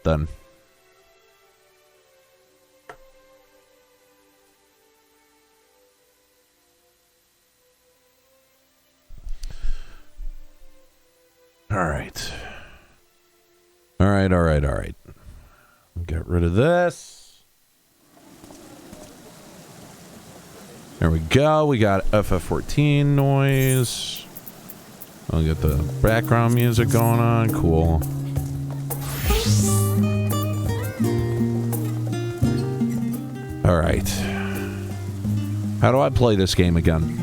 then. All right. All right. Get rid of this. There we go. We got FF14 noise. I'll get the background music going on. Cool. All right. How do I play this game again?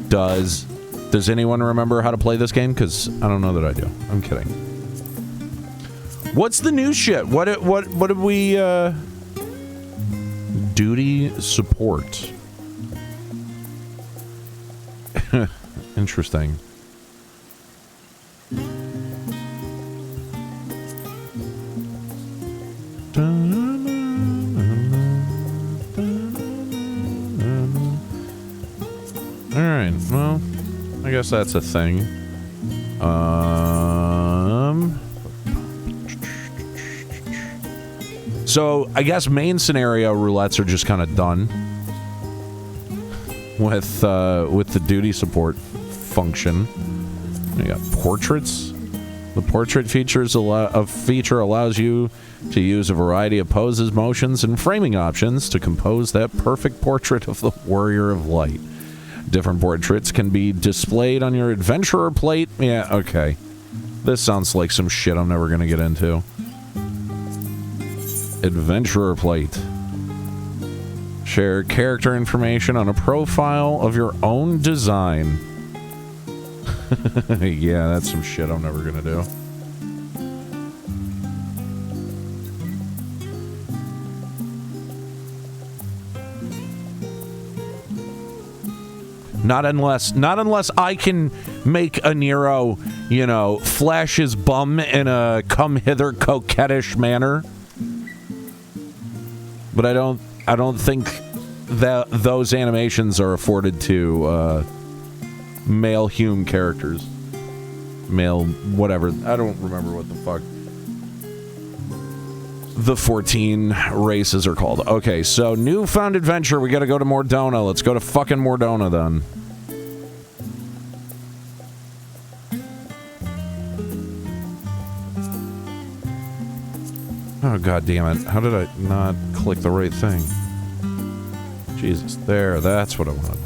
Does anyone remember how to play this game? Because I don't know that I do. I'm kidding. What's the new shit? What did we, duty support. Interesting. Alright, well, I guess that's a thing. So, I guess main scenario roulettes are just kind of done with the duty support function. You got portraits. The portrait feature allows you to use a variety of poses, motions, and framing options to compose that perfect portrait of the warrior of light. Different portraits can be displayed on your adventurer plate. Yeah, okay. This sounds like some shit I'm never gonna get into. Adventurer plate. Share character information on a profile of your own design. Yeah, that's some shit I'm never gonna do. Not unless I can make Aniero, you know, flash his bum in a come hither coquettish manner. But I don't think that those animations are afforded to male Hume characters. Male whatever. I don't remember what the fuck the 14 races are called. Okay, so newfound adventure. We gotta go to Mordona. Let's go to fucking Mordona then. Oh, god damn it. How did I not click the right thing? Jesus, there, that's what I wanted.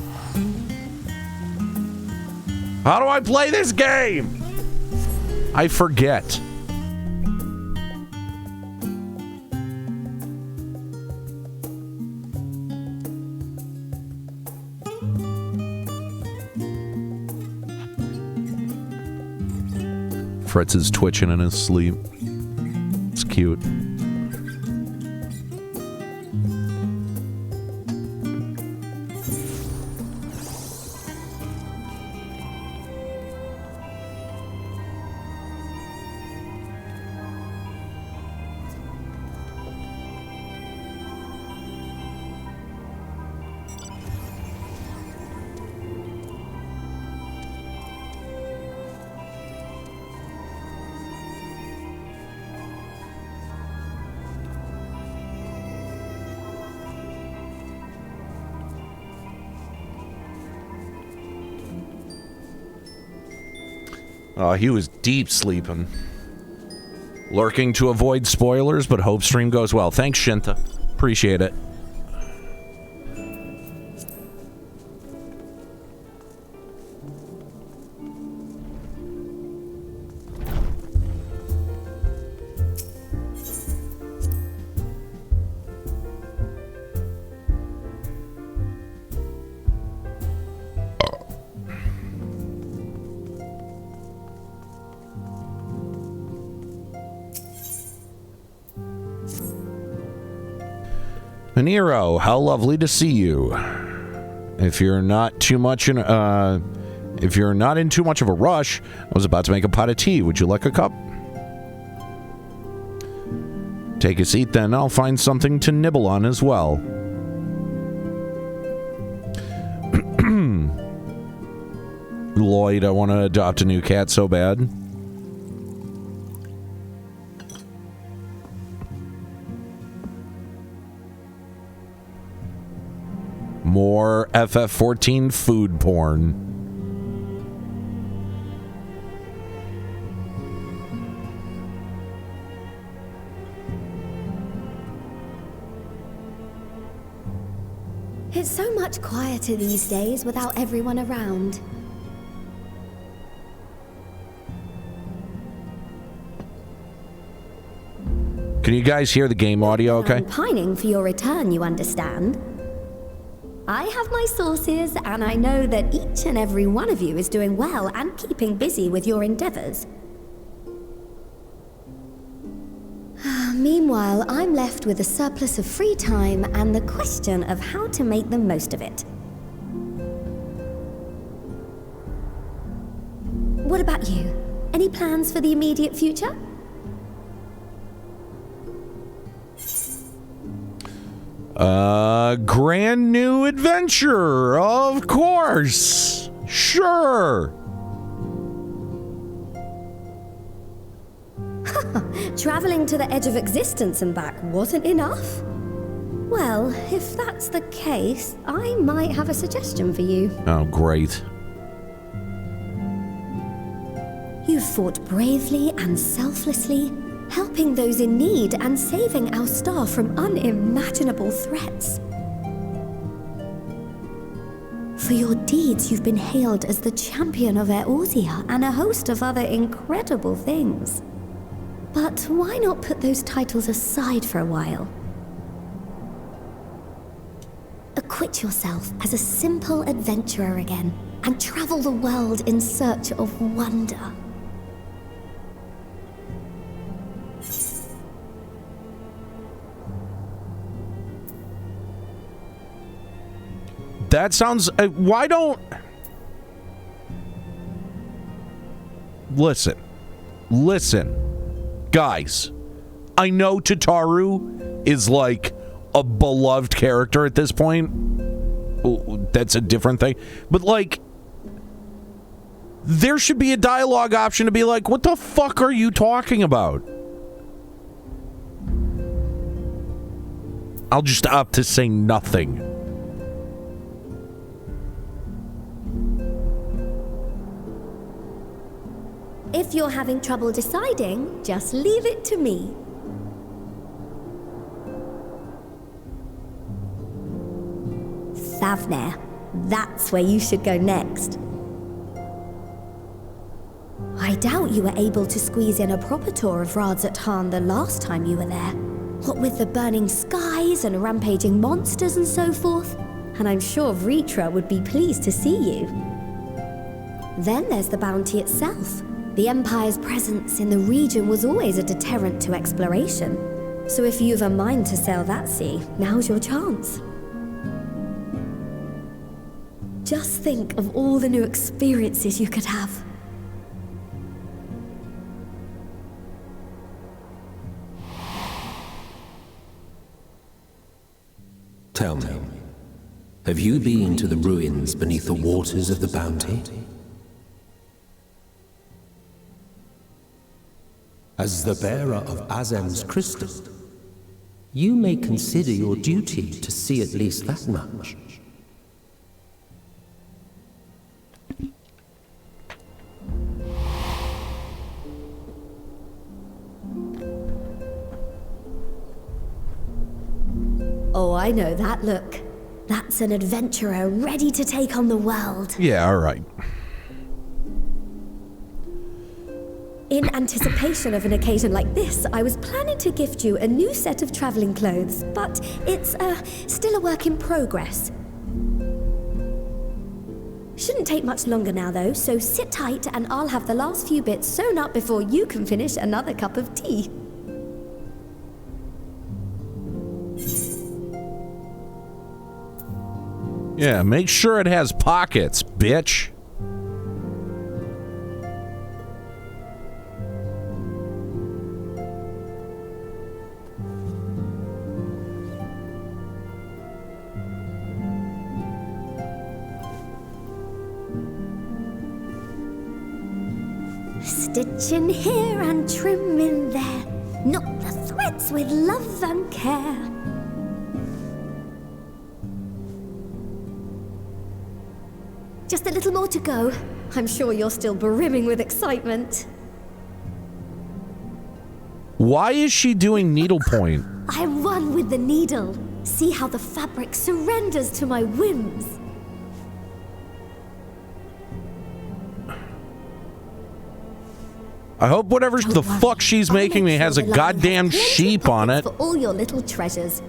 How do I play this game? I forget. Fritz is twitching in his sleep. It's cute. Oh, he was deep sleeping. Lurking to avoid spoilers, but hope stream goes well. Thanks, Shinta. Appreciate it. Aniero, how lovely to see you. If you're not in too much of a rush, I was about to make a pot of tea. Would you like a cup? Take a seat then. I'll find something to nibble on as well. Lloyd, I want to adopt a new cat so bad. More FF14 food porn. It's so much quieter these days without everyone around. Can you guys hear the game audio okay? I'm pining for your return, you understand. I have my sources, and I know that each and every one of you is doing well and keeping busy with your endeavors. Meanwhile, I'm left with a surplus of free time and the question of how to make the most of it. What about you? Any plans for the immediate future? Brand new adventure, of course. Sure. Traveling to the edge of existence and back wasn't enough? Well, if that's the case, I might have a suggestion for you. Oh, great. You've fought bravely and selflessly, helping those in need and saving our star from unimaginable threats. For your deeds, you've been hailed as the champion of Eorzea and a host of other incredible things. But why not put those titles aside for a while? Acquit yourself as a simple adventurer again and travel the world in search of wonder. That sounds... why don't... Listen. Guys, I know Tataru is like a beloved character at this point. That's a different thing. But like, there should be a dialogue option to be like, what the fuck are you talking about? I'll just opt to say nothing. If you're having trouble deciding, just leave it to me. Thavnair, that's where you should go next. I doubt you were able to squeeze in a proper tour of Radzat the last time you were there. What with the burning skies and rampaging monsters and so forth. And I'm sure Vritra would be pleased to see you. Then there's the bounty itself. The Empire's presence in the region was always a deterrent to exploration. So if you've a mind to sail that sea, now's your chance. Just think of all the new experiences you could have. Tell me, have you been to the ruins beneath the waters of the Bounty? As the bearer of Azem's crystal, you may consider your duty to see at least that much. Oh, I know that look. That's an adventurer ready to take on the world. Yeah, all right. In anticipation of an occasion like this, I was planning to gift you a new set of traveling clothes, but it's still a work in progress. Shouldn't take much longer now, though, so sit tight and I'll have the last few bits sewn up before you can finish another cup of tea. Yeah, make sure it has pockets, bitch. Stitch in here and trim in there. Knot the threads with love and care. just a little more to go. I'm sure you're still brimming with excitement. Why is she doing needlepoint? I'm one with the needle. See how the fabric surrenders to my whims. I hope whatever the fuck she's making me has a goddamn sheep on it. For all your little treasures.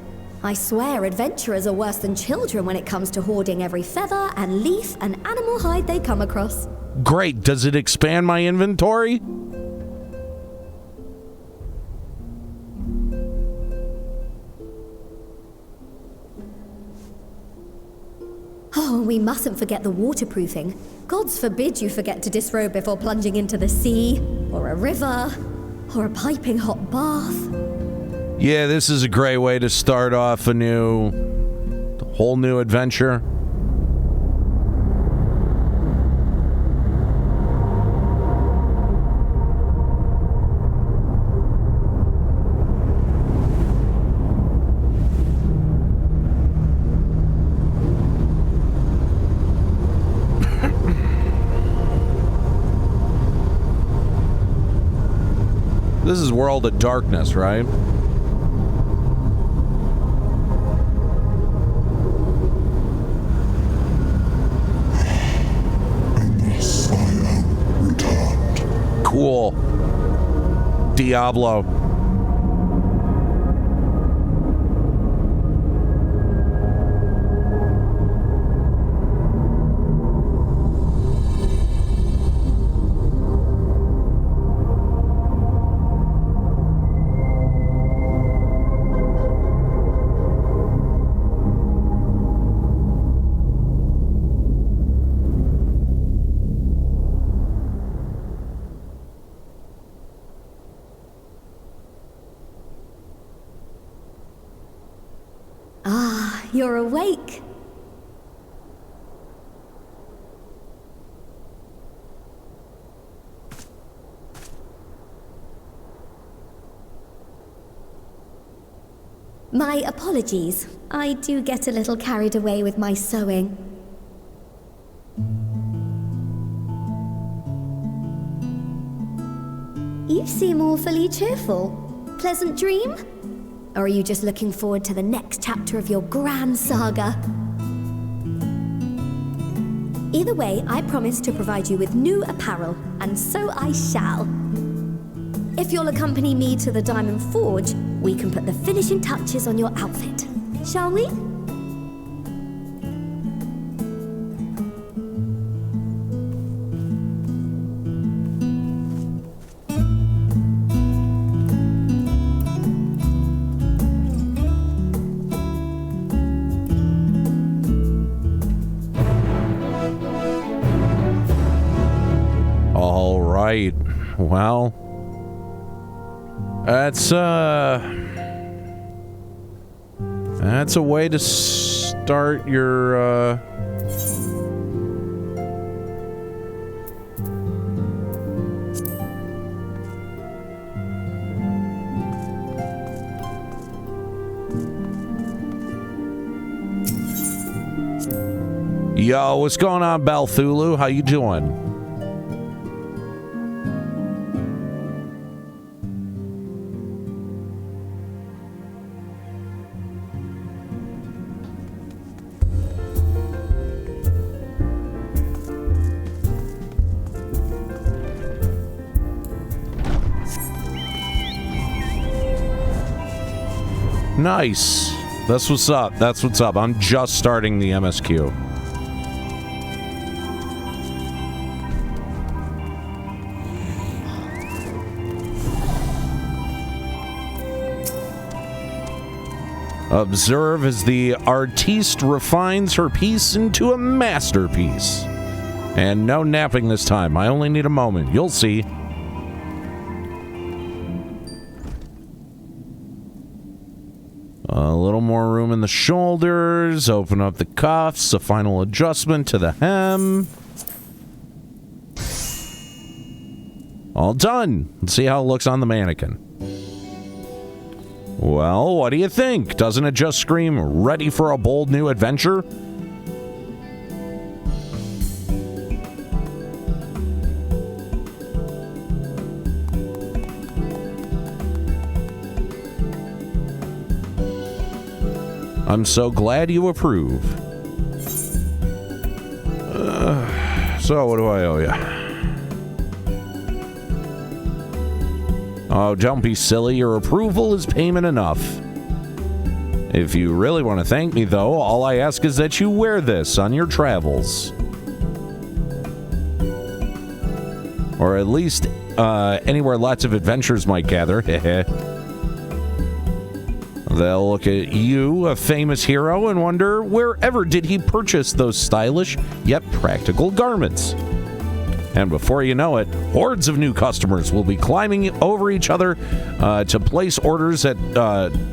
I swear adventurers are worse than children when it comes to hoarding every feather and leaf and animal hide they come across. Great. Does it expand my inventory? Oh, we mustn't forget the waterproofing. Gods forbid you forget to disrobe before plunging into the sea, or a river, or a piping hot bath. Yeah, this is a great way to start off a whole new adventure. This is World of Darkness, right? And thus I am returned. Cool. Diablo. You're awake. My apologies. I do get a little carried away with my sewing. You seem awfully cheerful. Pleasant dream? Or are you just looking forward to the next chapter of your grand saga? Either way, I promise to provide you with new apparel, and so I shall. If you'll accompany me to the Diamond Forge, we can put the finishing touches on your outfit. Shall we? Well, that's a way to start your Yo, what's going on, Balthulu? How you doing? Nice. That's what's up. That's what's up. I'm just starting the MSQ. Observe as the artiste refines her piece into a masterpiece. And no napping this time. I only need a moment. You'll see. A little more room in the shoulders. Open up the cuffs. A final adjustment to the hem. All done. Let's see how it looks on the mannequin. Well, what do you think? Doesn't it just scream ready for a bold new adventure? I'm so glad you approve. So, what do I owe you? Oh, don't be silly. Your approval is payment enough. If you really want to thank me, though, all I ask is that you wear this on your travels. Or at least anywhere lots of adventurers might gather. They'll look at you, a famous hero, and wonder wherever did he purchase those stylish yet practical garments. And before you know it, hordes of new customers will be climbing over each other to place orders at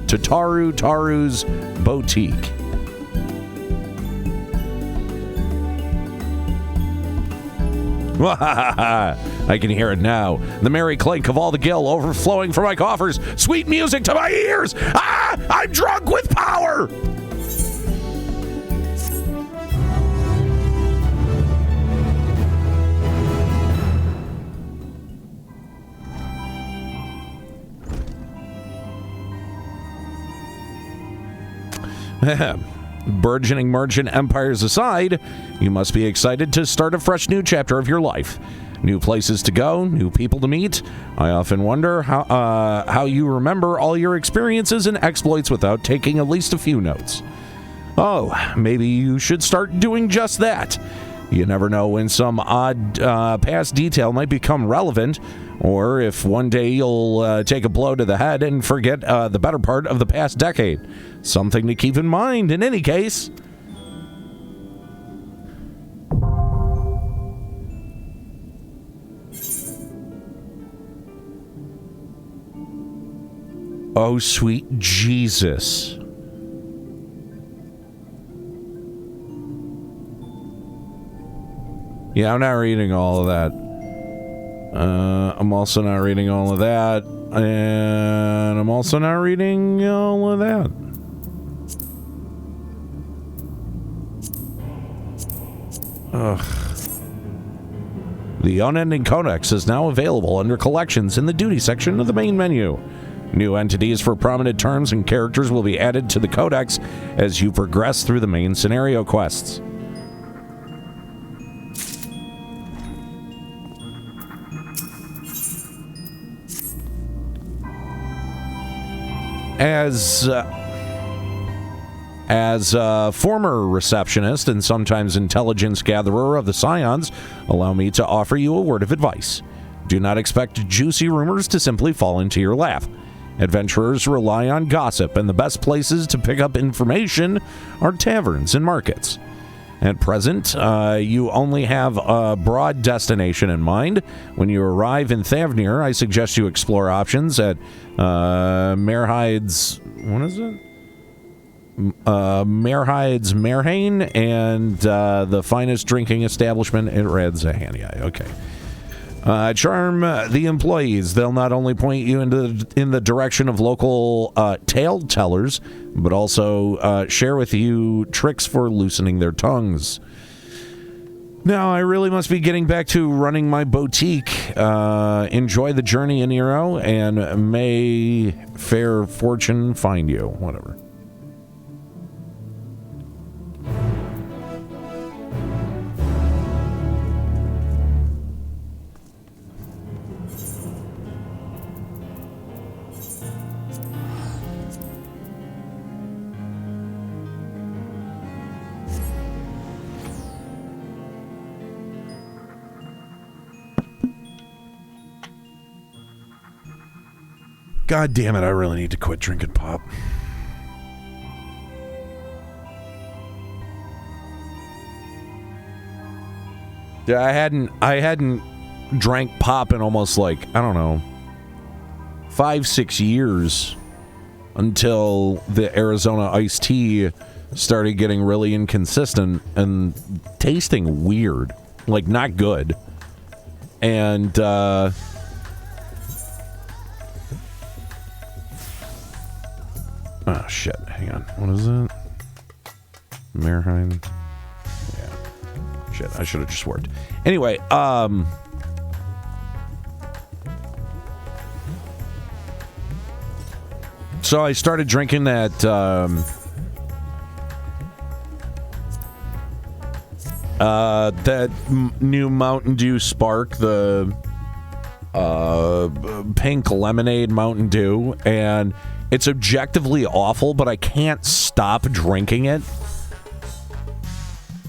Taru's boutique. I can hear it now. The merry clink of all the gill overflowing from my coffers. Sweet music to my ears. Ah! I'm drunk with power! Burgeoning merchant empires aside, you must be excited to start a fresh new chapter of your life. New places to go, new people to meet. I often wonder how you remember all your experiences and exploits without taking at least a few notes. Oh, maybe you should start doing just that. You never know when some odd past detail might become relevant, or if one day you'll take a blow to the head and forget the better part of the past decade. Something to keep in mind in any case. Oh, sweet Jesus. Yeah, I'm not reading all of that. I'm also not reading all of that. And I'm also not reading all of that. Ugh. The Unending Codex is now available under Collections in the Duty section of the main menu. New entities for prominent terms and characters will be added to the Codex as you progress through the main scenario quests. As a former receptionist and sometimes intelligence gatherer of the Scions, allow me to offer you a word of advice. Do not expect juicy rumors to simply fall into your lap. Adventurers rely on gossip, and the best places to pick up information are taverns and markets. At present, you only have a broad destination in mind. When you arrive in Thavnir, I suggest you explore options at Merhide's... What is it? Merhide's Merhain and the finest drinking establishment at Radzahania. Okay. Charm the employees. They'll not only point you in the direction of local tale tellers, but also share with you tricks for loosening their tongues. Now, I really must be getting back to running my boutique. Enjoy the journey, Aniero, and may fair fortune find you. Whatever. God damn it, I really need to quit drinking pop. Yeah, I hadn't drank pop in almost like, I don't know, 5-6 years until the Arizona iced tea started getting really inconsistent and tasting weird, like not good. And oh, shit. Hang on. What is it? Merheim? Yeah. Shit. I should have just worked. Anyway, so I started drinking that That new Mountain Dew Spark, the pink lemonade Mountain Dew, and it's objectively awful, but I can't stop drinking it.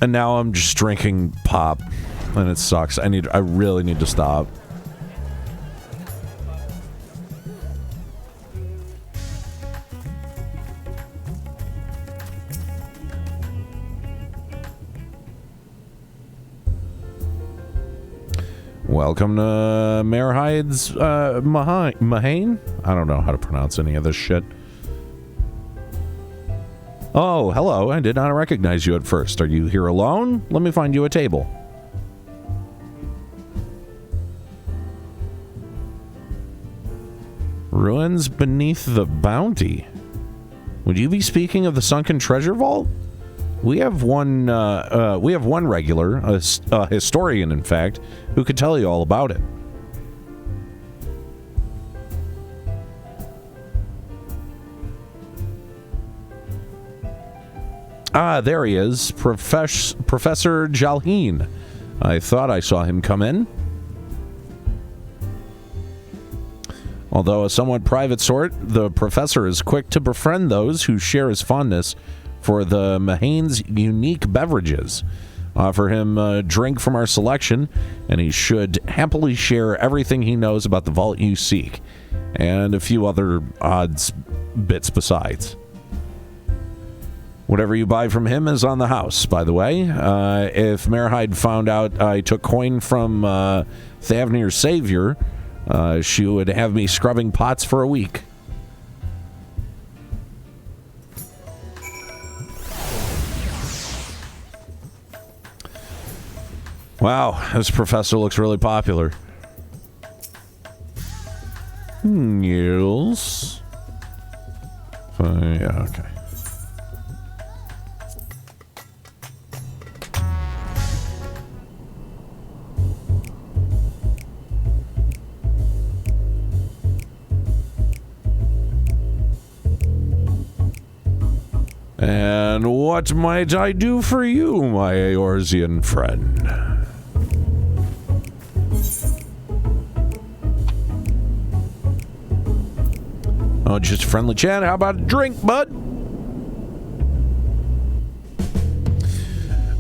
And now I'm just drinking pop, and it sucks. I really need to stop. Welcome to Mayor Hyde's Mahane? I don't know how to pronounce any of this shit. Oh, hello. I did not recognize you at first. Are you here alone? Let me find you a table. Ruins beneath the bounty. Would you be speaking of the sunken treasure vault? We have one regular, a historian, in fact, who could tell you all about it. Ah, there he is, Professor Jalheen. I thought I saw him come in. Although a somewhat private sort, the professor is quick to befriend those who share his fondness for the Mahane's unique beverages. Offer him a drink from our selection, and he should happily share everything he knows about the vault you seek, and a few other odds bits besides. Whatever you buy from him is on the house, by the way. If Mayor Hyde found out I took coin from Thavnir's savior, she would have me scrubbing pots for a week. Wow, this professor looks really popular. Yes. Yeah, okay. And what might I do for you, my Eorzean friend? Oh, just a friendly chat. How about a drink, bud?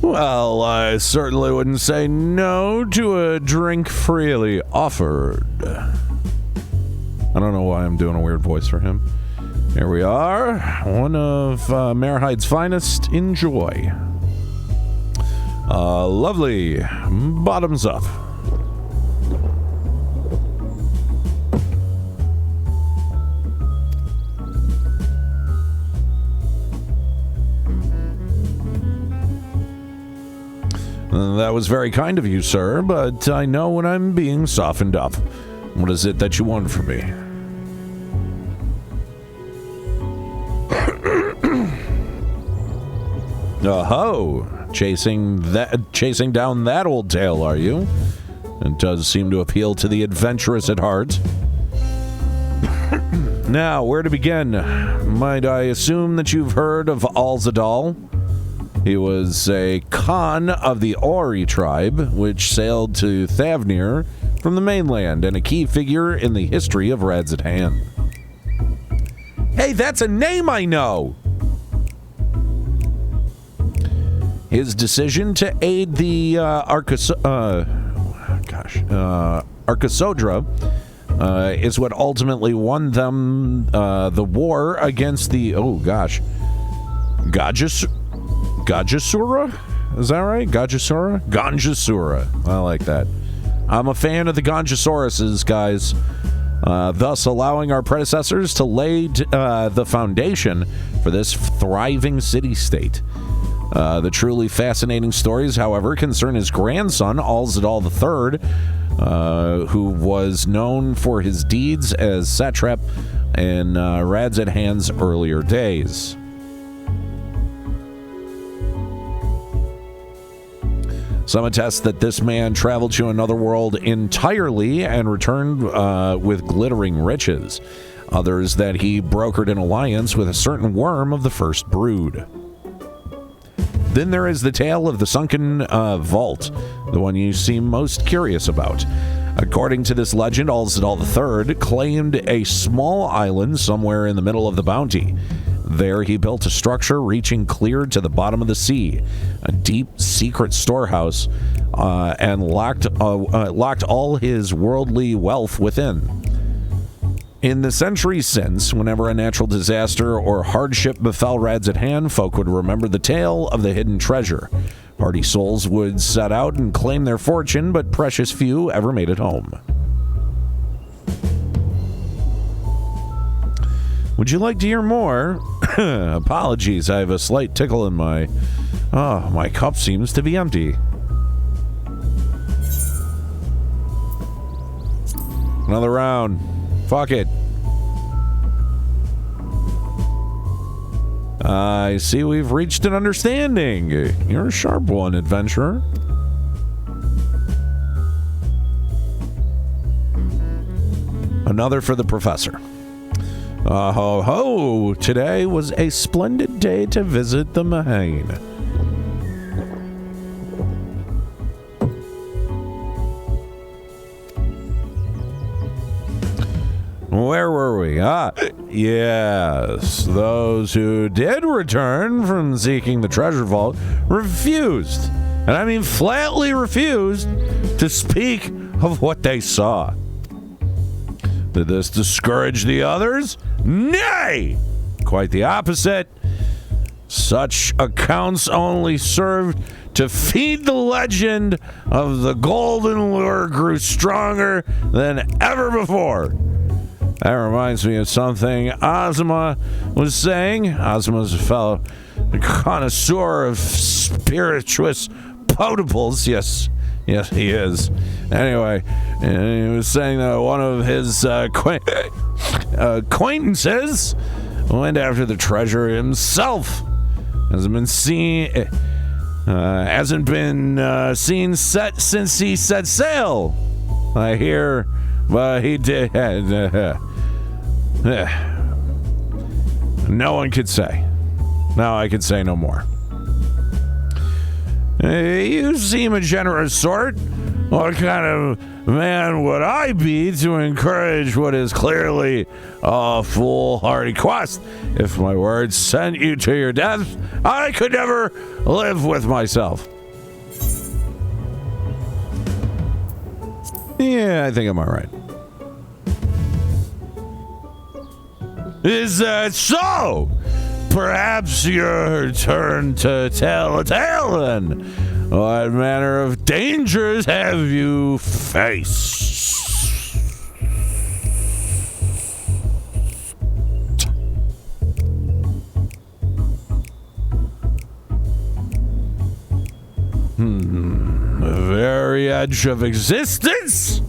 Well, I certainly wouldn't say no to a drink freely offered. I don't know why I'm doing a weird voice for him. Here we are. One of Mayor Hyde's finest. Enjoy. Lovely. Bottoms up. That was very kind of you, sir, but I know when I'm being softened up. What is it that you want from me? Oh, chasing down that old tale, are you? It does seem to appeal to the adventurous at heart. Now, where to begin? Might I assume that you've heard of Alzadal? He was a Khan of the Ori tribe, which sailed to Thavnir from the mainland, and a key figure in the history of Radzatan. Hey, that's a name I know! His decision to aid the Arkasodra is what ultimately won them the war against the Gajasura? Is that right? Ganjasura. I like that. I'm a fan of the Ganjasauruses, guys. Thus allowing our predecessors to lay the foundation for this thriving city-state. The truly fascinating stories, however, concern his grandson, Alzadal III, who was known for his deeds as satrap in Radzatan's earlier days. Some attest that this man traveled to another world entirely and returned with glittering riches. Others that he brokered an alliance with a certain worm of the first brood. Then there is the tale of the sunken vault, the one you seem most curious about. According to this legend, Alzadal III claimed a small island somewhere in the middle of the bounty. There he built a structure reaching clear to the bottom of the sea, a deep, secret storehouse, and locked all his worldly wealth within. In the centuries since, whenever a natural disaster or hardship befell Radzat, folk would remember the tale of the hidden treasure. Hardy souls would set out and claim their fortune, but precious few ever made it home. Would you like to hear more? Apologies, I have a slight tickle in my... Oh, my cup seems to be empty. Another round. Fuck it. I see we've reached an understanding. You're a sharp one, adventurer. Another for the professor. Ho ho! Today was a splendid day to visit the Mahane. Where were we? Yes. Those who did return from seeking the treasure vault refused, and I mean flatly refused, to speak of what they saw. Did this discourage the others? Nay! Quite the opposite. Such accounts only served to feed the legend of the golden lure grew stronger than ever before. That reminds me of something Ozma was saying. Ozma's a fellow connoisseur of spirituous potables. Yes, he is. Anyway, he was saying that one of his acquaintances went after the treasure himself. Hasn't been seen since he set sail. I hear, but he did. No one could say. Now I could say no more. You seem a generous sort. What kind of man would I be to encourage what is clearly a foolhardy quest? If my words sent you to your death, I could never live with myself. Yeah, I think I'm all right. Is that so? Perhaps your turn to tell a tale, then. What manner of dangers have you faced? The very edge of existence?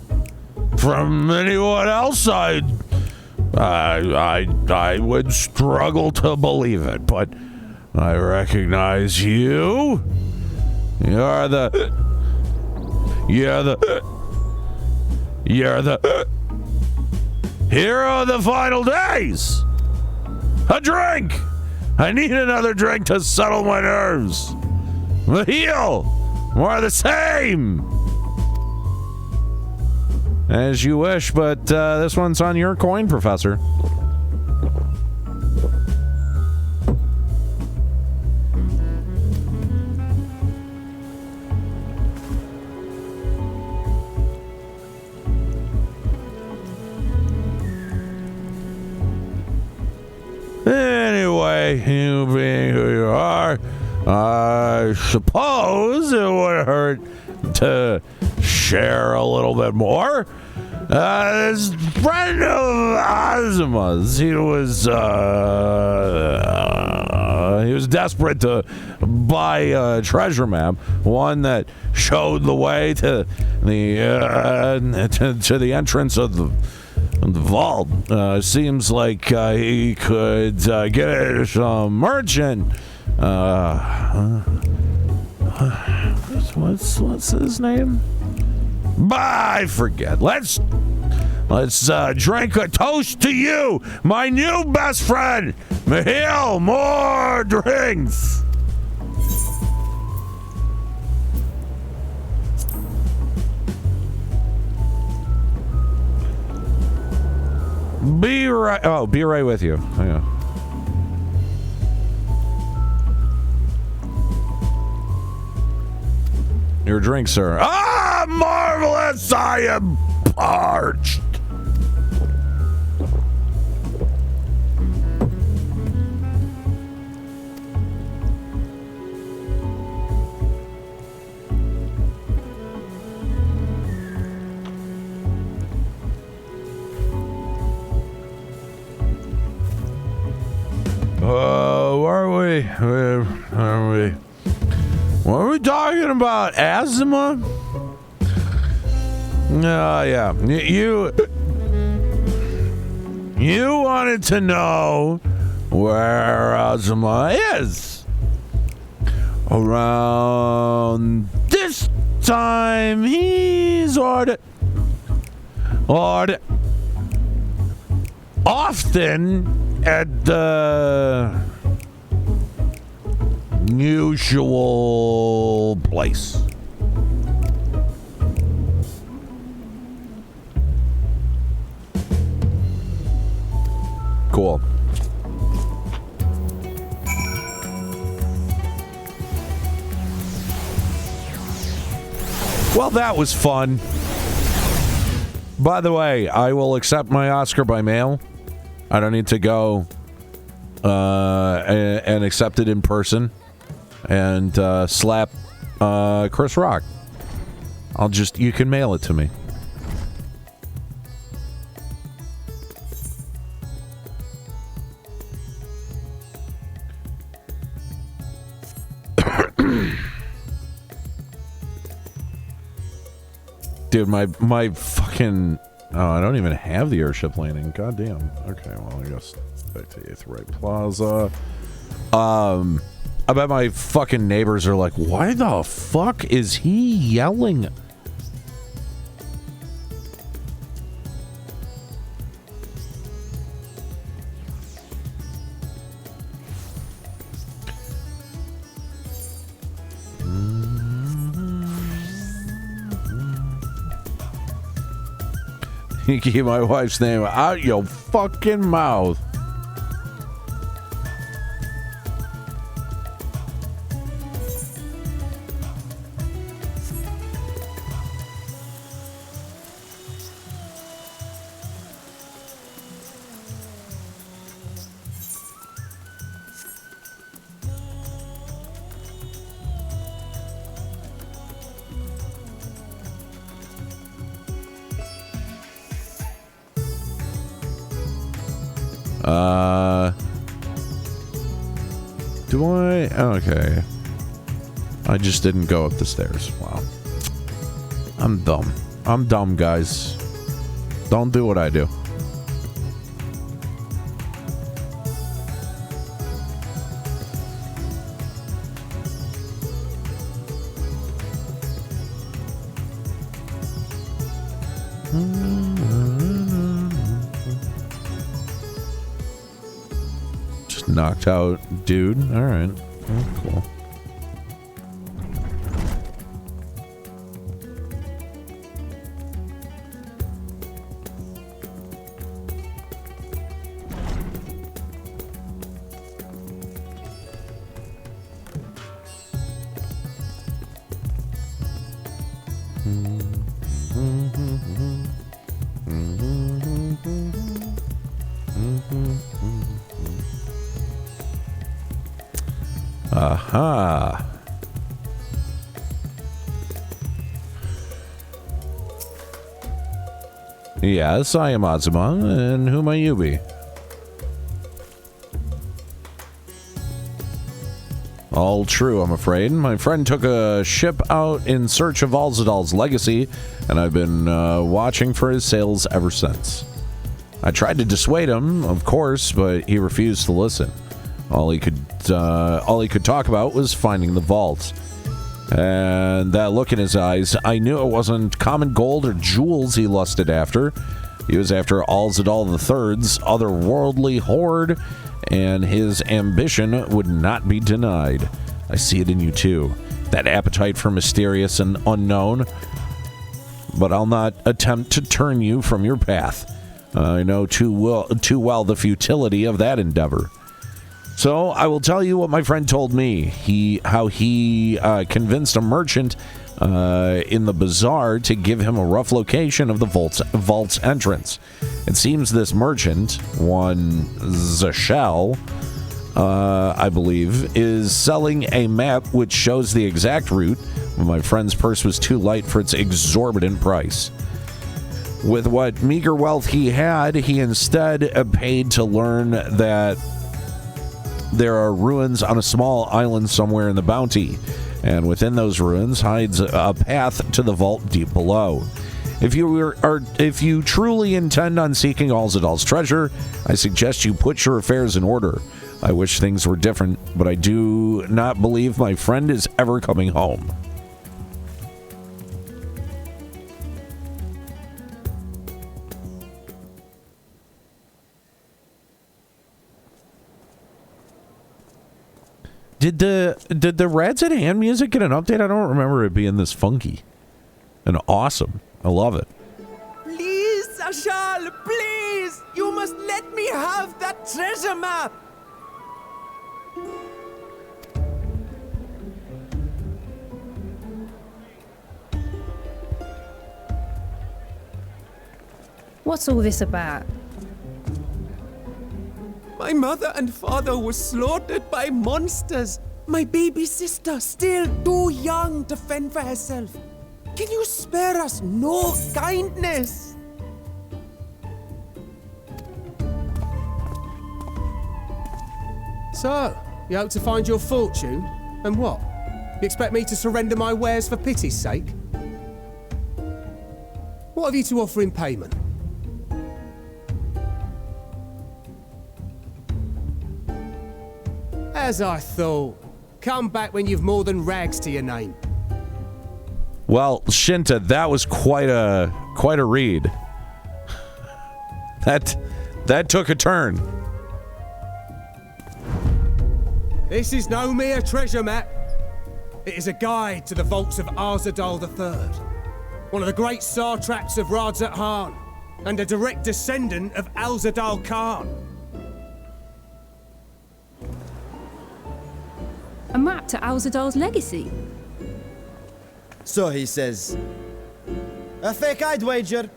From anyone else, I would struggle to believe it, but I recognize you. You're the hero of the final days. A drink. I need another drink to settle my nerves. A heal. More of the same. As you wish, but this one's on your coin, Professor. Anyway, you being who you are, I suppose it would hurt to share a little bit more. This friend of Ozma's, he was desperate to buy a treasure map, one that showed the way to the entrance of the vault. Seems like he could get it from a merchant. What's his name? I forget. Let's drink a toast to you, my new best friend. Mahil, more drinks. Be right with you. Hang on. Your drink, sir. Ah, marvelous! I am parched. Where are we? Where are we? What are we talking about? Asthma? Yeah. You wanted to know where Asthma is. Around this time, he's often at the usual place. Cool. Well, that was fun. By the way, I will accept my Oscar by mail. I don't need to go and accept it in person and slap Chris Rock. You can mail it to me. Dude, my fucking... Oh, I don't even have the airship landing. God damn. Okay, well, I guess back to 8th Right Plaza. I bet my fucking neighbors are like, why the fuck is he yelling? You keep my wife's name out your fucking mouth. Do I? Okay. I just didn't go up the stairs. Wow. I'm dumb. I'm dumb, guys. Don't do what I do. Knocked out dude. All right. Oh, cool. Aha. Yes, I am Azuma, and who may you be? All true, I'm afraid. My friend took a ship out in search of Alzadal's legacy, and I've been watching for his sales ever since. I tried to dissuade him, of course, but he refused to listen. All he could talk about was finding the vault. And that look in his eyes, I knew it wasn't common gold or jewels he lusted after. He was after Alzadal III's otherworldly hoard, and his ambition would not be denied. I see it in you too, that appetite for mysterious and unknown. But I'll not attempt to turn you from your path. I know too well the futility of that endeavor. So I will tell you what my friend told me. How he convinced a merchant in the bazaar to give him a rough location of the vault's entrance. It seems this merchant, one Zashel, I believe, is selling a map which shows the exact route, but my friend's purse was too light for its exorbitant price. With what meager wealth he had, he instead paid to learn that there are ruins on a small island somewhere in the Bounty, and within those ruins hides a path to the vault deep below. If you truly intend on seeking Alzadal's treasure, I suggest you put your affairs in order. I wish things were different, but I do not believe my friend is ever coming home. Did the Rads at Hand music get an update? I don't remember it being this funky and awesome. I love it. Please, Ashal, please! You must let me have that treasure map! What's all this about? My mother and father were slaughtered by monsters. My baby sister, still too young to fend for herself. Can you spare us no kindness? So, you hope to find your fortune? And what? You expect me to surrender my wares for pity's sake? What have you to offer in payment? As I thought. Come back when you've more than rags to your name. Well, Shinta, that was quite a read. That took a turn. This is no mere treasure map. It is a guide to the vaults of Arzadal III, one of the great satraps of Radzat Han, and a direct descendant of Alzadal Khan. A map to Alzadal's legacy? So he says. A fake, I'd wager.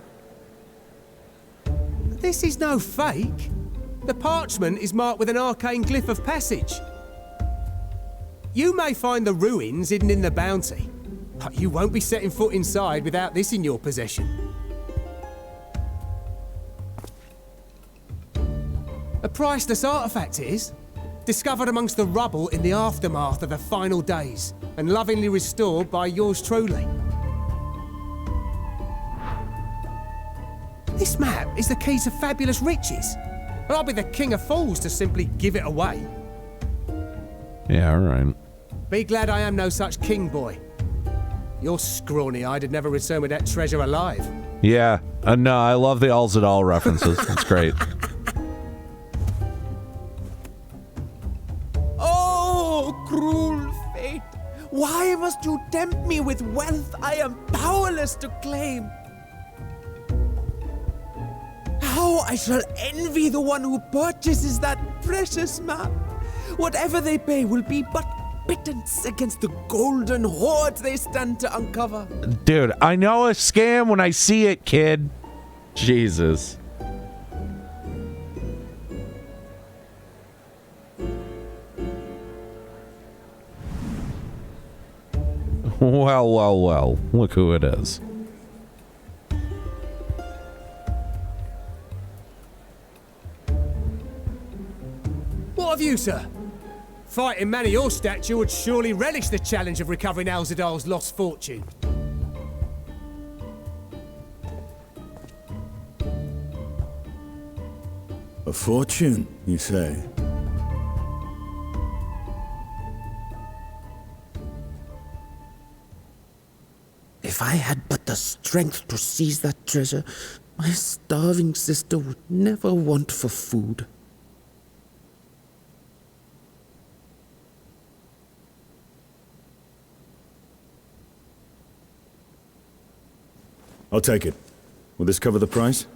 This is no fake. The parchment is marked with an arcane glyph of passage. You may find the ruins hidden in the Bounty, but you won't be setting foot inside without this in your possession. A priceless artifact it is, discovered amongst the rubble in the aftermath of the final days, and lovingly restored by yours truly. This map is the key to fabulous riches, and I'll be the king of fools to simply give it away. Yeah, all right. Be glad I am no such king, boy. Your scrawny-eyed would never return with that treasure alive. Yeah, no, I love the Alzadal references. It's great. Cruel fate! Why must you tempt me with wealth I am powerless to claim? How I shall envy the one who purchases that precious map! Whatever they pay will be but pittance against the golden hoard they stand to uncover. Dude, I know a scam when I see it, kid. Jesus. Well. Look who it is. What of you, sir? Fighting man of your stature would surely relish the challenge of recovering Alzadal's lost fortune. A fortune, you say? If I had but the strength to seize that treasure, my starving sister would never want for food. I'll take it. Will this cover the price?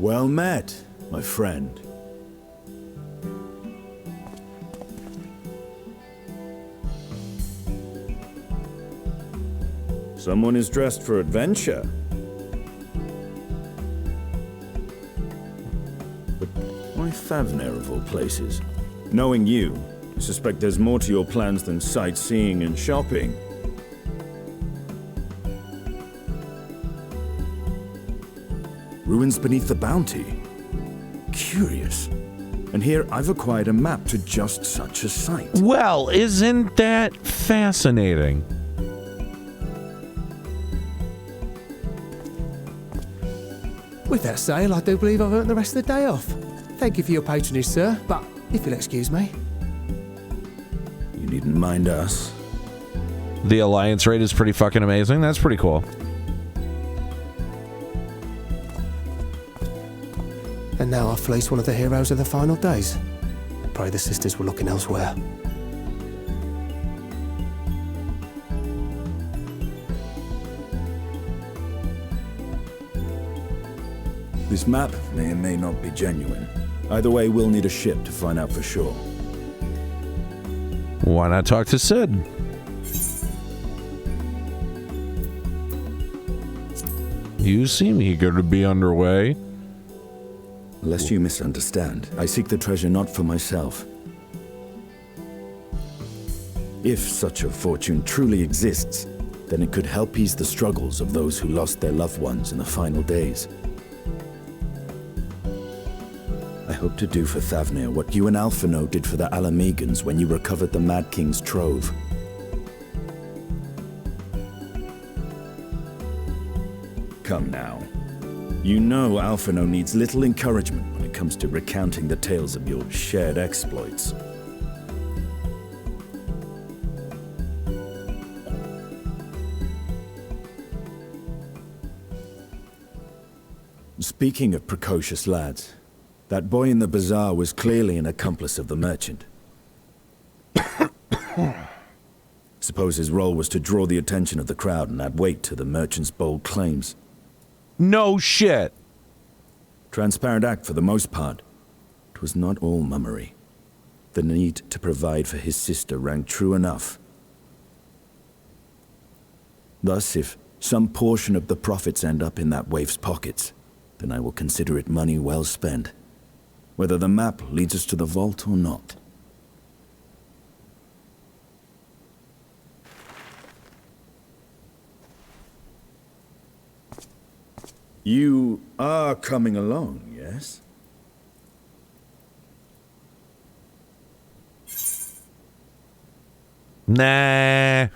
Well met, my friend. Someone is dressed for adventure. But why Favner of all places? Knowing you, I suspect there's more to your plans than sightseeing and shopping. Ruins beneath the Bounty. Curious. And here I've acquired a map to just such a site. Well, isn't that fascinating? With that sale, I do believe I've earned the rest of the day off. Thank you for your patronage, sir, but if you'll excuse me. You needn't mind us. The alliance rate is pretty fucking amazing. That's pretty cool. And now I've fleeced one of the heroes of the final days. Pray the sisters were looking elsewhere. This map may or may not be genuine. Either way, we'll need a ship to find out for sure. Why not talk to Sid? You seem eager to be underway. Lest you misunderstand, I seek the treasure not for myself. If such a fortune truly exists, then it could help ease the struggles of those who lost their loved ones in the final days. I hope to do for Thavnir what you and Alphino did for the Alamegans when you recovered the Mad King's trove. Come now. You know Alphino needs little encouragement when it comes to recounting the tales of your shared exploits. Speaking of precocious lads, that boy in the bazaar was clearly an accomplice of the merchant. Suppose his role was to draw the attention of the crowd and add weight to the merchant's bold claims. No shit. Transparent act for the most part. It was not all mummery. The need to provide for his sister rang true enough. Thus, if some portion of the profits end up in that waif's pockets, then I will consider it money well spent, whether the map leads us to the vault or not. You are coming along, yes? Nah.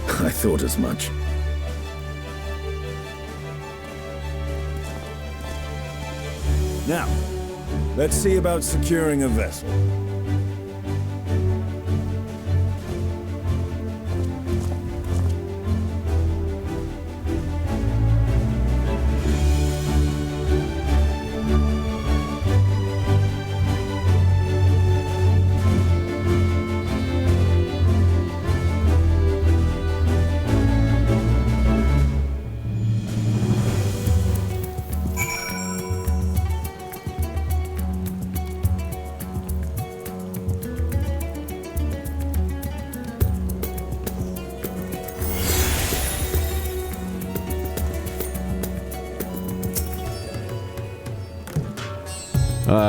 I thought as much. Now, let's see about securing a vessel.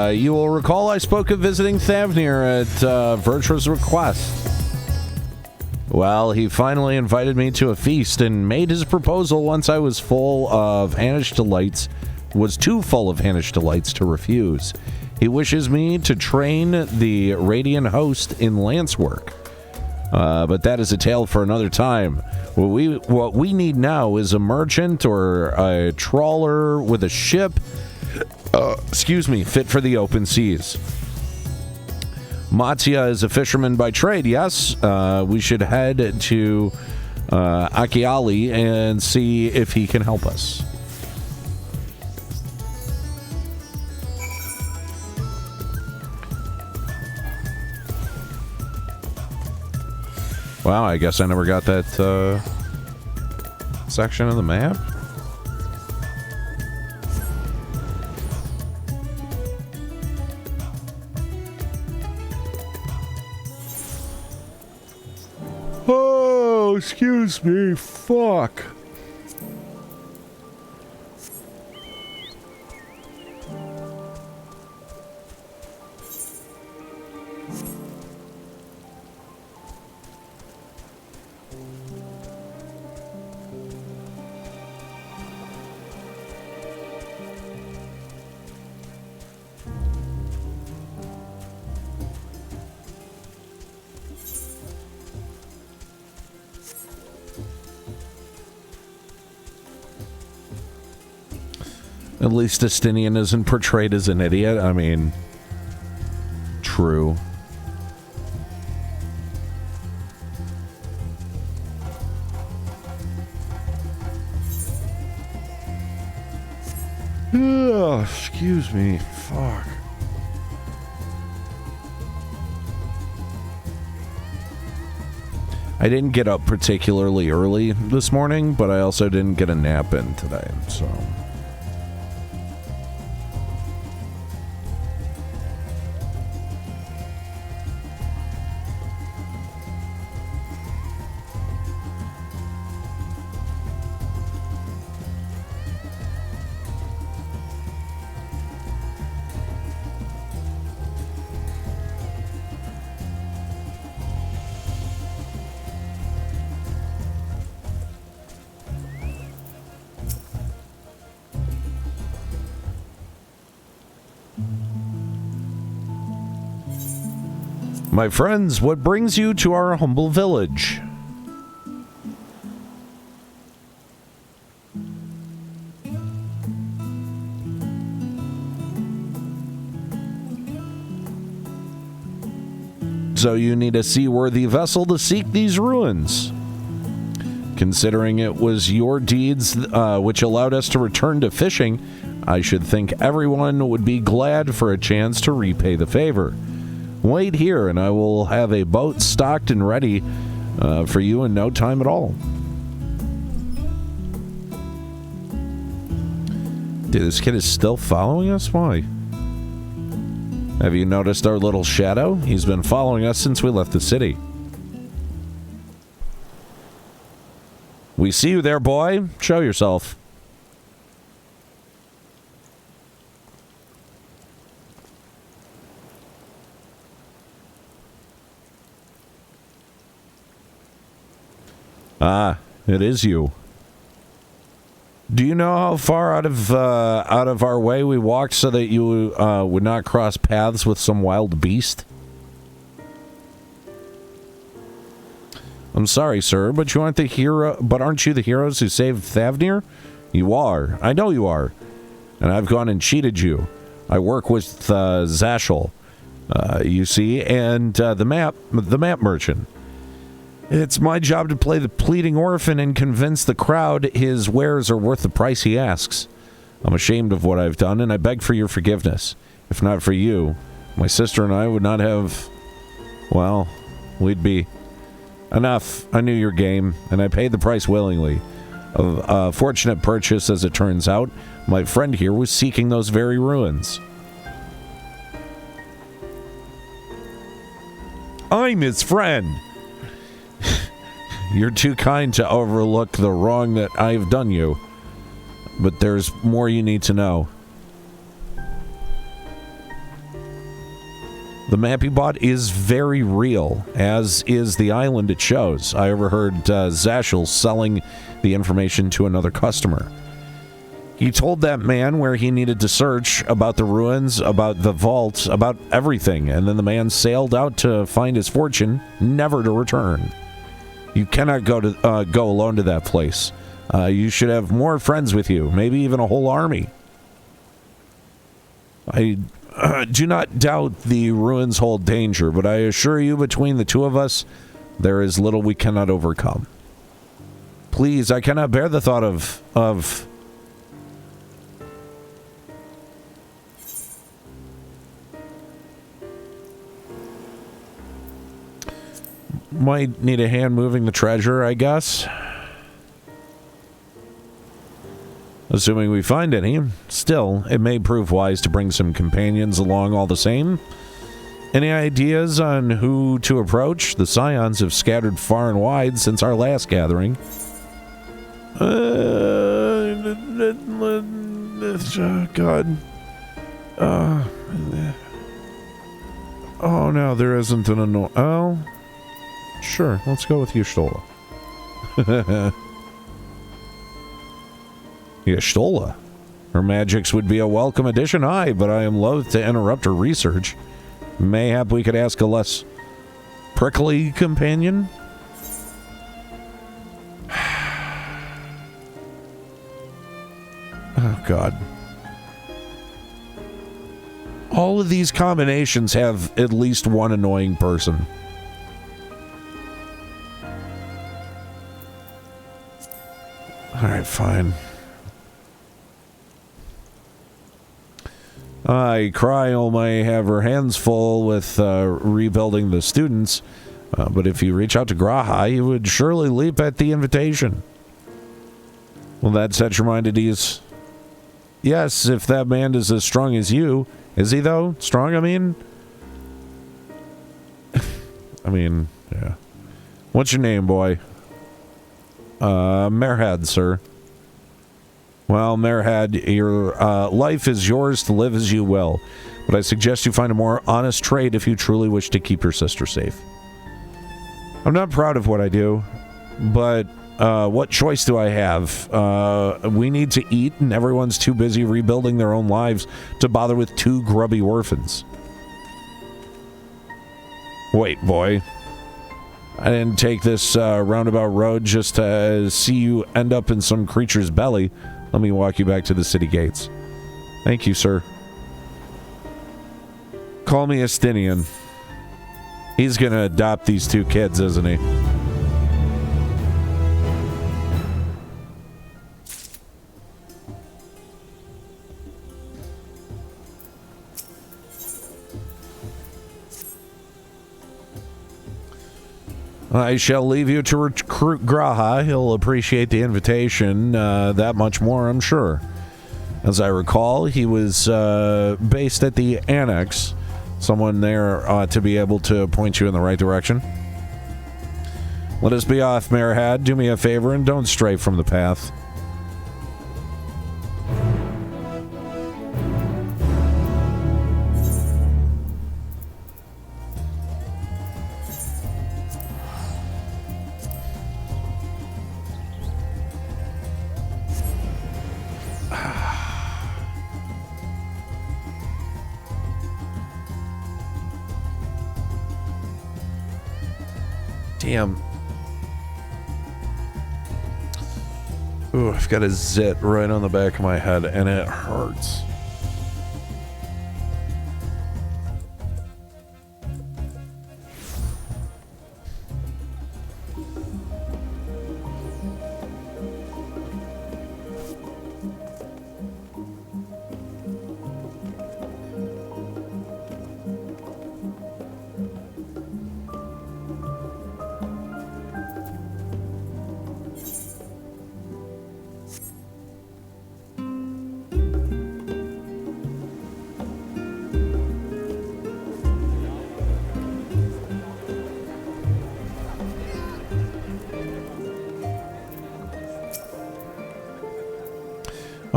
You will recall I spoke of visiting Thavnir at Vertra's request. Well, he finally invited me to a feast and made his proposal once I was full of Hanish delights, was too full of Hanish delights to refuse. He wishes me to train the Radiant host in lance work. But that is a tale for another time. What we need now is a merchant or a trawler with a ship fit for the open seas. Mattia is a fisherman by trade, yes. We should head to Akiali and see if he can help us. Wow, I guess I never got that section of the map. Oh, excuse me. Fuck. At least Justinian isn't portrayed as an idiot. I mean, true. Oh, excuse me. Fuck. I didn't get up particularly early this morning, but I also didn't get a nap in today, so... My friends, what brings you to our humble village? So you need a seaworthy vessel to seek these ruins. Considering it was your deeds which allowed us to return to fishing, I should think everyone would be glad for a chance to repay the favor. Wait here, and I will have a boat stocked and ready for you in no time at all. Dude, this kid is still following us? Why? Have you noticed our little shadow? He's been following us since we left the city. We see you there, boy. Show yourself. Ah, it is you. Do you know how far out of our way we walked so that you would not cross paths with some wild beast? I'm sorry, sir, but you aren't the hero. But aren't you the heroes who saved Thavnir? You are. I know you are. And I've gone and cheated you. I work with Zashel, you see, and the map merchant. It's my job to play the pleading orphan and convince the crowd his wares are worth the price he asks. I'm ashamed of what I've done, and I beg for your forgiveness. If not for you, my sister and I would not have... Well, we'd be... Enough. I knew your game, and I paid the price willingly. A fortunate purchase, as it turns out. My friend here was seeking those very ruins. I'm his friend! You're too kind to overlook the wrong that I've done you. But there's more you need to know. The map you bought is very real, as is the island it shows. I overheard Zashel selling the information to another customer. He told that man where he needed to search, about the ruins, about the vault, about everything, and then the man sailed out to find his fortune, never to return. You cannot go alone to that place. You should have more friends with you, maybe even a whole army. I do not doubt the ruins hold danger, but I assure you between the two of us, there is little we cannot overcome. Please, I cannot bear the thought of... might need a hand moving the treasure, I guess. Assuming we find any. Still, it may prove wise to bring some companions along all the same. Any ideas on who to approach? The Scions have scattered far and wide since our last gathering. God. Oh, no, there isn't an oh, sure, let's go with Y'shtola. Y'shtola. Her magics would be a welcome addition, aye, but I am loath to interrupt her research. Mayhap we could ask a less prickly companion? Oh, God. All of these combinations have at least one annoying person. Alright, fine. Kryl may have her hands full with rebuilding the students, but if you reach out to Graha, he would surely leap at the invitation. Will that set your mind at ease? Yes, if that man is as strong as you. Is he, though? Strong, I mean? I mean, yeah. What's your name, boy? Merhad, sir. Well, Merhad, your life is yours to live as you will. But I suggest you find a more honest trade if you truly wish to keep your sister safe. I'm not proud of what I do, but what choice do I have? We need to eat, and everyone's too busy rebuilding their own lives to bother with two grubby orphans. Wait, boy. I didn't take this roundabout road just to see you end up in some creature's belly. Let me walk you back to the city gates. Thank you, sir. Call me Estinian. He's gonna adopt these two kids, isn't he? I shall leave you to recruit Graha. He'll appreciate the invitation that much more, I'm sure. As I recall, he was based at the Annex. Someone there ought to be able to point you in the right direction. Let us be off, Merhad. Do me a favor and don't stray from the path. Damn. Ooh, I've got a zit right on the back of my head, and it hurts.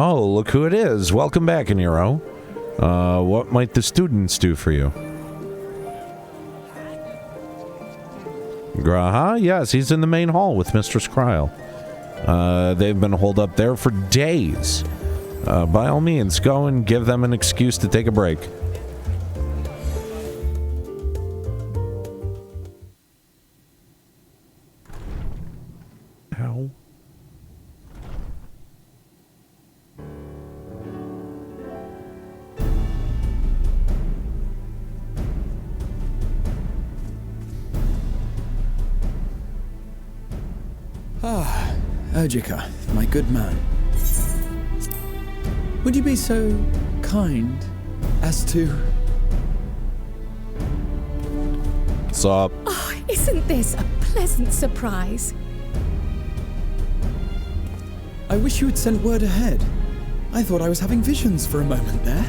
Oh, look who it is. Welcome back, Aniero. What might the students do for you? Graha? Yes, he's in the main hall with Mistress Kryl. They've been holed up there for days. By all means, go and give them an excuse to take a break. How? Ah, Urgika, my good man. Would you be so kind as to... What's up? Oh, it's Isn't this a pleasant surprise? I wish you had sent word ahead. I thought I was having visions for a moment there.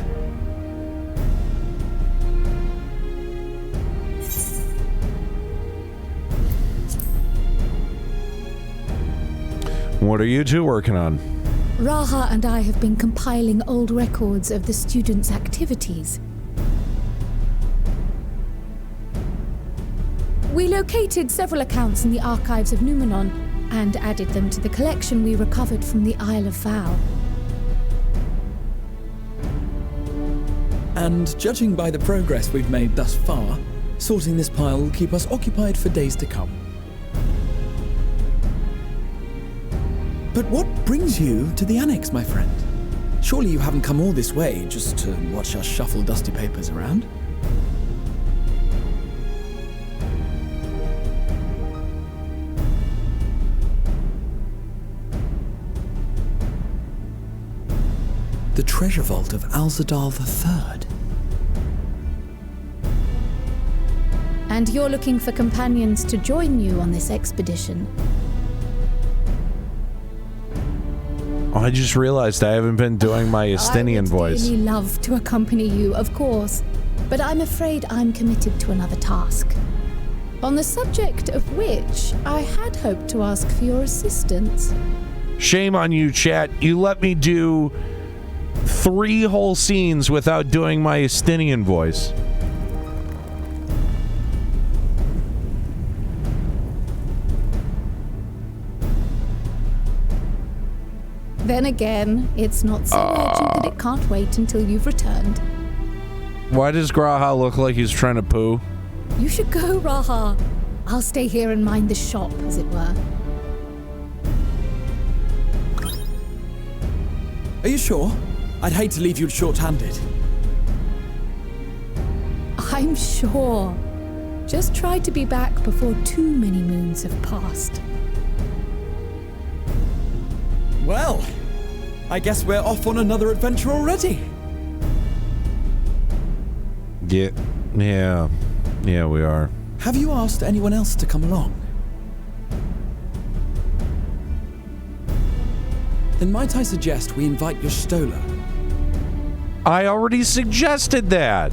What are you two working on? Raha and I have been compiling old records of the students' activities. We located several accounts in the archives of Numenon and added them to the collection we recovered from the Isle of Vow. And judging by the progress we've made thus far, sorting this pile will keep us occupied for days to come. But what brings you to the Annex, my friend? Surely you haven't come all this way just to watch us shuffle dusty papers around? The treasure vault of Alzadal III. And you're looking for companions to join you on this expedition. Oh, I just realized I haven't been doing my Estinian voice. I would really love to accompany you, of course, but I'm afraid I'm committed to another task. On the subject of which I had hoped to ask for your assistance. Shame on you, chat. You let me do 3 whole scenes without doing my Estinian voice. Then again, it's not so urgent that it can't wait until you've returned. Why does Graha look like he's trying to poo? You should go, Raha. I'll stay here and mind the shop, as it were. Are you sure? I'd hate to leave you short-handed. I'm sure. Just try to be back before too many moons have passed. Well, I guess we're off on another adventure already. Yeah, we are. Have you asked anyone else to come along? Then might I suggest we invite your Stola? I already suggested that.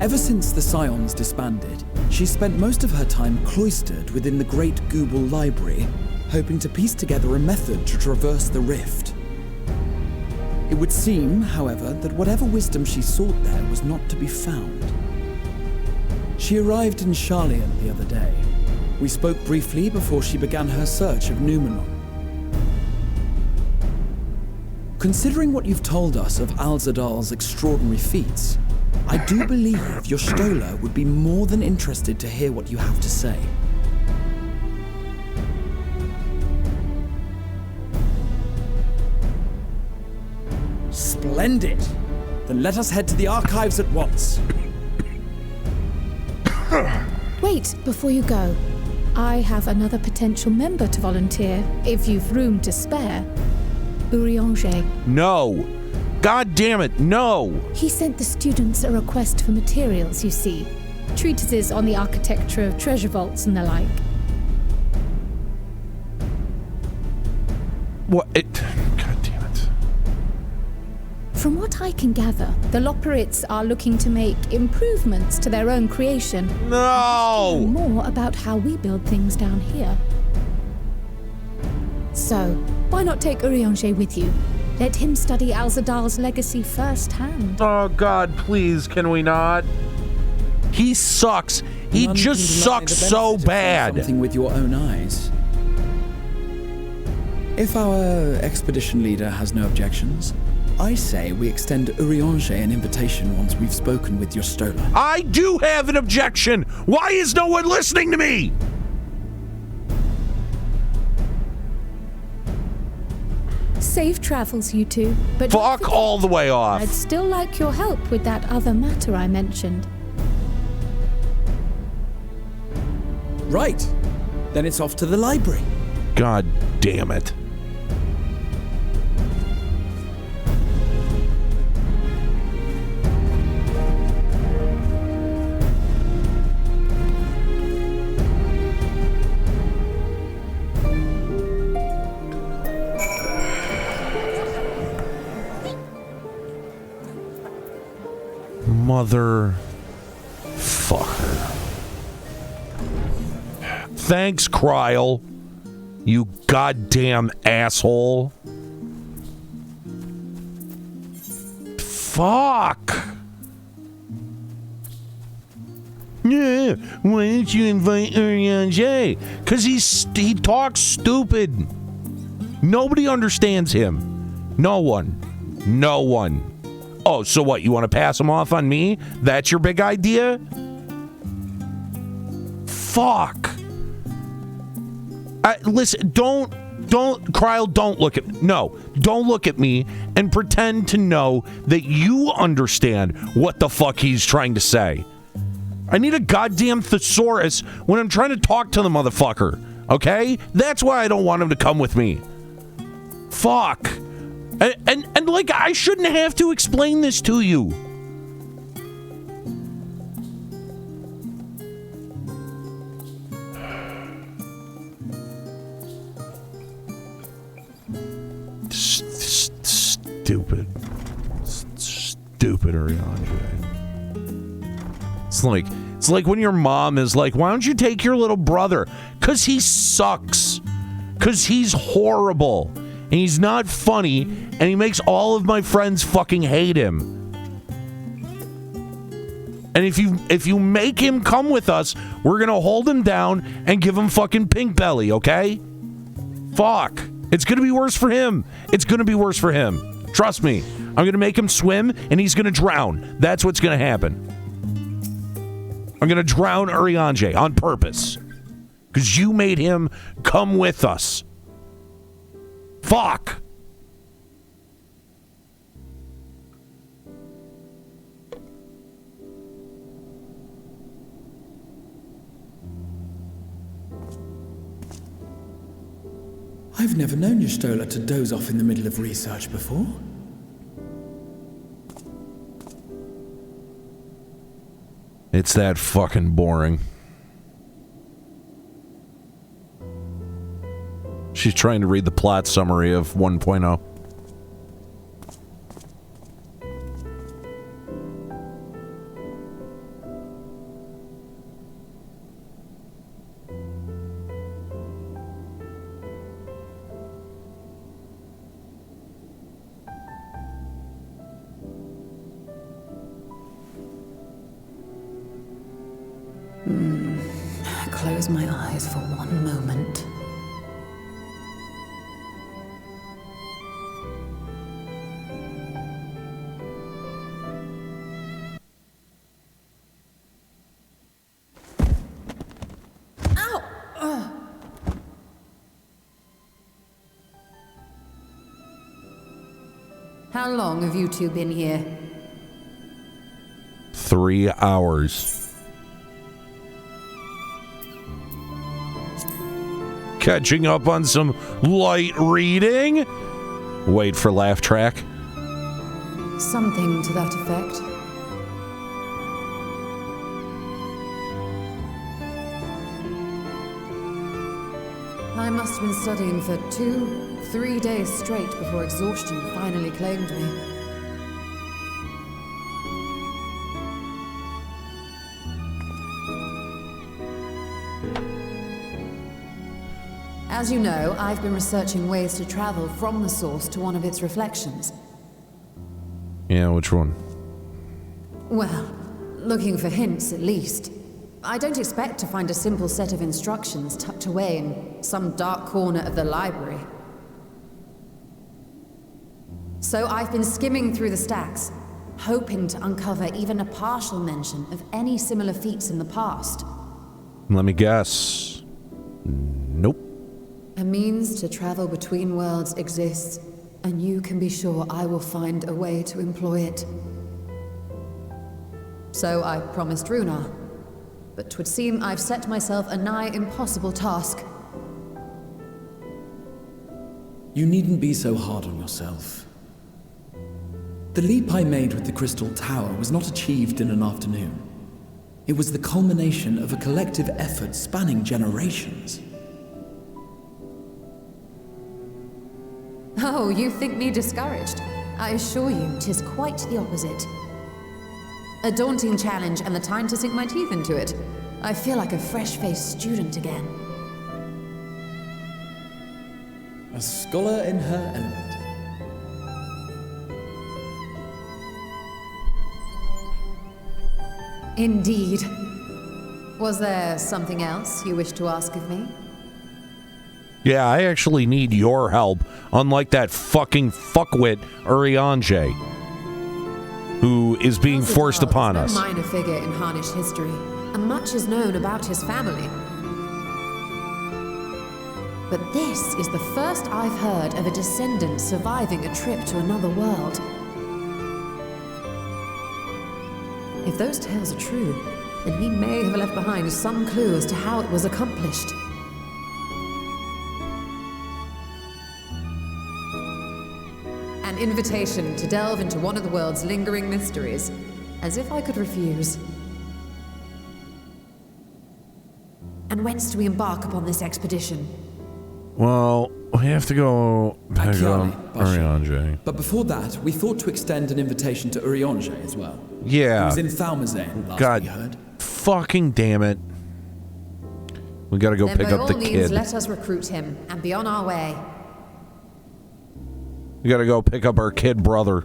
Ever since the Scions disbanded, she spent most of her time cloistered within the Great Gooble Library, hoping to piece together a method to traverse the rift. It would seem, however, that whatever wisdom she sought there was not to be found. She arrived in Charlian the other day. We spoke briefly before she began her search of Numenon. Considering what you've told us of Alzadal's extraordinary feats, I do believe your Stola would be more than interested to hear what you have to say. Splendid! Then let us head to the archives at once. Wait, before you go. I have another potential member to volunteer, if you've room to spare. Urianger. No. God damn it, no. He sent the students a request for materials, you see. Treatises on the architecture of treasure vaults and the like. What? God damn it. From what I can gather, the Loperites are looking to make improvements to their own creation. No! More about how we build things down here. So, why not take Urianger with you? Let him study Alzadal's legacy firsthand. Oh God, please, can we not? He sucks. He None just can deny sucks the so benefit of seeing bad. Something with your own eyes. If our expedition leader has no objections, I say we extend Urianger an invitation once we've spoken with your Stola. I do have an objection. Why is no one listening to me? Safe travels, you two. But Fuck all the way off. I'd still like your help with that other matter I mentioned. Right. Then it's off to the library. God damn it. Mother... fucker. Thanks, Kryle. You goddamn asshole. Fuck. Yeah, why didn't you invite Urianger? Because he talks stupid. Nobody understands him. No one. No one. Oh, so what? You want to pass him off on me? That's your big idea? Fuck. Listen, don't, Kryle, don't look at me. No, don't look at me and pretend to know that you understand what the fuck he's trying to say. I need a goddamn thesaurus when I'm trying to talk to the motherfucker, okay? That's why I don't want him to come with me. Fuck. And like, I shouldn't have to explain this to you. Stupid Urianger. It's like when your mom is like, why don't you take your little brother? Because he sucks. Because he's horrible. And he's not funny. And he makes all of my friends fucking hate him. And if you make him come with us, we're going to hold him down and give him fucking pink belly, okay? Fuck. It's going to be worse for him. It's going to be worse for him. Trust me. I'm going to make him swim and he's going to drown. That's what's going to happen. I'm going to drown Urianger on purpose. Because you made him come with us. Fuck. I've never known Y'shtola to doze off in the middle of research before. It's that fucking boring. She's trying to read the plot summary of 1.0. Close my eyes for one moment. Ow! Ugh. How long have you two been here? 3 hours. Catching up on some light reading? Wait for laugh track. Something to that effect. I must have been studying for 2-3 days straight before exhaustion finally claimed me. As you know, I've been researching ways to travel from the source to one of its reflections. Yeah, which one? Well, looking for hints at least. I don't expect to find a simple set of instructions tucked away in some dark corner of the library. So I've been skimming through the stacks, hoping to uncover even a partial mention of any similar feats in the past. Let me guess. Nope. A means to travel between worlds exists, and you can be sure I will find a way to employ it. So I promised Runar, but 'twould seem I've set myself a nigh impossible task. You needn't be so hard on yourself. The leap I made with the Crystal Tower was not achieved in an afternoon. It was the culmination of a collective effort spanning generations. Oh, you think me discouraged? I assure you, 'tis quite the opposite. A daunting challenge and the time to sink my teeth into it. I feel like a fresh-faced student again. A scholar in her element. Indeed. Was there something else you wish to ask of me? Yeah, I actually need your help, unlike that fucking fuckwit Urianger, who is being forced upon us. No minor figure in Harnish history, and much is known about his family. But this is the first I've heard of a descendant surviving a trip to another world. If those tales are true, then he may have left behind some clue as to how it was accomplished. An invitation to delve into one of the world's lingering mysteries. As if I could refuse. And whence do we embark upon this expedition? Well, we have to go back on Urianger. But before that, we thought to extend an invitation to Urianger as well. Yeah. He was in Thalmazane last God, we heard. Fucking damn it. We gotta go Then pick by up the all means, kid. let us recruit him and be on our way. We gotta go pick up our kid brother.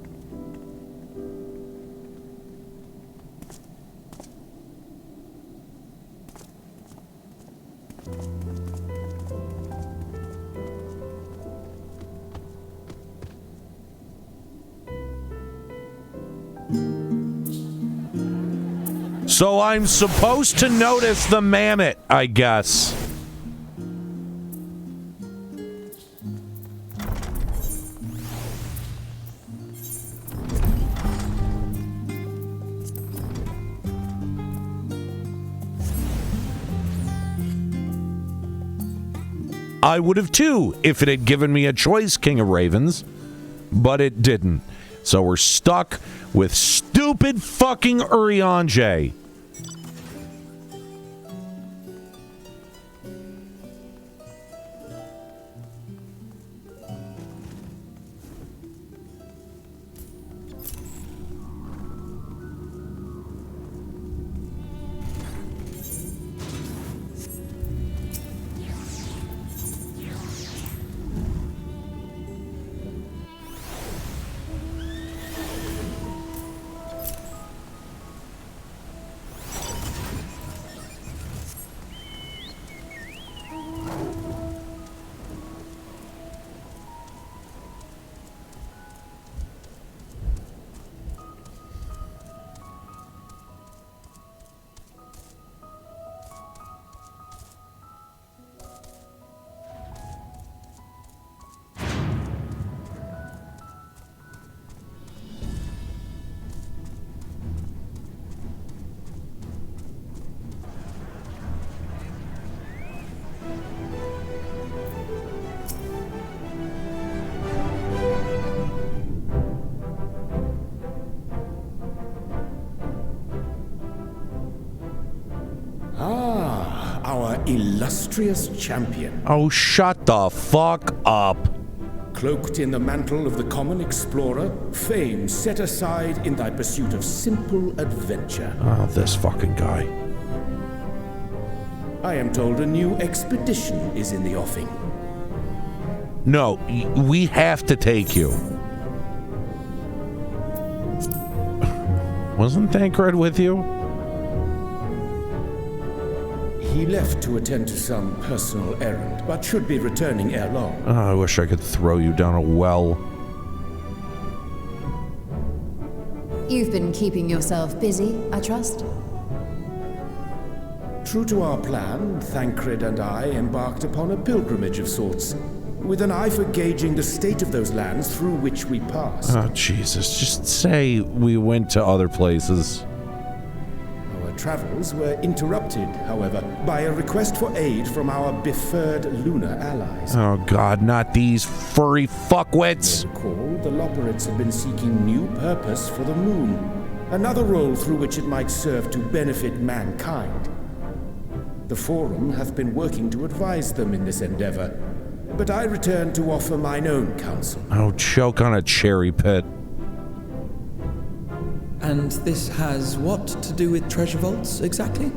So I'm supposed to notice the mammoth, I guess. I would have too if it had given me a choice, King of Ravens, but it didn't. So we're stuck with stupid fucking Urianger. Our illustrious champion. Oh, shut the fuck up. Cloaked in the mantle of the common explorer, fame set aside in thy pursuit of simple adventure. Oh, this fucking guy. I am told a new expedition is in the offing. No, we have to take you. Wasn't Thancred with you? He left to attend to some personal errand, but should be returning ere long. Oh, I wish I could throw you down a well. You've been keeping yourself busy, I trust? True to our plan, Thancred and I embarked upon a pilgrimage of sorts, with an eye for gauging the state of those lands through which we passed. Oh, Jesus. Just say we went to other places. Our travels were interrupted, however, by a request for aid from our befurred lunar allies. Oh, God, not these furry fuckwits. You may recall, the Loporrits have been seeking new purpose for the moon, another role through which it might serve to benefit mankind. The Forum hath been working to advise them in this endeavor, but I return to offer mine own counsel. Oh, choke on a cherry pit. And this has what to do with treasure vaults, exactly?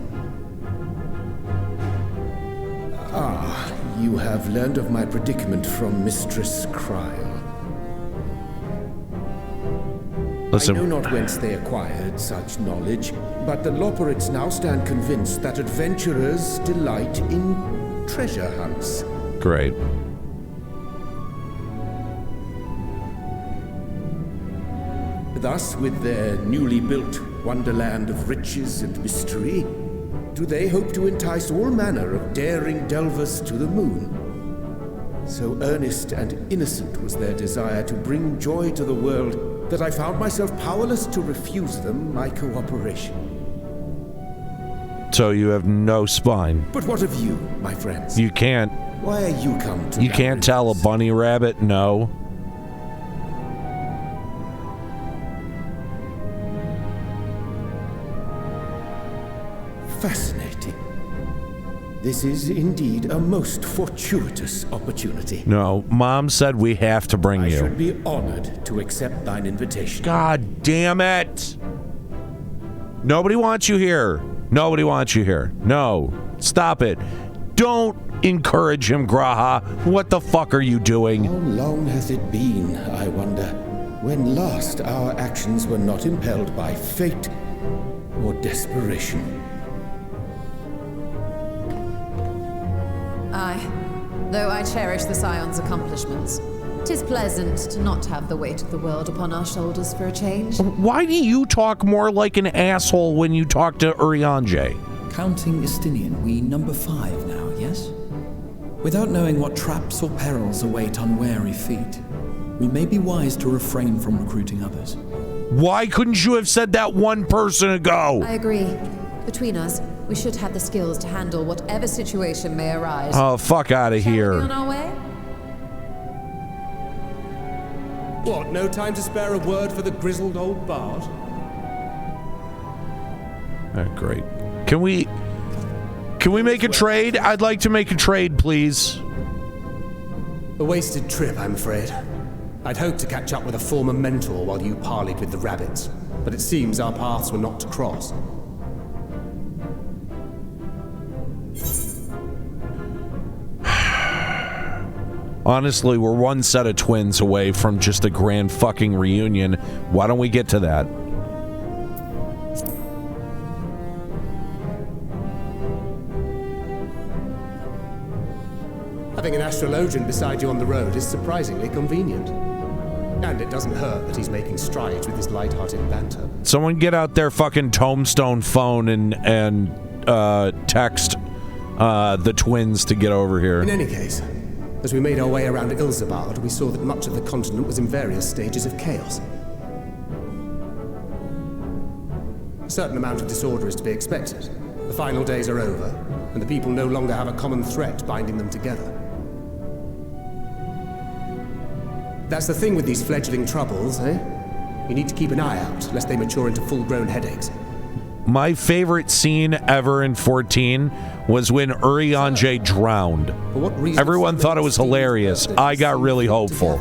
Ah, you have learned of my predicament from Mistress Cryle. Listen. I know not whence they acquired such knowledge, but the Loperids now stand convinced that adventurers delight in treasure hunts. Great. Thus, with their newly built wonderland of riches and mystery, do they hope to entice all manner of daring delvers to the moon. So earnest and innocent was their desire to bring joy to the world that I found myself powerless to refuse them my cooperation. So you have no spine. But what of you, my friends? You can't. Why are you come to You can't tell a bunny rabbit no. Fascinating. This is indeed a most fortuitous opportunity. No, Mom said we have to bring I you. should be honored to accept thine invitation. God damn it! Nobody wants you here. Nobody wants you here. No. Stop it. Don't encourage him, Graha. What the fuck are you doing? How long has it been, I wonder, when last our actions were not impelled by fate or desperation? Aye. Though I cherish the Scion's accomplishments, 'tis pleasant to not have the weight of the world upon our shoulders for a change. Why do you talk more like an asshole when you talk to Urianger? Counting Estinian, we number 5 now, yes? Without knowing what traps or perils await unwary feet, we may be wise to refrain from recruiting others. Why couldn't you have said that one person ago? I agree. Between us, we should have the skills to handle whatever situation may arise. Oh, fuck out of Shall we be here. on our way? What, no time to spare a word for the grizzled old bard? Oh, great. Can we make a trade? I'd like to make a trade, please. A wasted trip, I'm afraid. I'd hoped to catch up with a former mentor while you parleyed with the rabbits, but it seems our paths were not to cross. Honestly, we're one set of twins away from just a grand fucking reunion. Why don't we get to that? Having an astrologian beside you on the road is surprisingly convenient. And it doesn't hurt that he's making strides with his light-hearted banter. Someone get out their fucking tombstone phone and text the twins to get over here. In any case, as we made our way around Ilzabard, we saw that much of the continent was in various stages of chaos. A certain amount of disorder is to be expected. The final days are over, and the people no longer have a common threat binding them together. That's the thing with these fledgling troubles, eh? You need to keep an eye out, lest they mature into full-grown headaches. My favorite scene ever in 14 was when Urianger drowned. For what reason? Everyone thought it was hilarious. I got really hopeful.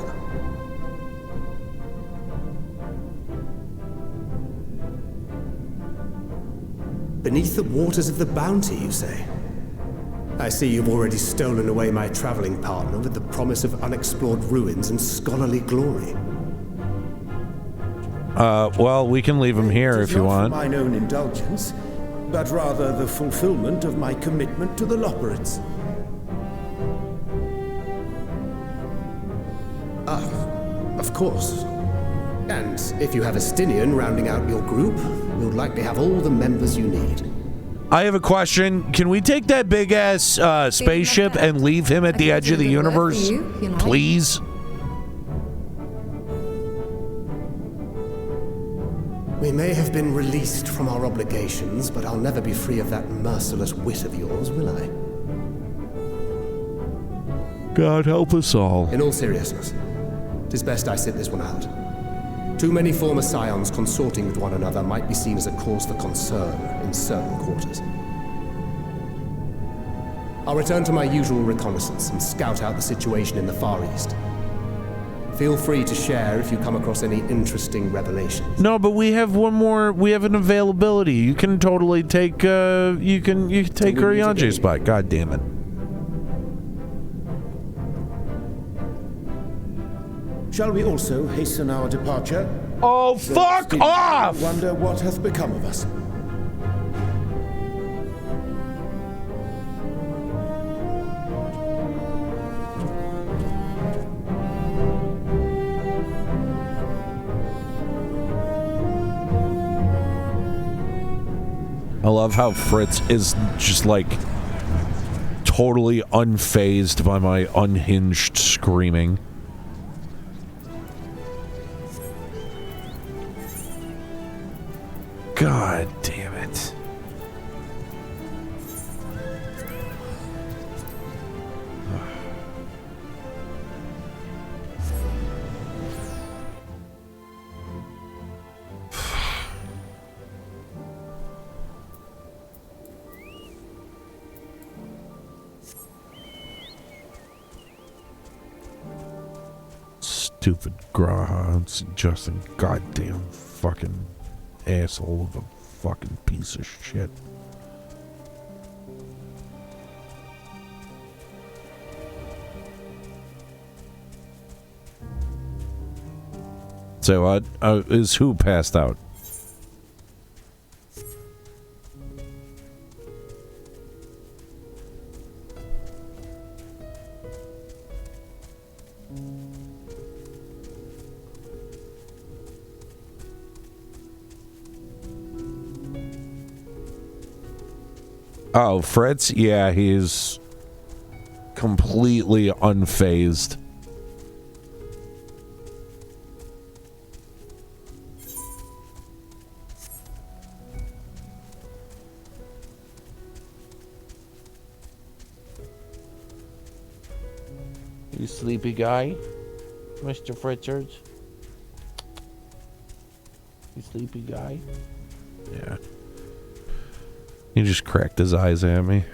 Beneath the waters of the Bounty, you say? I see you've already stolen away my traveling partner with the promise of unexplored ruins and scholarly glory. Well, we can leave him here if you want. Not for mine own indulgence, but rather the fulfillment of my commitment to the Loperids. Of course. And if you have Estinian rounding out your group, you'll likely have all the members you need. I have a question. Can we take that big-ass spaceship and leave him at the edge of the universe? Please? We may have been released from our obligations, but I'll never be free of that merciless wit of yours, will I? God help us all. In all seriousness, 'tis best I sit this one out. Too many former scions consorting with one another might be seen as a cause for concern in certain quarters. I'll return to my usual reconnaissance and scout out the situation in the Far East. Feel free to share if you come across any interesting revelations. No, but we have one more. We have an availability. You can totally take. You can take Urianje's spot. God damn it. Shall we also hasten our departure? Oh, fuck off! I wonder what hath become of us. I love how Fritz is just like totally unfazed by my unhinged screaming. God damn it. Stupid Graha. It's just a goddamn fucking asshole of a fucking piece of shit. So what? Is who passed out? Oh, Fritz? Yeah, he's completely unfazed. You sleepy guy, Mr. Fritzards? You sleepy guy? Yeah. He just cracked his eyes at me.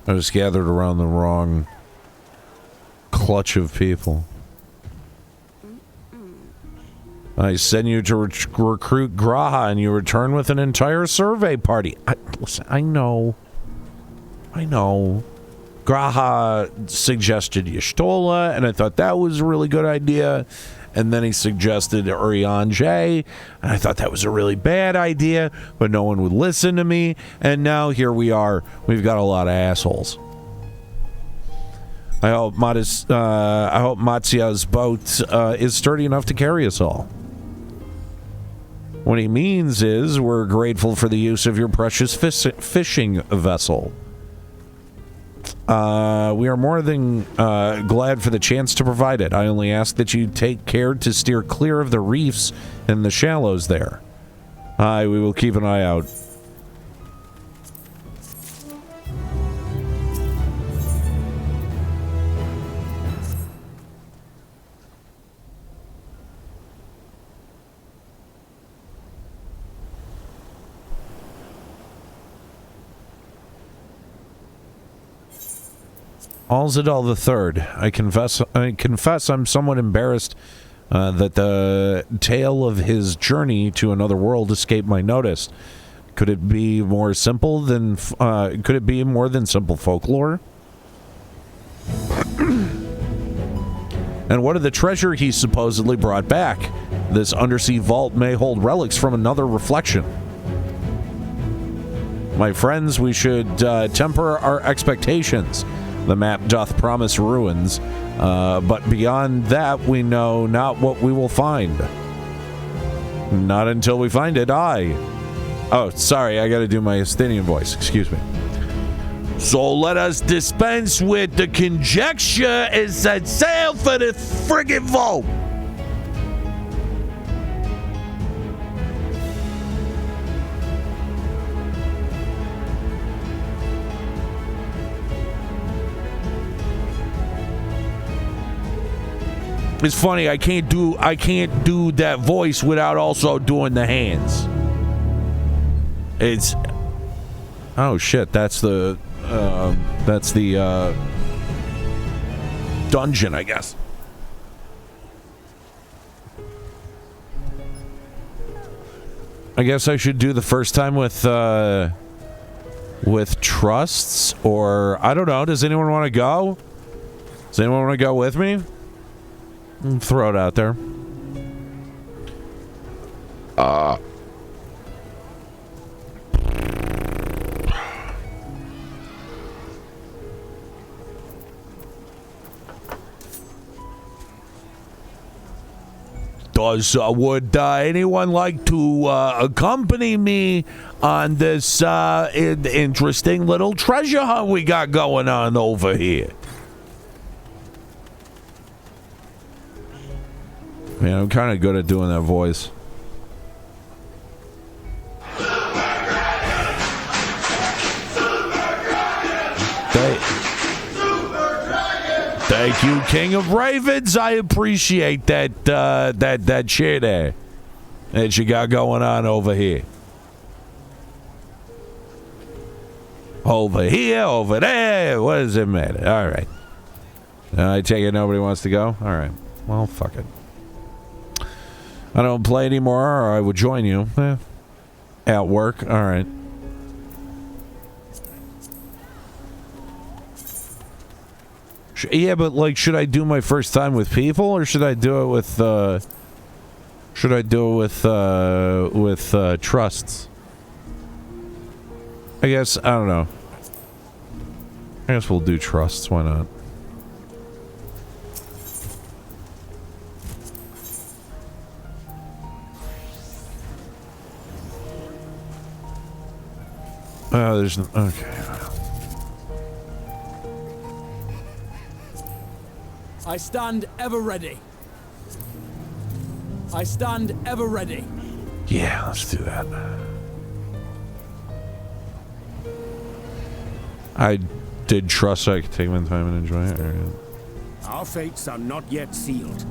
I was gathered around the wrong clutch of people. I send you to recruit Graha, and you return with an entire survey party. Listen, I know. Graha suggested Y'shtola, and I thought that was a really good idea. And then he suggested Urianje, and I thought that was a really bad idea, but no one would listen to me. And now here we are. We've got a lot of assholes. I hope Matsuya's boat is sturdy enough to carry us all. What he means is we're grateful for the use of your precious fishing vessel. We are more than glad for the chance to provide it. I only ask that you take care to steer clear of the reefs and the shallows there. Aye, we will keep an eye out. Alzadal III, I confess I'm somewhat embarrassed that the tale of his journey to another world escaped my notice. Could it be more simple than could it be more than simple folklore? And what of the treasure he supposedly brought back? This undersea vault may hold relics from another reflection. My friends, we should temper our expectations. The map doth promise ruins, but beyond that we know not what we will find. Not until we find it, aye. Oh, sorry, I gotta do my Estonian voice, excuse me. So let us dispense with the conjecture and set sail for the friggin' vault. It's funny, I can't do that voice without also doing the hands. It's oh shit, that's the dungeon, I guess. I guess I should do the first time with trusts, or I don't know. Does anyone want to go? Does anyone want to go with me? Throw it out there. Would anyone like to accompany me on this interesting little treasure hunt we got going on over here? Man, I'm kind of good at doing that voice. Thank you, King of Ravens. I appreciate that cheer there that you got going on over here. Over here, over there. What does it matter? All right. I take it nobody wants to go? All right. Well, fuck it. I don't play anymore, or I would join you. At work. All right. Yeah, but like, should I do my first time with people, or should I do it with trusts? I guess I don't know. I guess we'll do trusts. Why not? Oh, there's no, okay. I stand ever ready. I stand ever ready. Yeah, let's do that. I did trust so I could take my time and enjoy it. Right. Our fates are not yet sealed.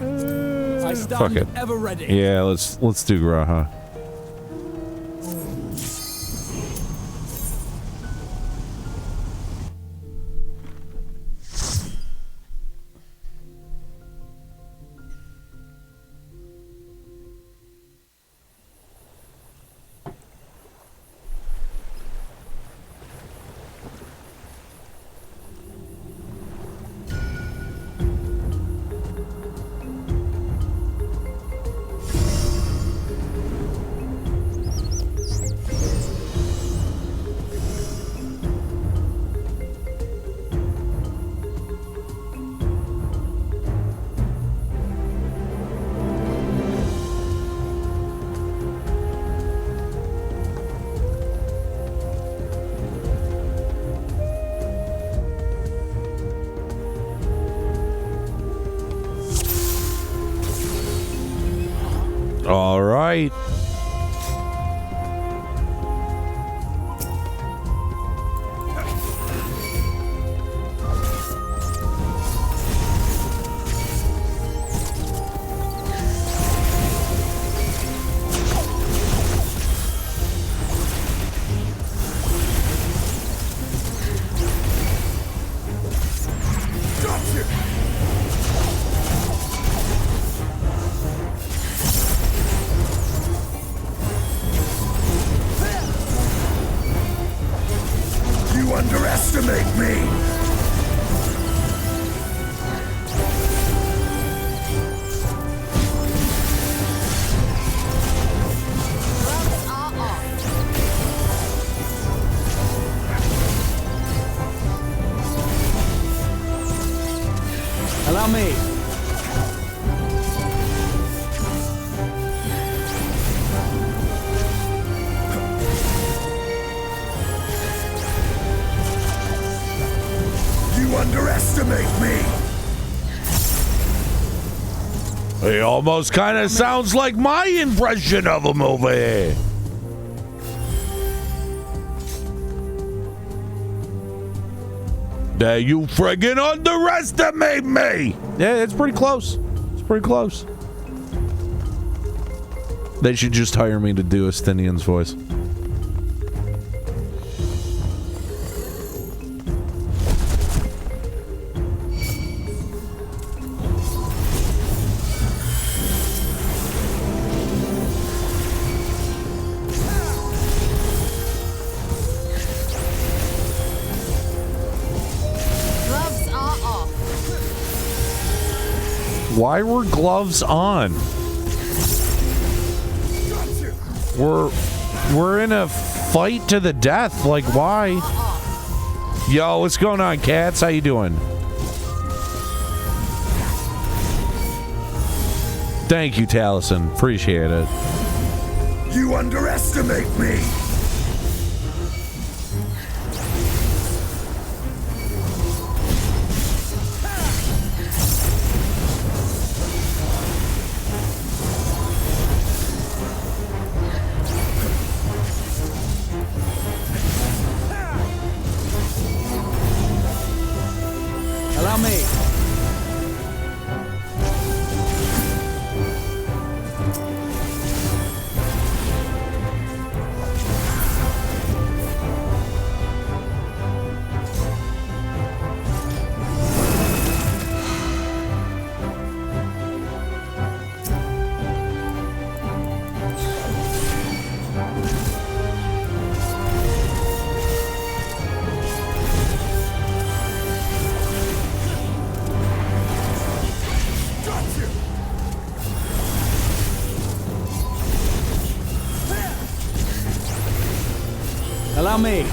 I stand Fuck it. ever ready. Yeah, let's do Graha. All right. You underestimate me! Allow me. He almost kind of sounds like my impression of him over here. There, you friggin' underestimate me! Yeah, it's pretty close. It's pretty close. They should just hire me to do Estinian's voice. Why were gloves on? We're in a fight to the death. Like, why? Yo, what's going on, cats? How you doing? Thank you, Taliesin. Appreciate it. You underestimate me. Allow me. Allow me.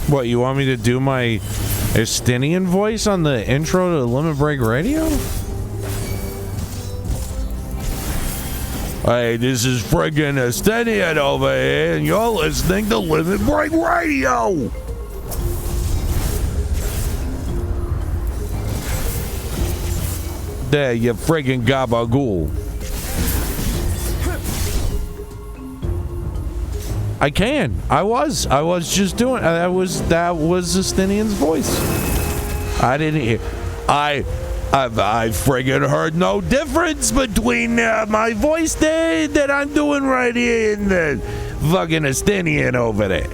What, you want me to do my Estinian voice on the intro to Limit Break Radio? Hey, this is friggin' Estinian over here, and you're listening to Limit Break Radio! There, you friggin' gabagool. I can. I was just doing. That was Estinian's voice. I didn't hear. I friggin' heard no difference between my voice there that I'm doing right here and the fucking Estinian over there.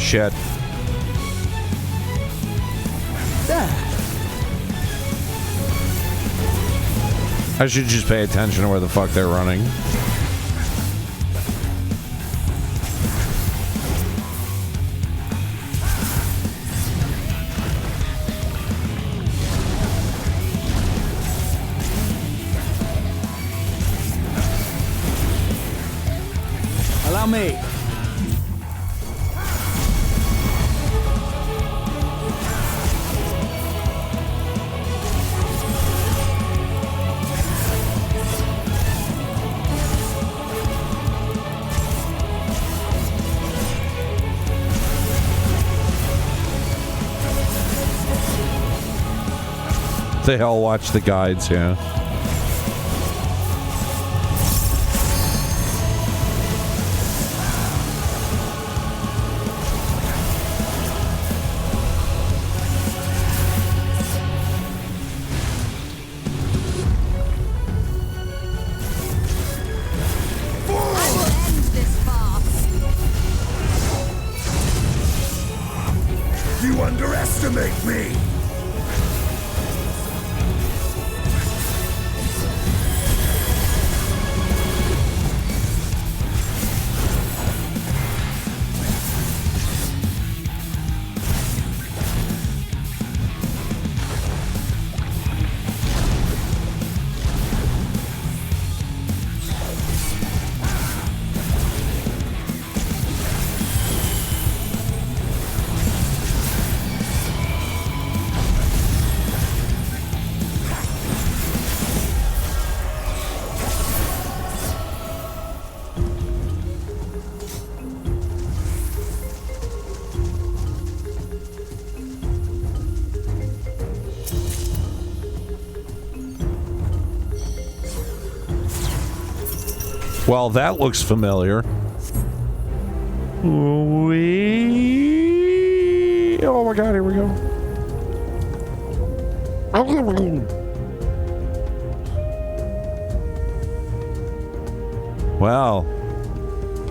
shit. I should just pay attention to where the fuck they're running. Allow me. They all watch the guides, yeah. You underestimate me! Well, that looks familiar. Oh my god, here we go. Wow.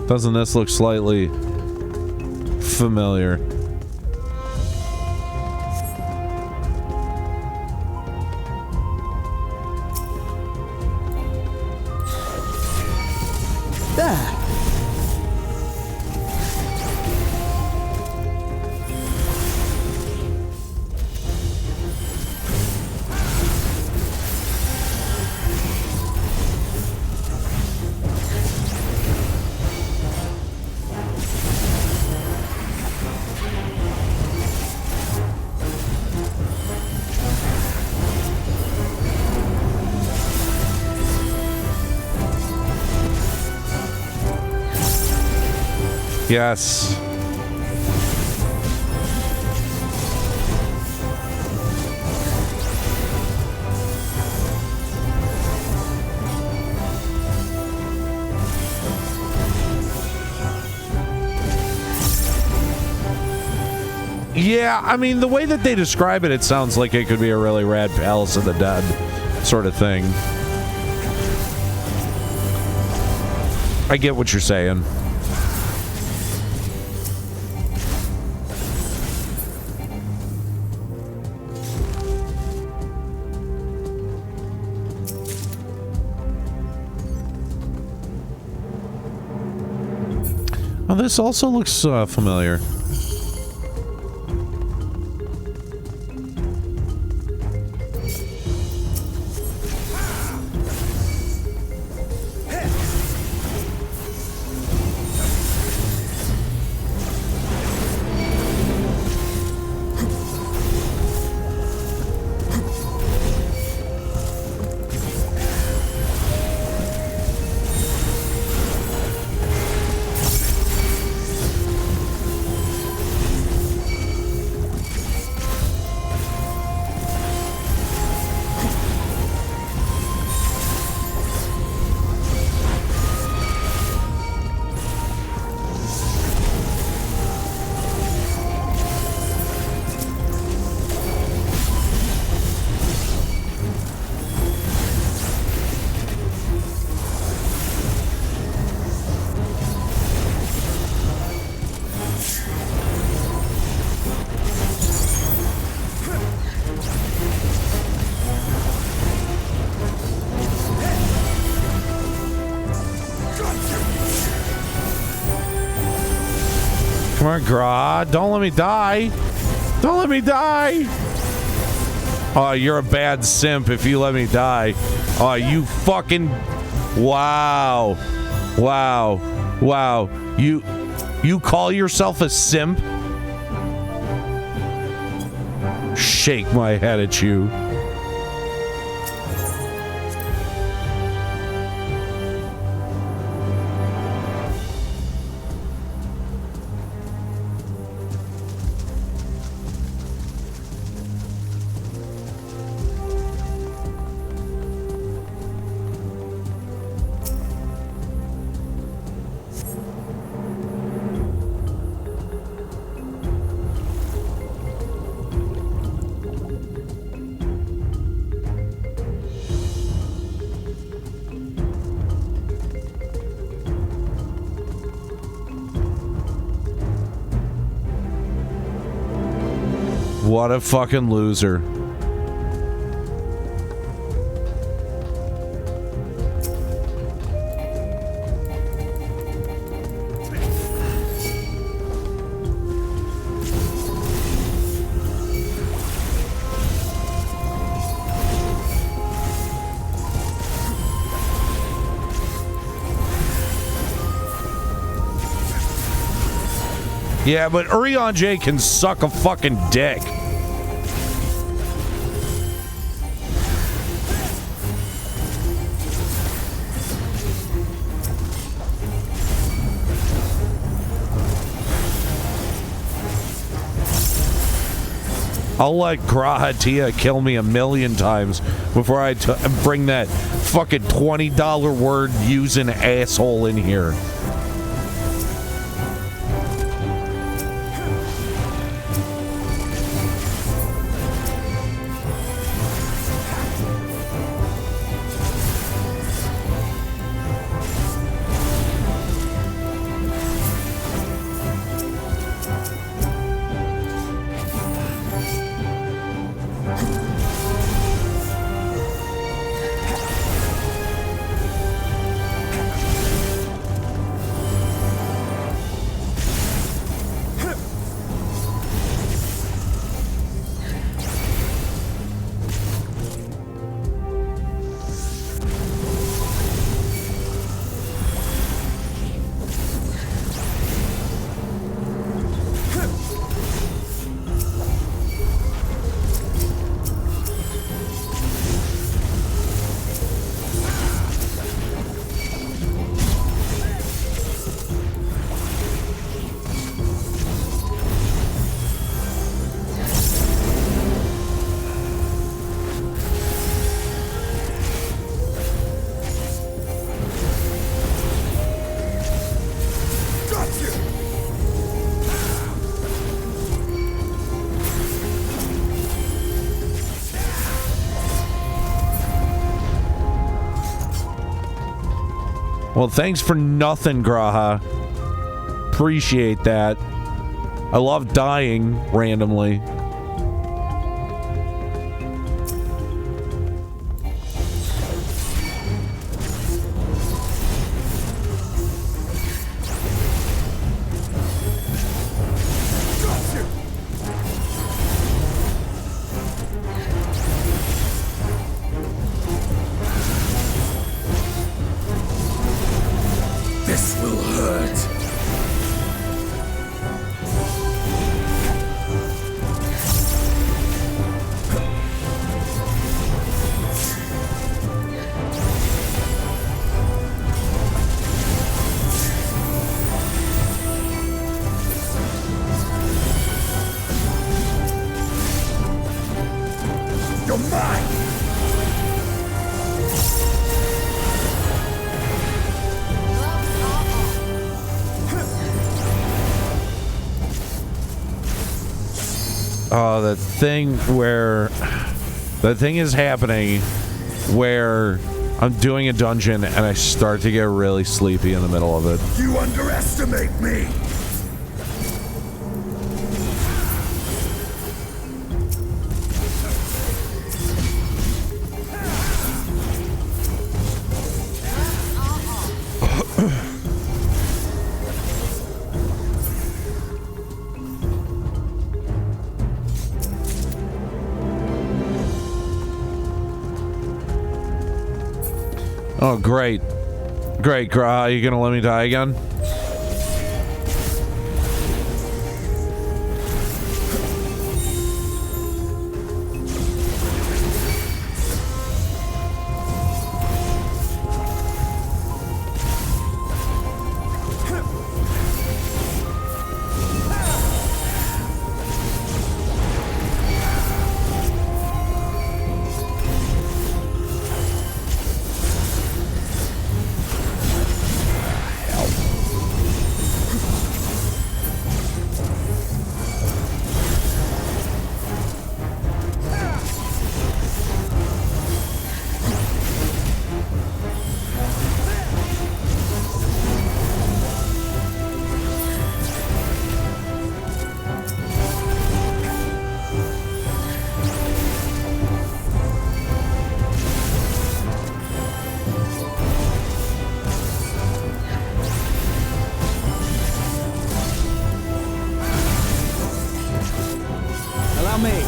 Doesn't this look slightly familiar? Yes. Yeah, I mean, the way that they describe it, it sounds like it could be a really rad Palace of the Dead sort of thing. I get what you're saying. Oh, this also looks familiar. Come on, Gra. Don't let me die. Don't let me die. Oh, you're a bad simp if you let me die. Oh, you fucking... Wow. Wow. Wow. You call yourself a simp? Shake my head at you. What a fucking loser. Yeah, but Urion J can suck a fucking dick. I'll let Grahatia kill me 1,000,000 times before I bring that fucking $20 word using asshole in here. Well, thanks for nothing, Graha. Appreciate that. I love dying randomly. This will hurt. You're mine! Oh, that thing where... That thing is happening where I'm doing a dungeon and I start to get really sleepy in the middle of it. You underestimate me! Oh, great. Great, Gra. You gonna let me die again? Allow me.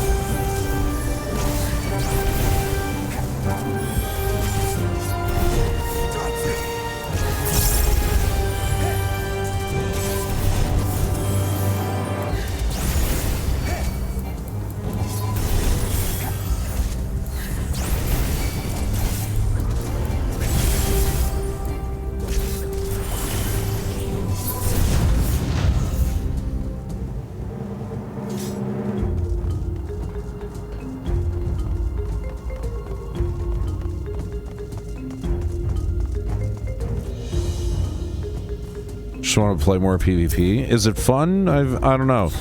Just want to play more PvP. Is it fun? I don't know.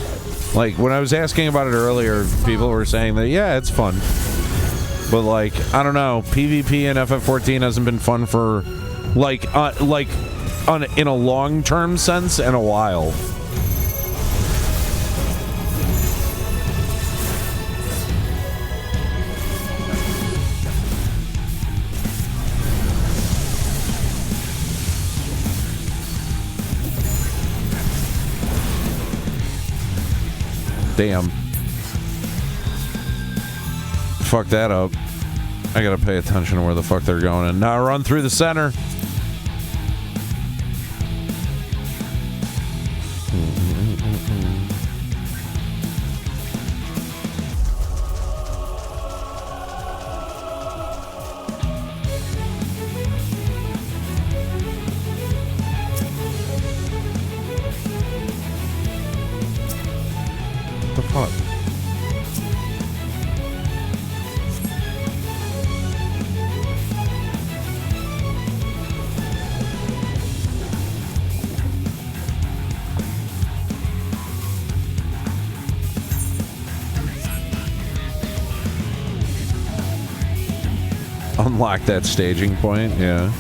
Like, when I was asking about it earlier, people were saying that, yeah, it's fun. But, like, I don't know. PvP in FF14 hasn't been fun for, in a long-term sense in a while. Damn. Fuck that up. I gotta pay attention to where the fuck they're going. And now run through the center. The fuck? Unlock that staging point, yeah.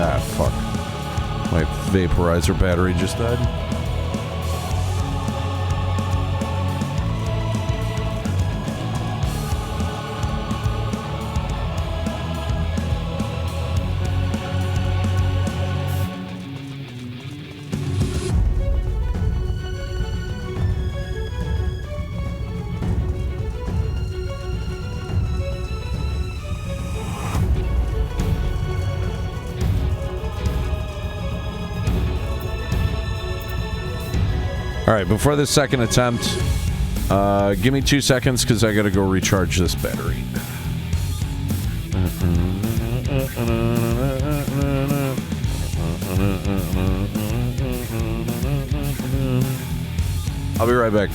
Ah, fuck. My vaporizer battery just died. All right, before the second attempt, give me 2 seconds because I got to go recharge this battery. I'll be right back.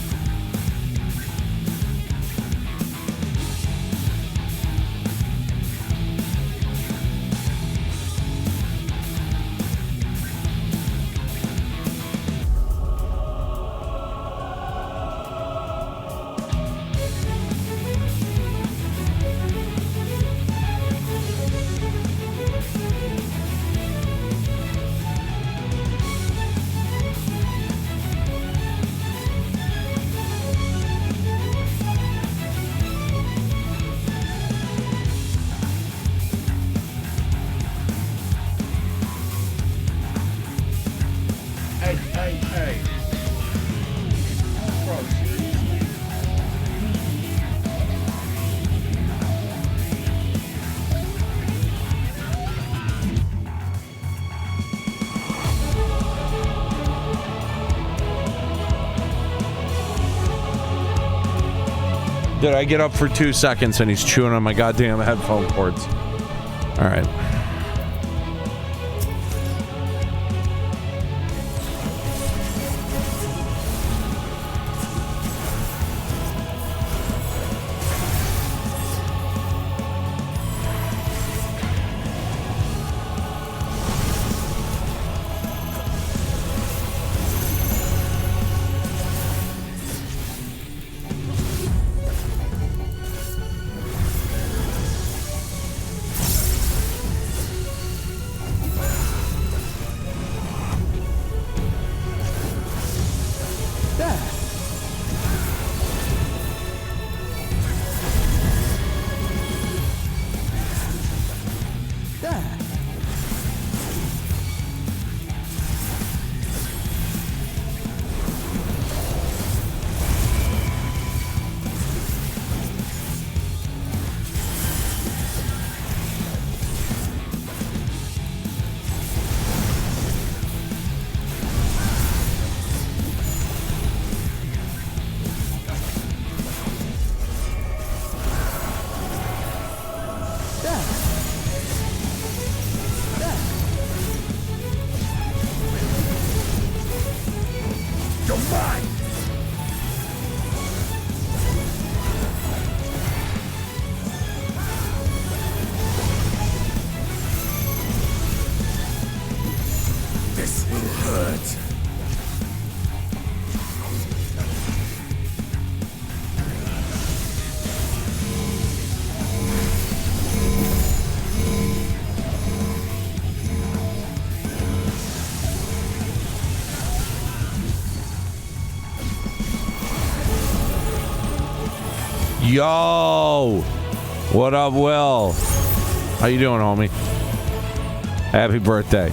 Dude, I get up for 2 seconds and he's chewing on my goddamn headphone cords. All right. Yo, what up, Will? How you doing, homie? Happy birthday.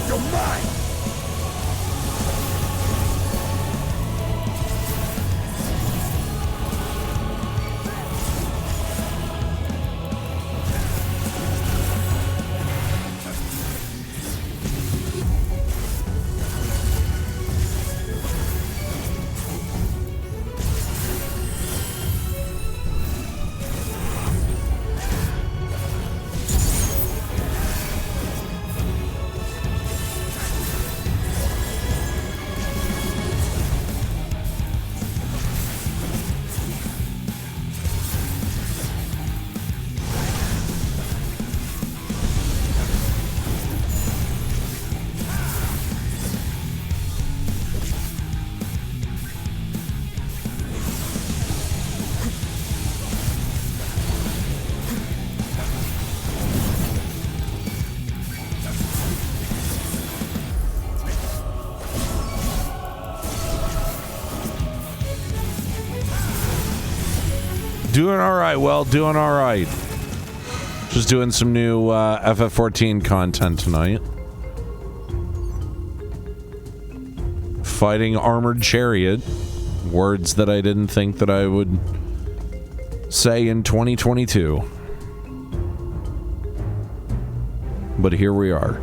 You're mine! Doing all right, well, doing all right. Just doing some new FF14 content tonight. Fighting Armored Chariot. Words that I didn't think that I would say in 2022. But here we are.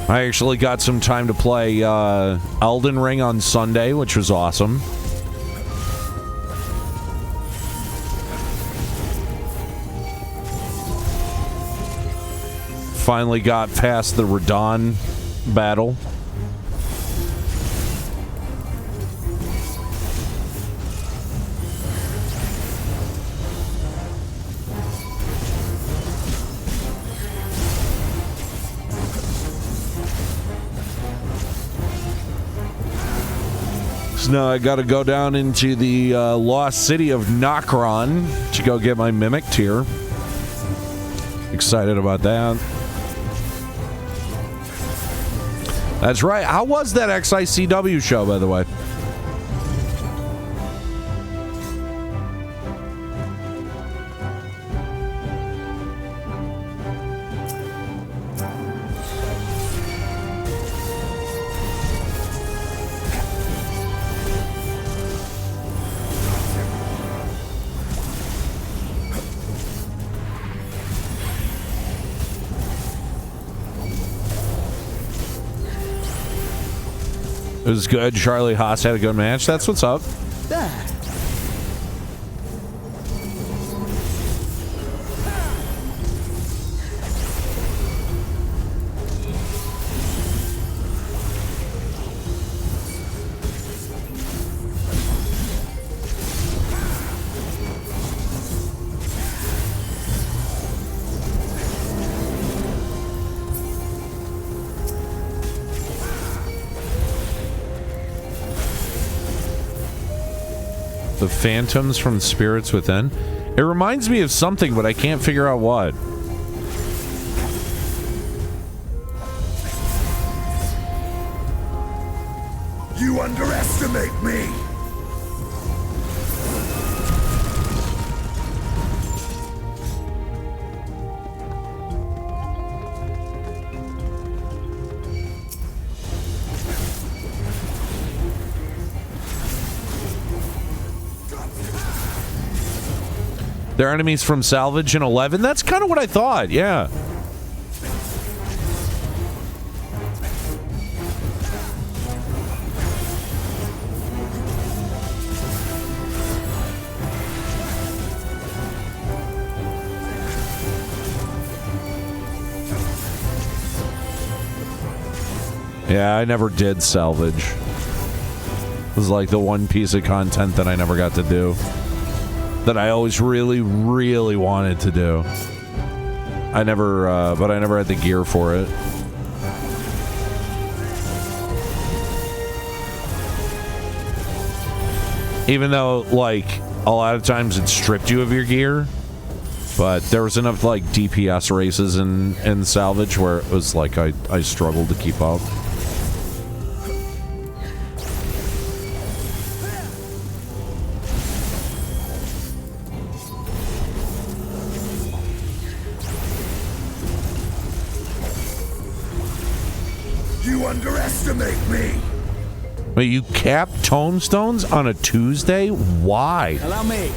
I actually got some time to play Elden Ring on Sunday, which was awesome. Finally got past the Radon battle. Now I gotta go down into the lost city of Nokron to go get my Mimic tier. Excited about that. That's right. How was that XICW show, by the way? was good. Charlie Haas had a good match. That's what's up. There. The phantoms from Spirits Within. It reminds me of something, but I can't figure out what. You underestimate me! They're enemies from Salvage in 11? That's kind of what I thought, yeah. Yeah, I never did Salvage. It was like the one piece of content that I never got to do. That I always really, really wanted to do. I never, but I never had the gear for it. Even though, like, a lot of times it stripped you of your gear. But there was enough, like, DPS races in Salvage where it was like I struggled to keep up. Underestimate me! Wait, you cap tombstones on a Tuesday? Why? Allow me.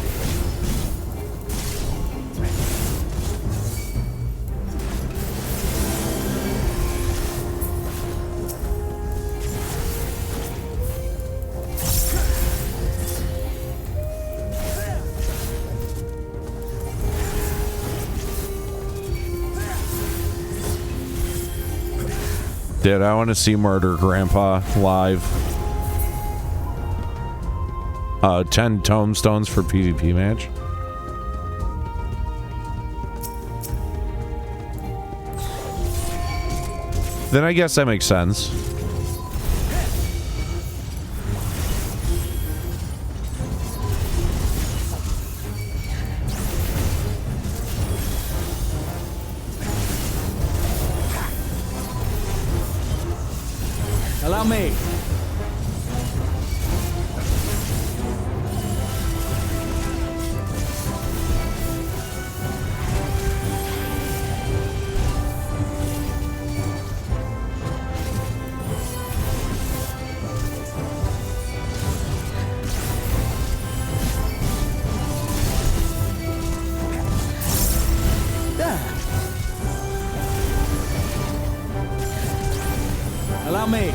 Dude, I want to see Murder Grandpa live. 10 tombstones for PvP match. Then I guess that makes sense. Allow me. There. Allow me.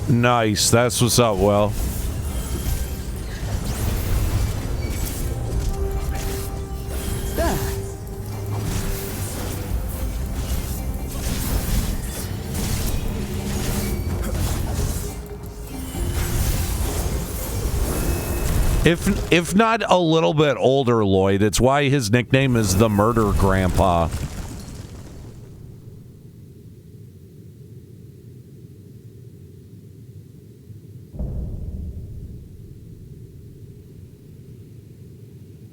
Nice. That's what's up, Will. There. If not a little bit older, Lloyd, it's why his nickname is the Murder Grandpa.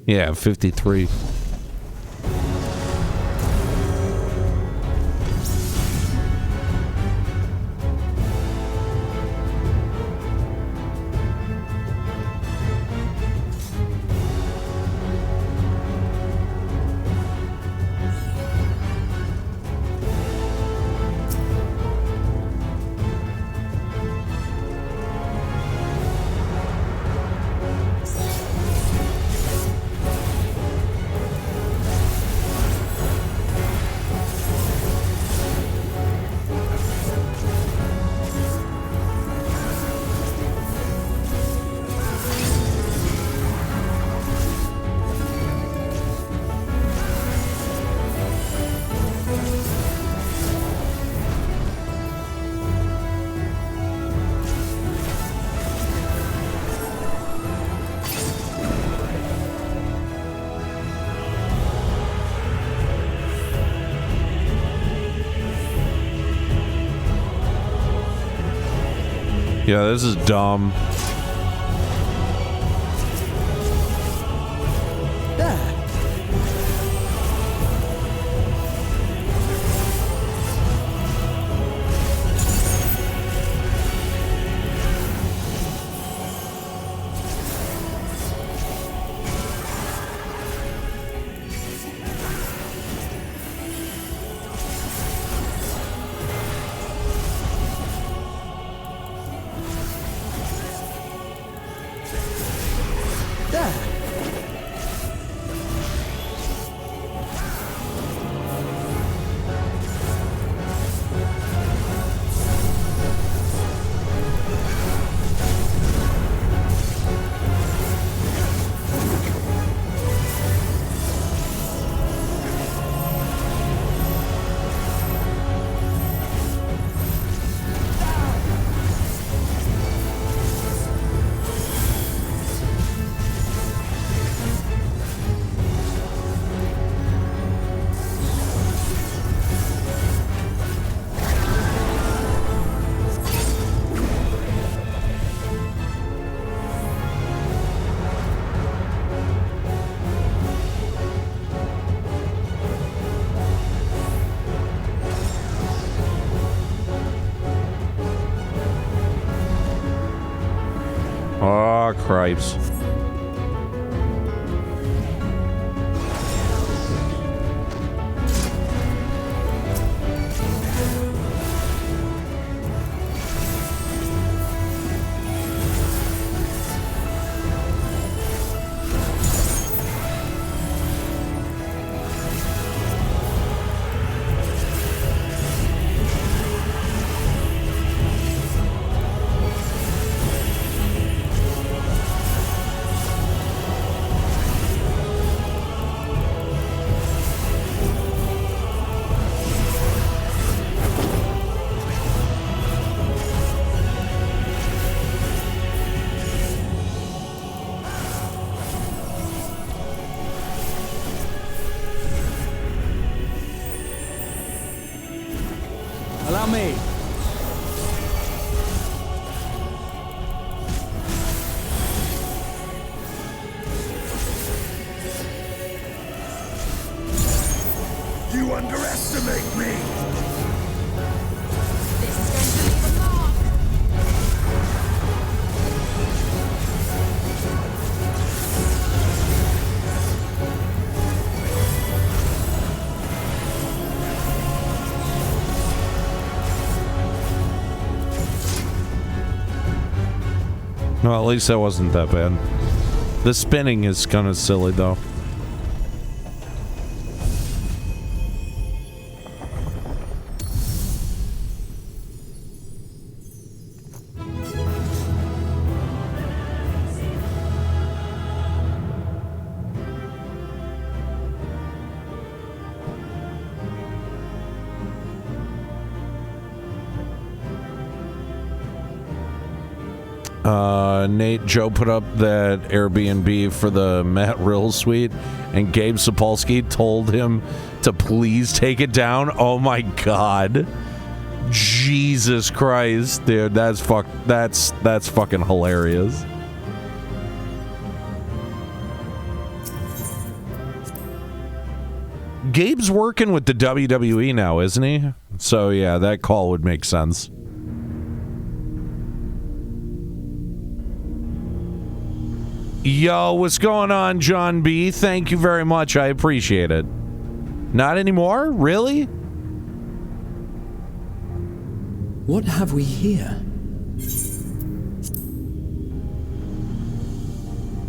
Yeah, 53. Yeah, this is dumb. There. Oh, cripes. Allow me. You underestimate me! This is going to leave a mark. Well, at least that wasn't that bad. The spinning is kind of silly, though. Nate, Joe put up that Airbnb for the Matt Rill suite, and Gabe Sapolsky told him to please take it down. Oh my god. Jesus Christ, dude, that's fucking hilarious. Gabe's working with the WWE now, isn't he? So yeah, that call would make sense. Yo, what's going on, John B? Thank you very much. I appreciate it. Not anymore? Really? What have we here?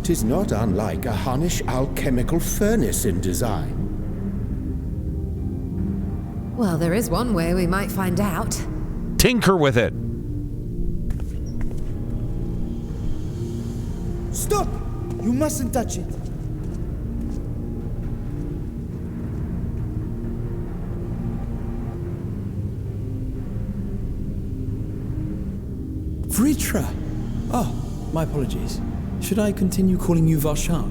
'Tis not unlike a Hunnish alchemical furnace in design. Well, there is one way we might find out. Tinker with it. Stop! You mustn't touch it. Vritra! Oh, my apologies. Should I continue calling you Varshan?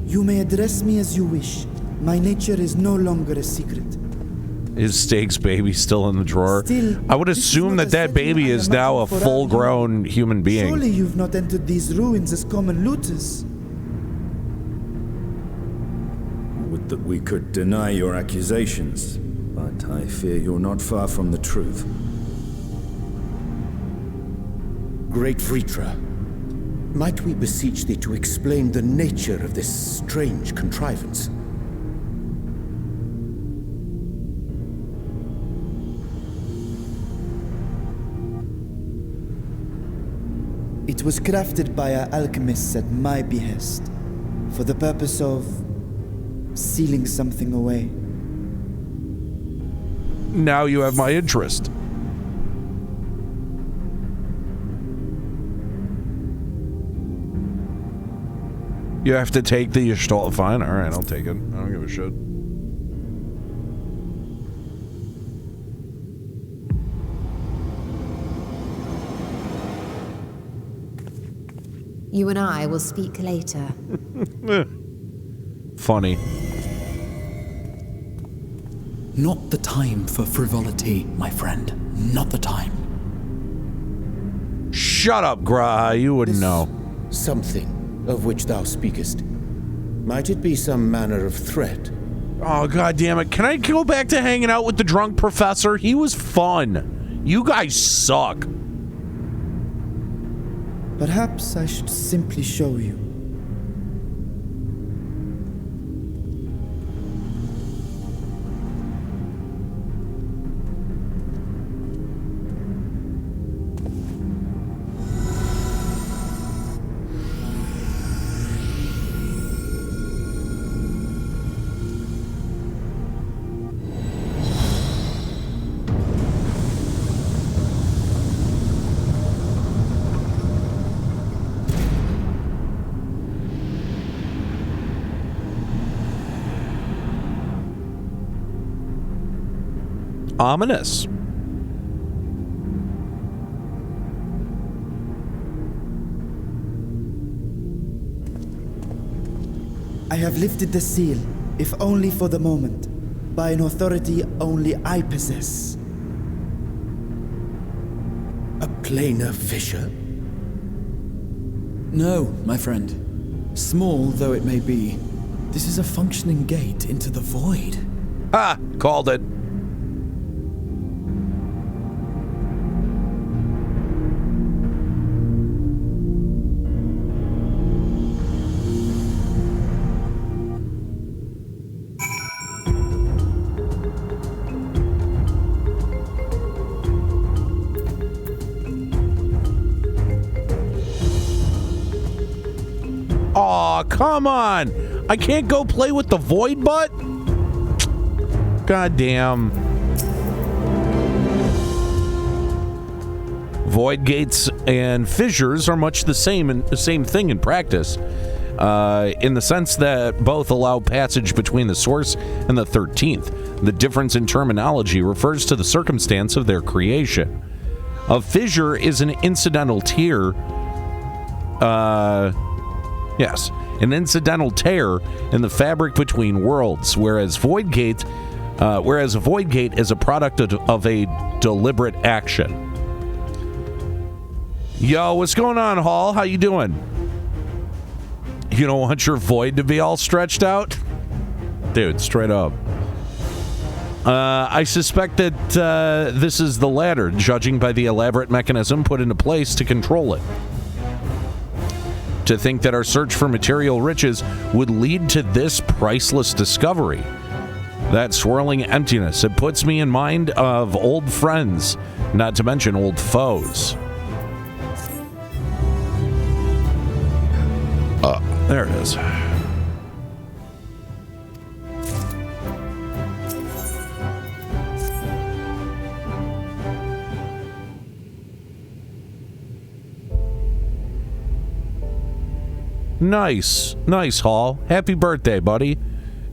You may address me as you wish. My nature is no longer a secret. His Steak's baby still in the drawer. Still, I would this is assume not that a baby setting I is now a imagine for our full-grown human being. Surely you've not entered these ruins as common looters. Would that we could deny your accusations, but I fear you're not far from the truth. Great Vritra, might we beseech thee to explain the nature of this strange contrivance? It was crafted by our alchemists at my behest, for the purpose of sealing something away. Now you have my interest. You have to take the Gestalt. Fine, alright, I'll take it. I don't give a shit. You and I will speak later. Funny. Not the time for frivolity, my friend. Not the time. Shut up, Graha. You wouldn't know. Something of which thou speakest. Might it be some manner of threat? Oh, god damn it. Can I go back to hanging out with the drunk professor? He was fun. You guys suck. Perhaps I should simply show you. Ominous. I have lifted the seal, if only for the moment, by an authority only I possess. A planar fissure? No, my friend. Small though it may be, this is a functioning gate into the void. Ah, called it. Aw, come on! I can't go play with the void butt? God damn. Void gates and fissures are much the same thing in practice, in the sense that both allow passage between the source and the 13th. The difference in terminology refers to the circumstance of their creation. A fissure is an incidental tear, yes, an incidental tear in the fabric between worlds, whereas a void gate is a product of a deliberate action. Yo, what's going on, Hall? How you doing? You don't want your void to be all stretched out? Dude, straight up. I suspect that this is the latter, judging by the elaborate mechanism put into place to control it. To think that our search for material riches would lead to this priceless discovery. That swirling emptiness, it puts me in mind of old friends, not to mention old foes. There it is. Nice. Nice, Hall. Happy birthday, buddy.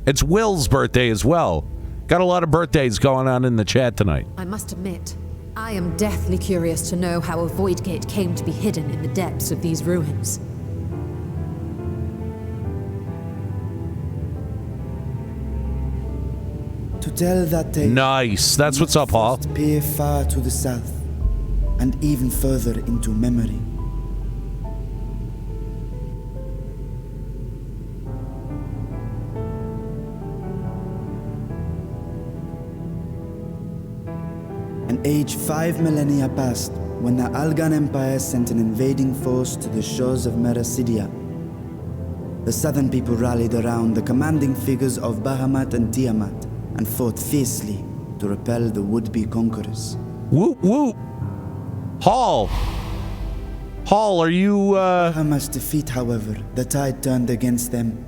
It's Will's birthday as well. Got a lot of birthdays going on in the chat tonight. I must admit, I am deathly curious to know how a void gate came to be hidden in the depths of these ruins. To tell that tale. Nice. That's what's up, Hall. Peer far to the south, and even further into memory. An age 5 millennia passed when the Algan Empire sent an invading force to the shores of Merasidia. The southern people rallied around the commanding figures of Bahamut and Tiamat and fought fiercely to repel the would-be conquerors. Whoop, whoop. Hall, are you, Bahamut's defeat, however, the tide turned against them.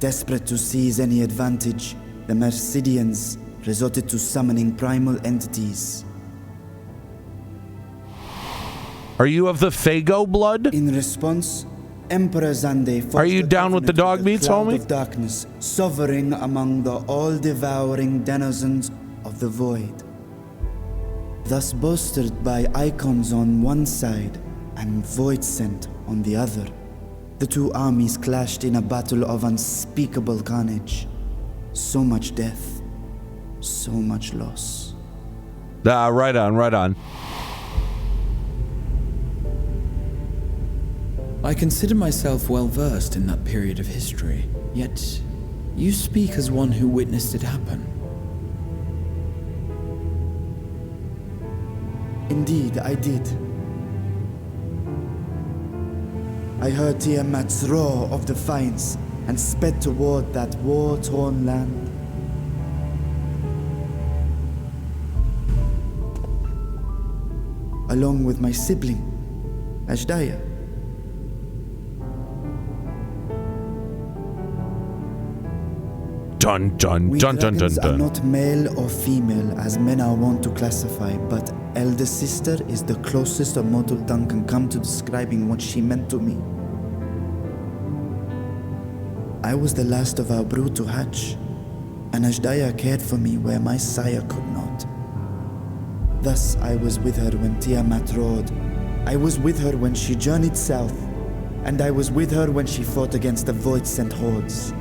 Desperate to seize any advantage, the Mercidians resorted to summoning primal entities. Are you of the Fago blood? In response, Emperor Zande Are you down with the dog meats, homie? Of darkness, sovereign among the all-devouring denizens of the void. Thus bolstered by icons on one side and void scent on the other, the two armies clashed in a battle of unspeakable carnage. So much death, so much loss. Right on. I consider myself well versed in that period of history, yet you speak as one who witnessed it happen. Indeed, I did. I heard Tiamat's roar of defiance and sped toward that war-torn land. Along with my sibling, Ashdaya. Dun dun We dun dun dun dragons are dun. not male or female as men are wont to classify, but elder sister is the closest a mortal tongue can come to describing what she meant to me. I was the last of our brood to hatch, and Ashdaya cared for me where my sire could not. Thus I was with her when Tiamat roared. I was with her when she journeyed south, and I was with her when she fought against the void-sent hordes.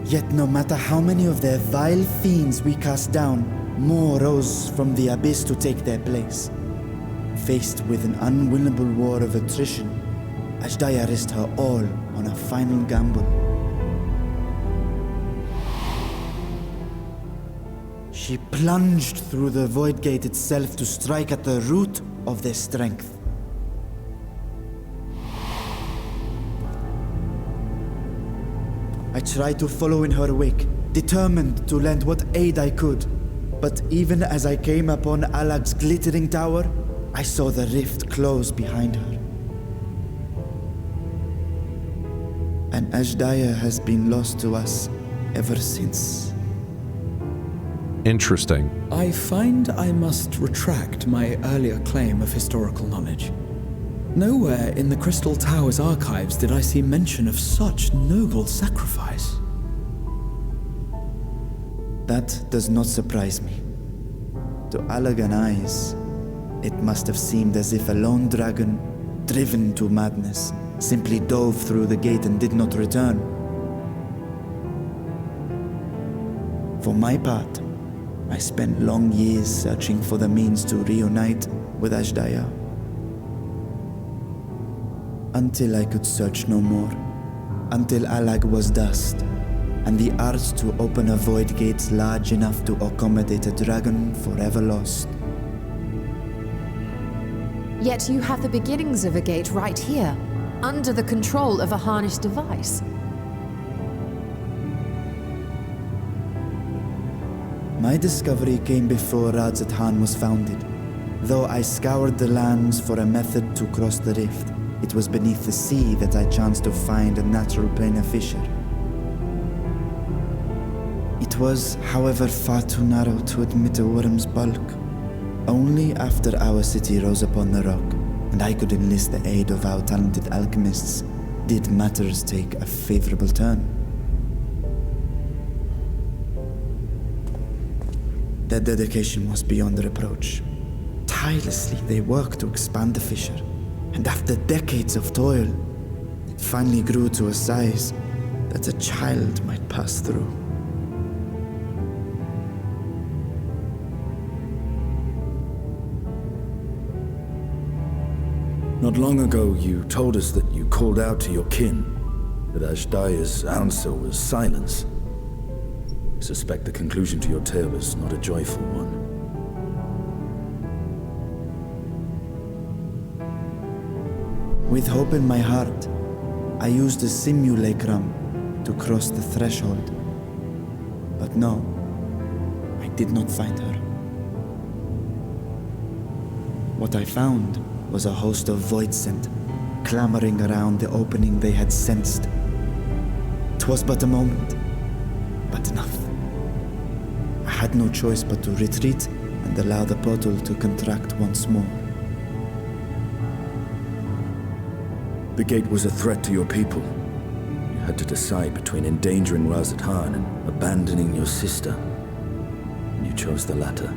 Yet no matter how many of their vile fiends we cast down, more rose from the abyss to take their place. Faced with an unwinnable war of attrition, Ashdaya risked her all on a final gamble. She plunged through the void gate itself to strike at the root of their strength. I tried to follow in her wake, determined to lend what aid I could. But even as I came upon Alag's glittering tower, I saw the rift close behind her. And Ashdaya has been lost to us ever since. Interesting. I find I must retract my earlier claim of historical knowledge. Nowhere in the Crystal Tower's archives did I see mention of such noble sacrifice. That does not surprise me. To Alagan eyes, it must have seemed as if a lone dragon, driven to madness, simply dove through the gate and did not return. For my part, I spent long years searching for the means to reunite with Ashdaya. Until I could search no more. Until Alag was dust, and the art to open a void gate large enough to accommodate a dragon forever lost. Yet you have the beginnings of a gate right here, under the control of a harnessed device. My discovery came before Radzat Han was founded. Though I scoured the lands for a method to cross the rift, it was beneath the sea that I chanced to find a natural planar fissure. It was, however, far too narrow to admit a worm's bulk. Only after our city rose upon the rock, and I could enlist the aid of our talented alchemists, did matters take a favorable turn. Their dedication was beyond reproach. Tirelessly they worked to expand the fissure, and after decades of toil, it finally grew to a size that a child might pass through. Not long ago, you told us that you called out to your kin, that Ashdaya's answer was silence. I suspect the conclusion to your tale was not a joyful one. With hope in my heart, I used the simulacrum to cross the threshold. But no, I did not find her. What I found was a host of voidsent clamoring around the opening they had sensed. 'Twas but a moment, but enough. I had no choice but to retreat and allow the portal to contract once more. The gate was a threat to your people. You had to decide between endangering Razat Khan and abandoning your sister. And you chose the latter.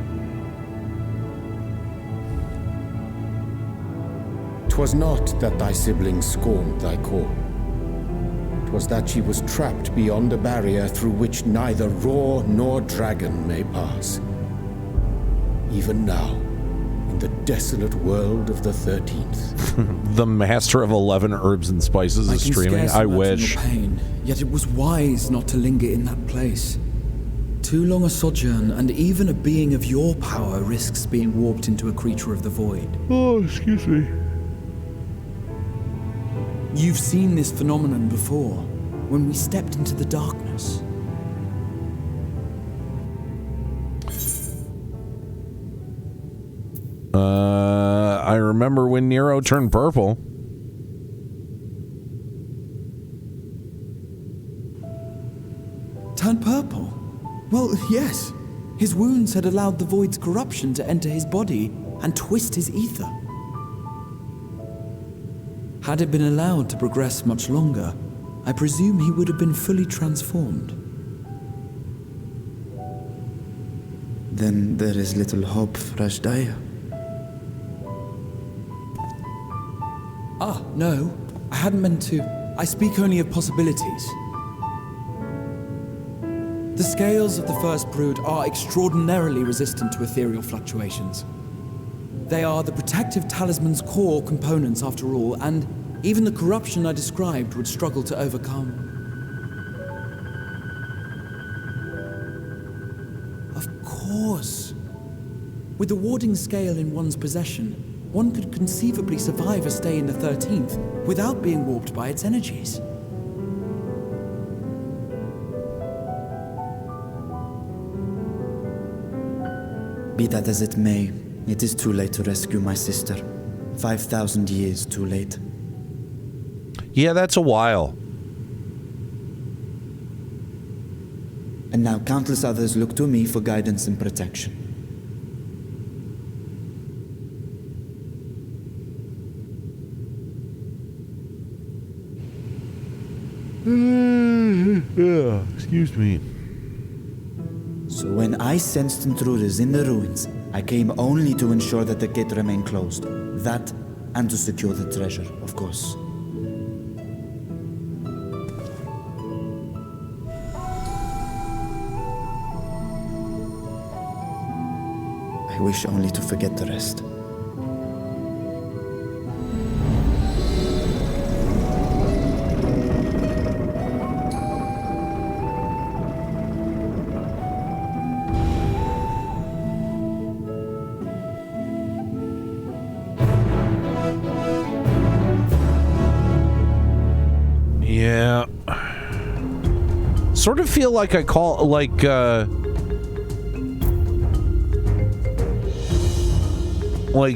'Twas not that thy siblings scorned thy call. 'Twas that she was trapped beyond a barrier through which neither roar nor dragon may pass. Even now, in the desolate world of the 13th. The master of 11 herbs and spices is streaming. I wish. Your pain, yet it was wise not to linger in that place. Too long a sojourn, and even a being of your power risks being warped into a creature of the void. Oh, excuse me. You've seen this phenomenon before, when we stepped into the darkness. I remember when Nero turned purple. Turned purple? Well, yes. His wounds had allowed the void's corruption to enter his body and twist his ether. Had it been allowed to progress much longer, I presume he would have been fully transformed. Then there is little hope for Ashdaya. Ah, no. I hadn't meant to. I speak only of possibilities. The scales of the first brood are extraordinarily resistant to ethereal fluctuations. They are the protective talisman's core components after all, and even the corruption I described would struggle to overcome. Of course. With the warding scale in one's possession, one could conceivably survive a stay in the 13th without being warped by its energies. Be that as it may, it is too late to rescue my sister. 5,000 years too late. Yeah, that's a while. And now countless others look to me for guidance and protection. Yeah, excuse me. So when I sensed intruders in the ruins, I came only to ensure that the gate remained closed. That, and to secure the treasure, of course. I wish only to forget the rest. Yeah. Sort of feel like I call, like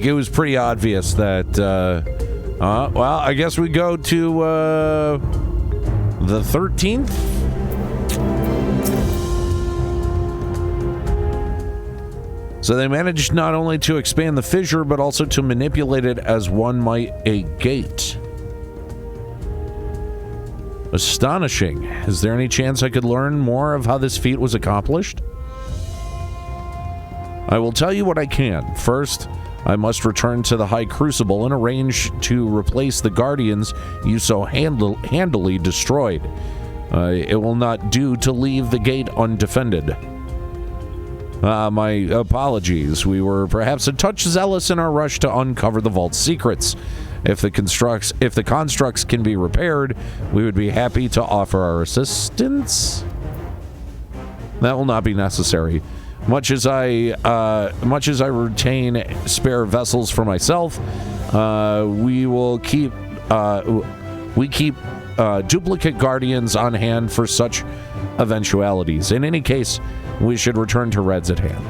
it was pretty obvious that, well, I guess we go to, the 13th? So they managed not only to expand the fissure, but also to manipulate it as one might a gate. Astonishing. Is there any chance I could learn more of how this feat was accomplished? I will tell you what I can. First, I must return to the High Crucible and arrange to replace the Guardians you so handily destroyed. It will not do to leave the gate undefended. My apologies. We were perhaps a touch zealous in our rush to uncover the vault's secrets. If the constructs can be repaired, we would be happy to offer our assistance. That will not be necessary. Much as I retain spare vessels for myself, we keep duplicate guardians on hand for such eventualities. In any case, we should return to Reds at hand.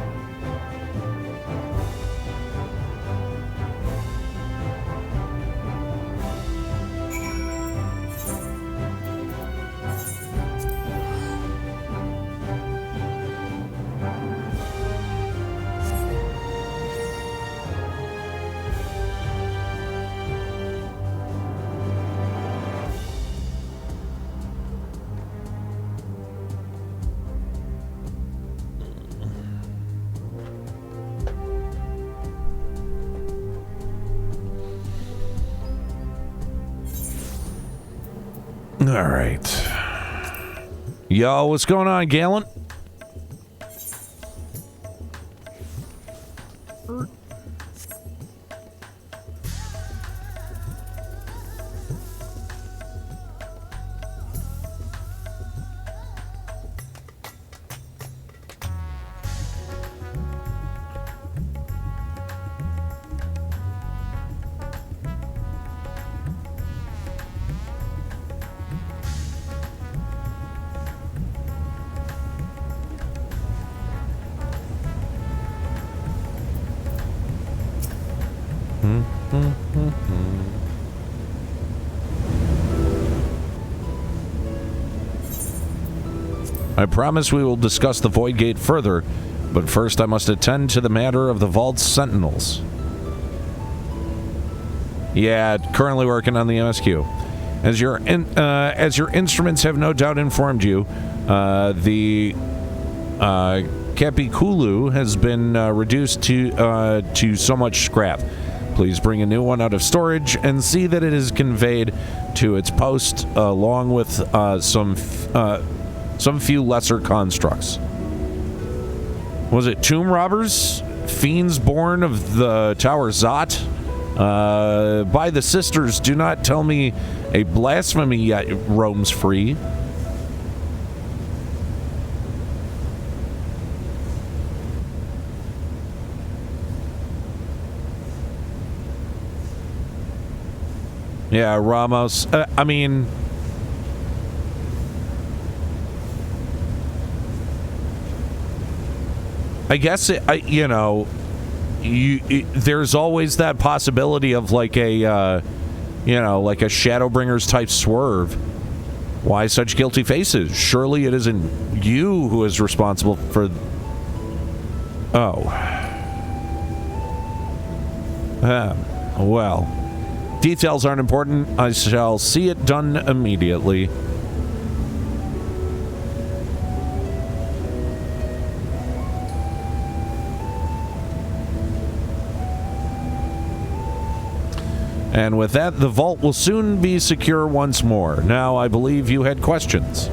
All right. Yo, what's going on, Galen? I promise we will discuss the Void Gate further, but first I must attend to the matter of the Vault's Sentinels. Yeah, currently working on the MSQ. As your instruments have no doubt informed you, the Capiculu has been reduced to so much scrap. Please bring a new one out of storage and see that it is conveyed to its post along with some few lesser constructs. Was it tomb robbers? Fiends born of the Tower Zot? By the sisters, do not tell me a blasphemy yet roams free. Yeah, Ramos. I mean... I guess, there's always that possibility of like a, like a Shadowbringers type swerve. Why such guilty faces? Surely it isn't you who is responsible for... Oh. Well. Details aren't important. I shall see it done immediately. And with that, the vault will soon be secure once more. Now, I believe you had questions.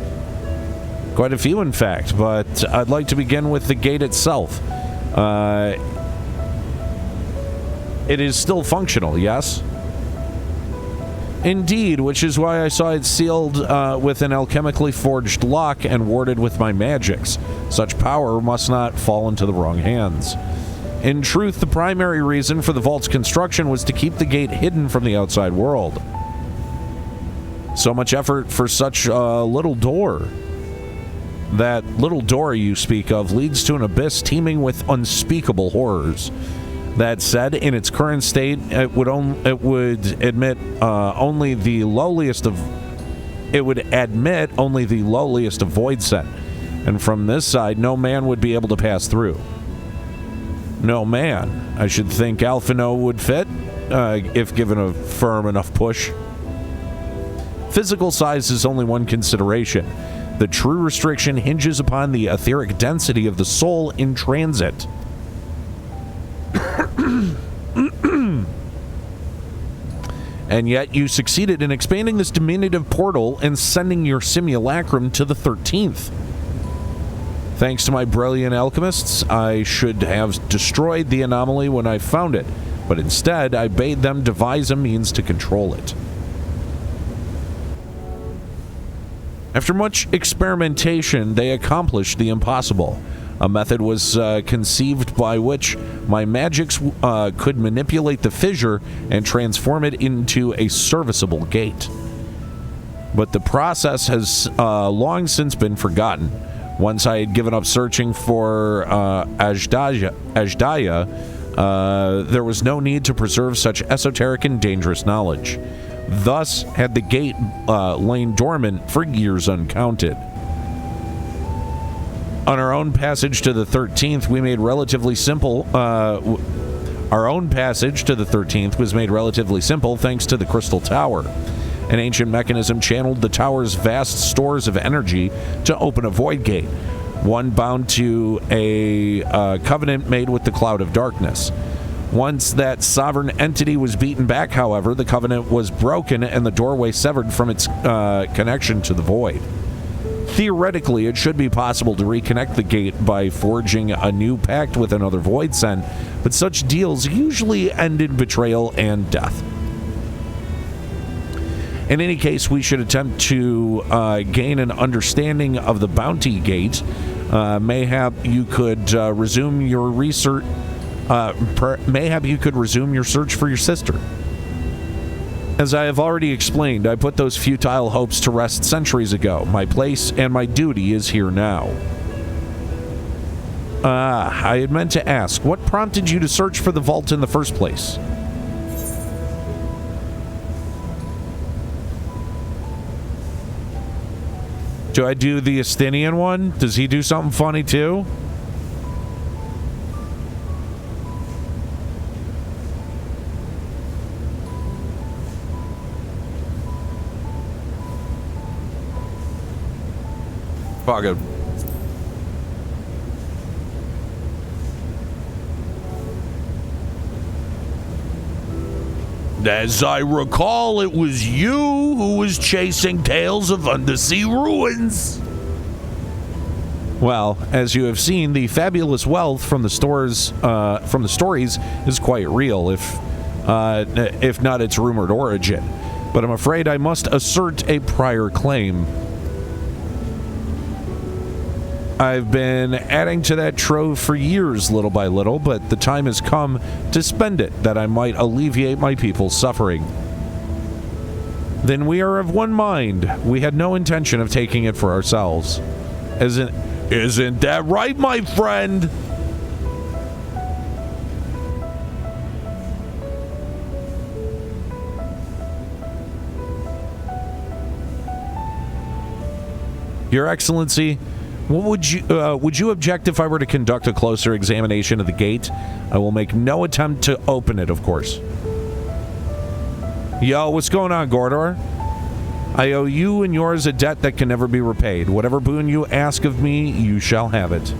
Quite a few, in fact, but I'd like to begin with the gate itself. It is still functional, yes? Indeed, which is why I saw it sealed with an alchemically forged lock and warded with my magics. Such power must not fall into the wrong hands. In truth, the primary reason for the vault's construction was to keep the gate hidden from the outside world. So much effort for such a little door. That little door you speak of leads to an abyss teeming with unspeakable horrors. That said, in its current state, it would admit only the lowliest of void scent, and from this side, no man would be able to pass through. No man. I should think Alphino would fit, if given a firm enough push. Physical size is only one consideration. The true restriction hinges upon the etheric density of the soul in transit. And yet you succeeded in expanding this diminutive portal and sending your simulacrum to the 13th. Thanks to my brilliant alchemists, I should have destroyed the anomaly when I found it, but instead I bade them devise a means to control it. After much experimentation, they accomplished the impossible. A method was conceived by which my magics could manipulate the fissure and transform it into a serviceable gate. But the process has long since been forgotten. Once I had given up searching for Ajdaya, there was no need to preserve such esoteric and dangerous knowledge. Thus had the gate lain dormant for years uncounted. On our own passage to the 13th, we made relatively simple. Our own passage to the 13th was made relatively simple thanks to the Crystal Tower. An ancient mechanism channeled the tower's vast stores of energy to open a void gate, one bound to a covenant made with the Cloud of Darkness. Once that sovereign entity was beaten back, however, the covenant was broken and the doorway severed from its connection to the void. Theoretically, it should be possible to reconnect the gate by forging a new pact with another void sen, but such deals usually end in betrayal and death. In any case, we should attempt to gain an understanding of the bounty gate. Mayhap you could resume your research. Mayhap you could resume your search for your sister. As I have already explained, I put those futile hopes to rest centuries ago. My place and my duty is here now. I had meant to ask, what prompted you to search for the vault in the first place? Do I do the Estinian one? Does he do something funny too? Fuck it. As I recall, it was you who was chasing tales of undersea ruins. Well, as you have seen, the fabulous wealth from the stories is quite real, if not its rumored origin. But I'm afraid I must assert a prior claim. I've been adding to that trove for years, little by little, but the time has come to spend it that I might alleviate my people's suffering. Then we are of one mind. We had no intention of taking it for ourselves. Isn't that right, my friend? Your Excellency, would you object if I were to conduct a closer examination of the gate? I will make no attempt to open it, of course. Yo, what's going on, Gordor? I owe you and yours a debt that can never be repaid. Whatever boon you ask of me, you shall have it.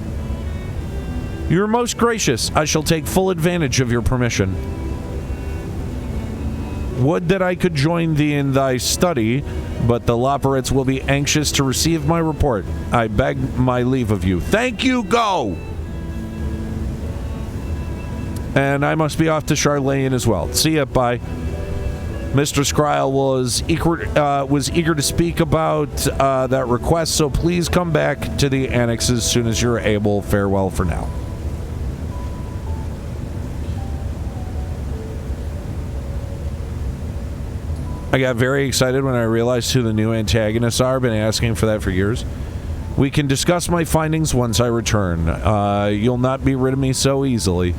You are most gracious. I shall take full advantage of your permission. Would that I could join thee in thy study, but the Loporrits will be anxious to receive my report. I beg my leave of you. Thank you, go! And I must be off to Charlene as well. See ya, bye. Mr. Skryl was eager to speak about that request, so please come back to the annex as soon as you're able. Farewell for now. I got very excited when I realized who the new antagonists are. Been asking for that for years. We can discuss my findings once I return. You'll not be rid of me so easily.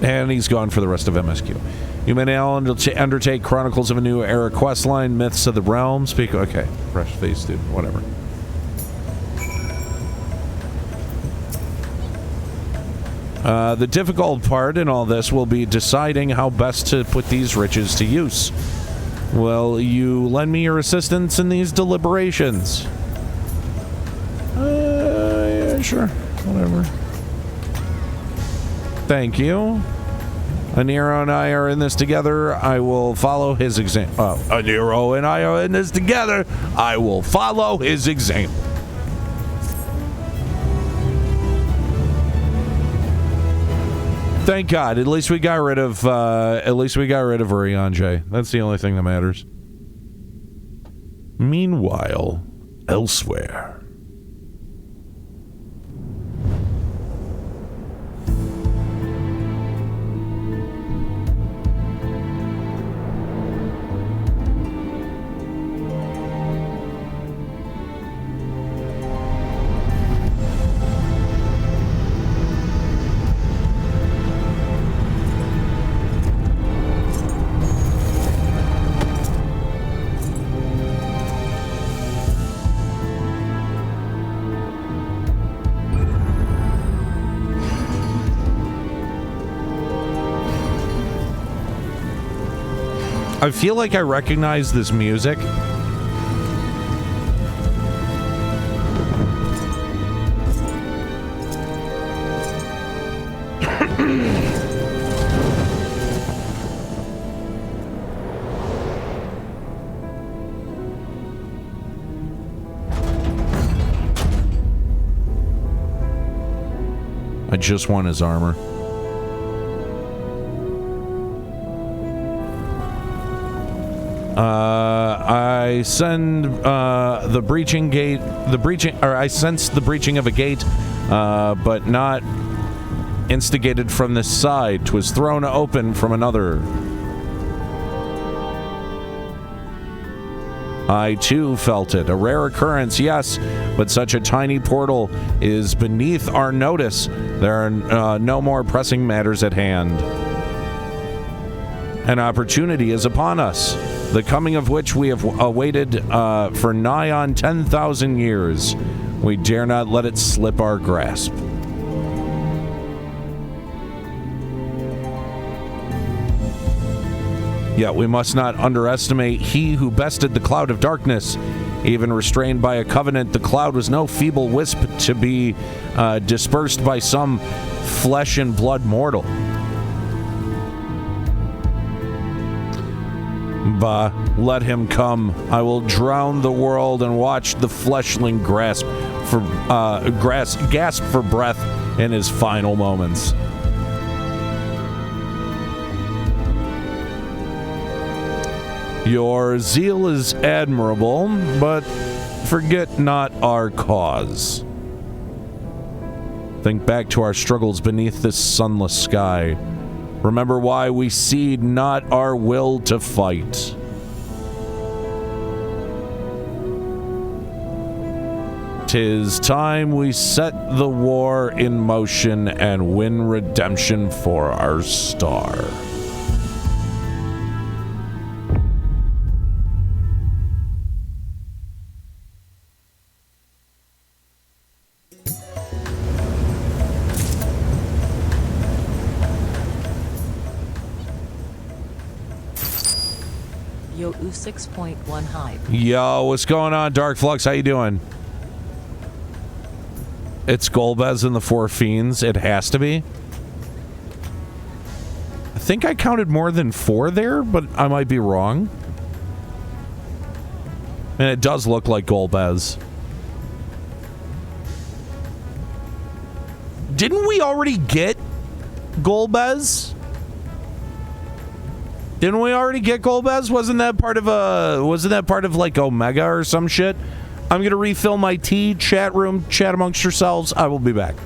And he's gone for the rest of MSQ. You may now undertake Chronicles of a New Era questline, Myths of the Realm. Okay, fresh face, dude. Whatever. The difficult part in all this will be deciding how best to put these riches to use. Will you lend me your assistance in these deliberations? sure. Whatever. Thank you. Aniero and I are in this together. I will follow his example. Aniero and I are in this together. I will follow his example. Thank God. At least we got rid of Urianger. That's the only thing that matters. Meanwhile, elsewhere. I feel like I recognize this music. I just want his armor. I send the breaching gate, I sense the breaching of a gate, but not instigated from this side. 'Twas thrown open from another. I too felt it. A rare occurrence, yes, but such a tiny portal is beneath our notice. There are no more pressing matters at hand. An opportunity is upon us, the coming of which we have awaited for nigh on 10,000 years. We dare not let it slip our grasp. Yet we must not underestimate he who bested the cloud of darkness. Even restrained by a covenant, the cloud was no feeble wisp to be dispersed by some flesh and blood mortal. Bah, let him come. I will drown the world and watch the fleshling gasp for breath in his final moments. Your zeal is admirable, but forget not our cause. Think back to our struggles beneath this sunless sky. Remember why we cede not our will to fight. Tis time we set the war in motion and win redemption for our star. Yo, 6.1 hype. Yo, what's going on, Dark Flux? How you doing? It's Golbez and the Four Fiends. It has to be. I think I counted more than 4 there, but I might be wrong. And it does look like Golbez. Didn't we already get Golbez? Didn't we already get Golbez? Wasn't that part of like Omega or some shit? I'm gonna refill my tea. Chat room, chat amongst yourselves. I will be back.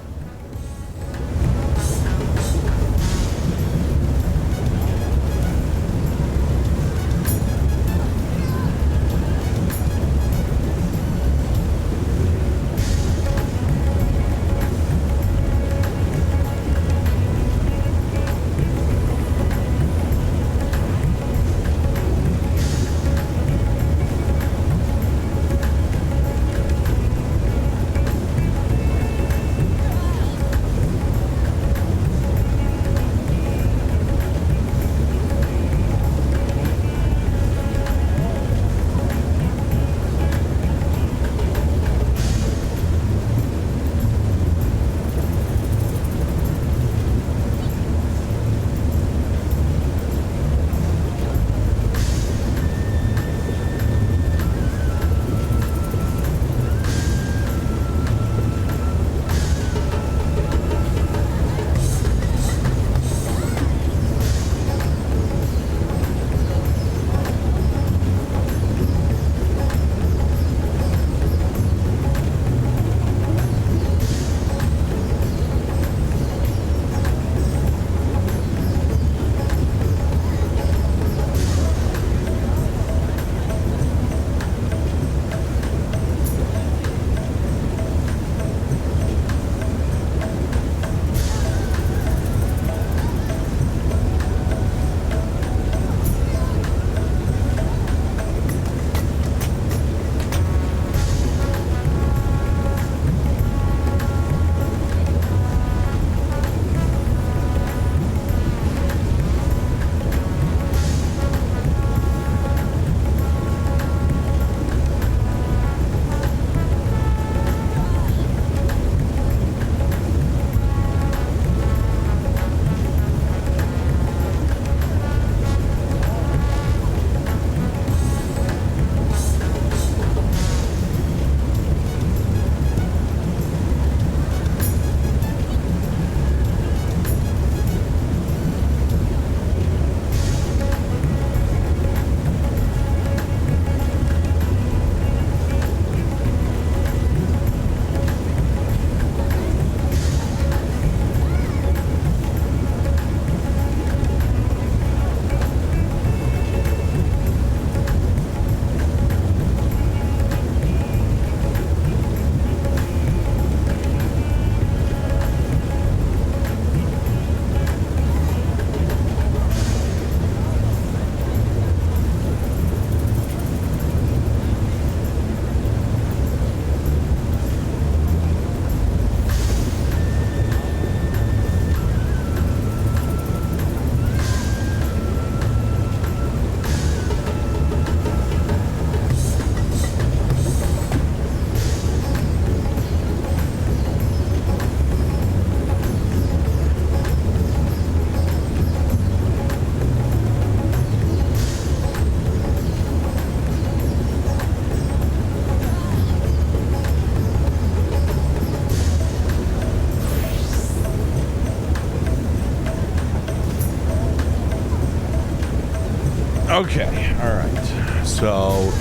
Okay, alright. So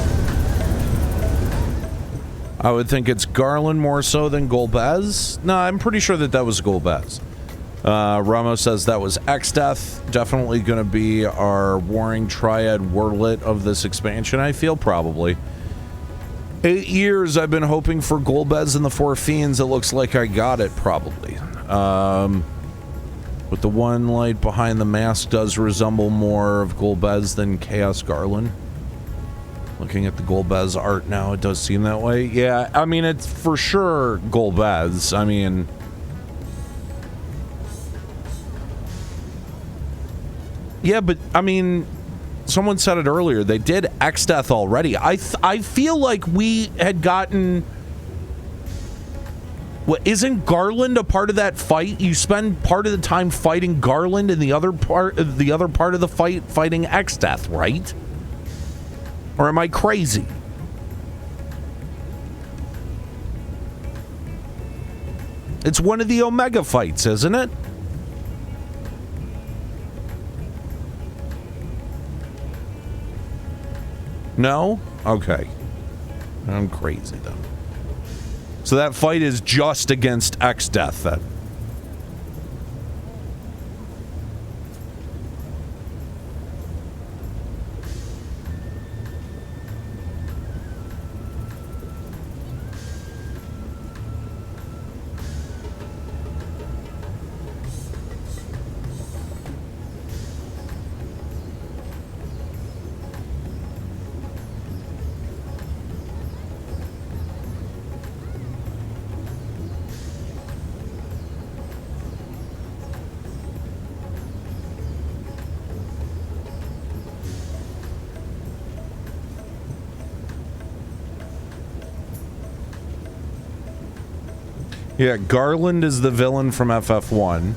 I would think it's Garland more so than Golbez. No, I'm pretty sure that was Golbez. Ramos says that was Exdeath. Definitely going to be our Warring Triad Wordlet of this expansion, I feel, probably. 8 years I've been hoping for Golbez and the Four Fiends. It looks like I got it, probably. But the one light behind the mask does resemble more of Golbez than Chaos Garland. Looking at the Golbez art now, it does seem that way. Yeah, I mean, it's for sure Golbez. I mean... Yeah, but, I mean, someone said it earlier. They did Exdeath already. I feel like we had gotten... What, isn't Garland a part of that fight? You spend part of the time fighting Garland and the other part of the fight fighting Exdeath, right? Or am I crazy? It's one of the Omega fights, isn't it? No? Okay. I'm crazy then. So that fight is just against Exdeath then. Yeah, Garland is the villain from FF1.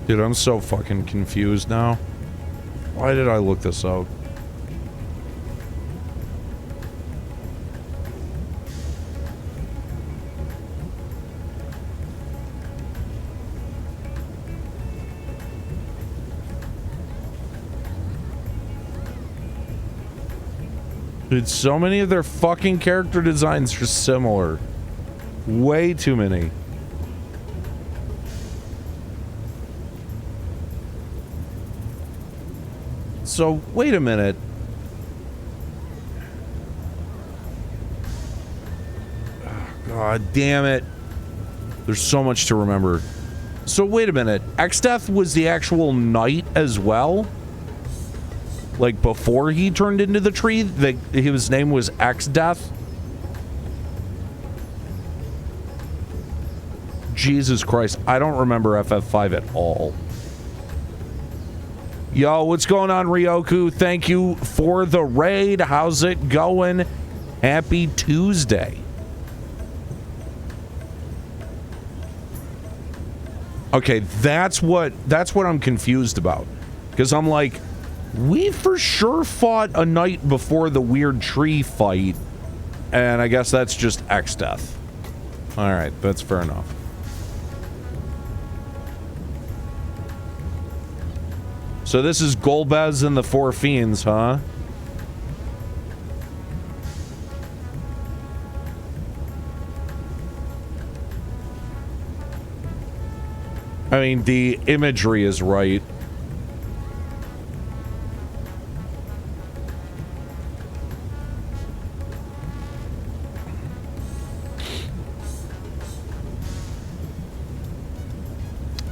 Dude, I'm so fucking confused now. Why did I look this out? Dude, so many of their fucking character designs are similar. Way too many. So, wait a minute. Oh, God damn it. There's so much to remember. So, wait a minute. Exdeath was the actual knight as well? Like, before he turned into the tree? His name was Exdeath? Jesus Christ. I don't remember FF5 at all. Yo, what's going on, Ryoku? Thank you for the raid. How's it going? Happy Tuesday. Okay, that's what I'm confused about. Because I'm like, we for sure fought a knight before the weird tree fight. And I guess that's just Exdeath. Alright, that's fair enough. So this is Golbez and the Four Fiends, huh? I mean, the imagery is right.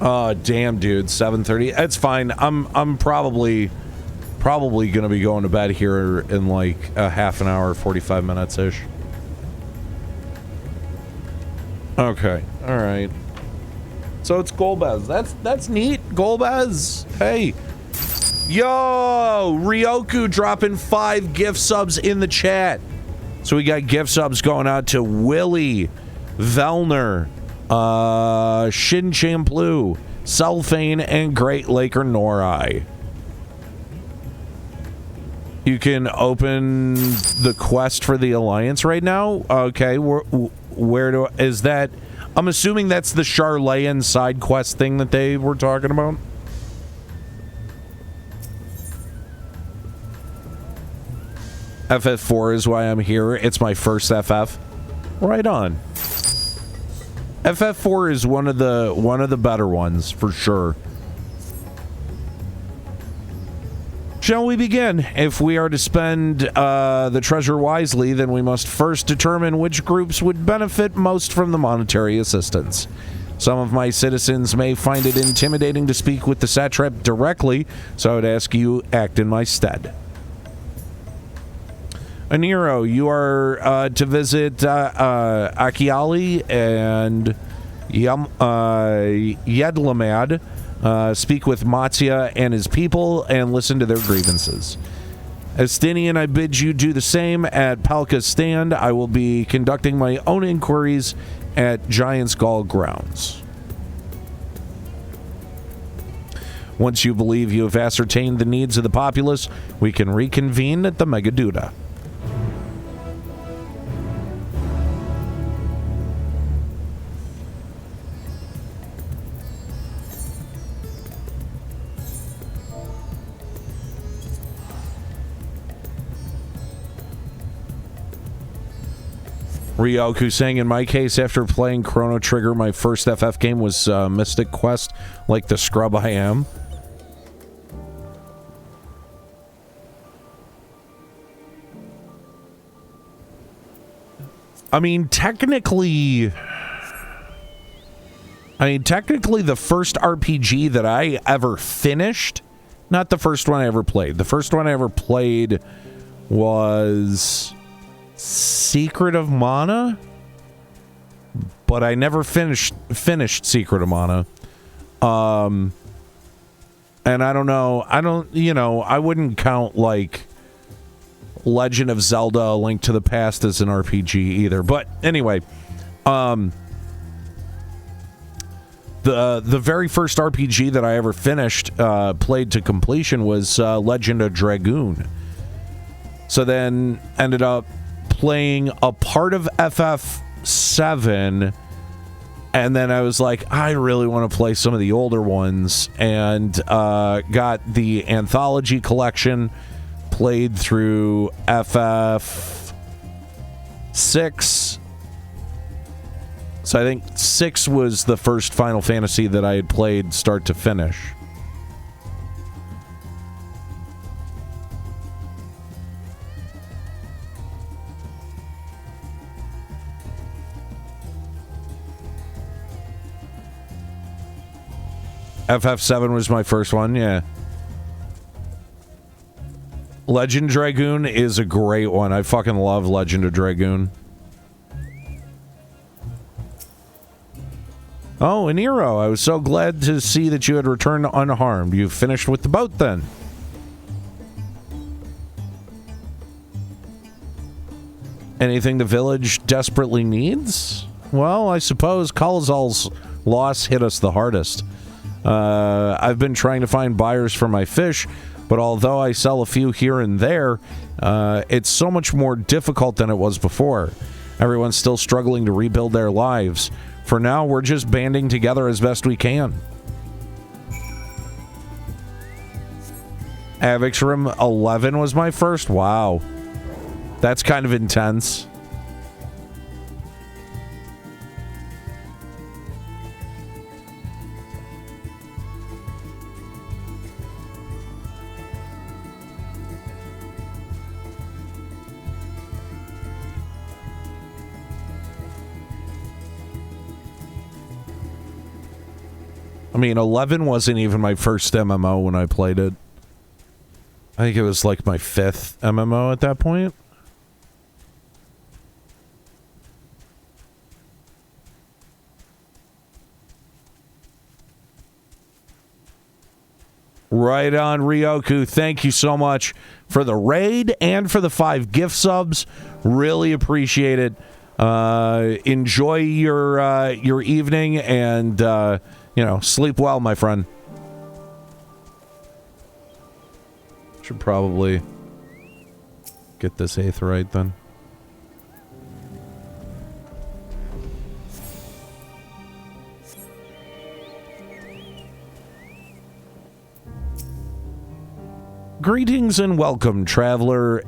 Oh, damn, dude. 7:30. It's fine. I'm probably going to be going to bed here in like a half an hour, 45 minutes-ish. Okay. All right. So it's Golbez. That's neat. Golbez. Hey. Yo, Ryoku dropping 5 gift subs in the chat. So we got gift subs going out to Willie, Velner, Shin Champlu, Celphane, and Great Laker Norai. You can open the quest for the Alliance right now. Okay, is that? I'm assuming that's the Charlayan side quest thing that they were talking about. FF4 is why I'm here. It's my first FF. Right on. FF4 is one of the better ones for sure. Shall we begin? If we are to spend the treasure wisely, then we must first determine which groups would benefit most from the monetary assistance. Some of my citizens may find it intimidating to speak with the satrap directly, so I would ask you act in my stead. Aniero, you are to visit Akiali and Yedlamad. Speak with Matsya and his people and listen to their grievances. Estinian, I bid you do the same at Palka's stand. I will be conducting my own inquiries at Giant's Gall grounds. Once you believe you have ascertained the needs of the populace, we can reconvene at the Megaduda. Ryoku saying, in my case, after playing Chrono Trigger, my first FF game was Mystic Quest, like the scrub I am. I mean, technically, the first RPG that I ever finished, not the first one I ever played. The first one I ever played was Secret of Mana, but I never finished Secret of Mana. And I don't know. I wouldn't count like Legend of Zelda: A Link to the Past as an RPG either. But anyway, the very first RPG that I ever finished, played to completion, was Legend of Dragoon. So then ended up playing a part of FF7, and then I was like, I really want to play some of the older ones, and got the Anthology Collection, played through FF6. So I think 6 was the first Final Fantasy that I had played start to finish. FF7 was my first one, yeah. Legend Dragoon is a great one. I fucking love Legend of Dragoon. Oh, Aniero, I was so glad to see that you had returned unharmed. You finished with the boat, then. Anything the village desperately needs? Well, I suppose Kalazal's loss hit us the hardest. I've been trying to find buyers for my fish, but although I sell a few here and there, it's so much more difficult than it was before. Everyone's still struggling to rebuild their lives. For now, we're just banding together as best we can. Avixrim 11 was my first? Wow. That's kind of intense. I mean, 11 wasn't even my first MMO when I played it. I think it was like my 5th MMO at that point. Right on, Ryoku. Thank you so much for the raid and for the 5 gift subs. Really appreciate it. Enjoy your evening and sleep well, my friend. Should probably get this 8th right then. Greetings and welcome, traveler.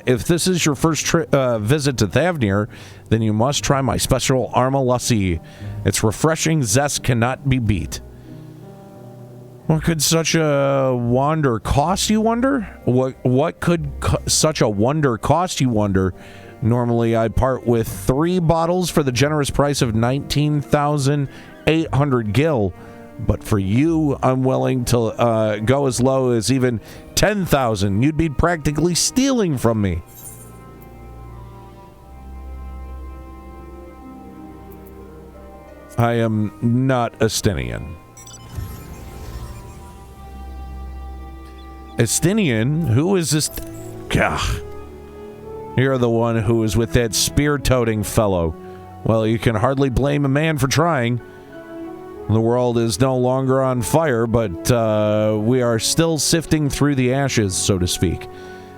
If this is your first visit to Thavnir, then you must try my special Arma Lassi. Its refreshing zest cannot be beat. What could such a wonder cost, you wonder? What could such a wonder cost, you wonder? Normally, I part with 3 bottles for the generous price of 19,800 gil. But for you, I'm willing to go as low as even 10,000. You'd be practically stealing from me. I am not Estinian. Estinian? Who is this? Gah. You're the one who is with that spear-toting fellow. Well, you can hardly blame a man for trying. The world is no longer on fire, but we are still sifting through the ashes, so to speak.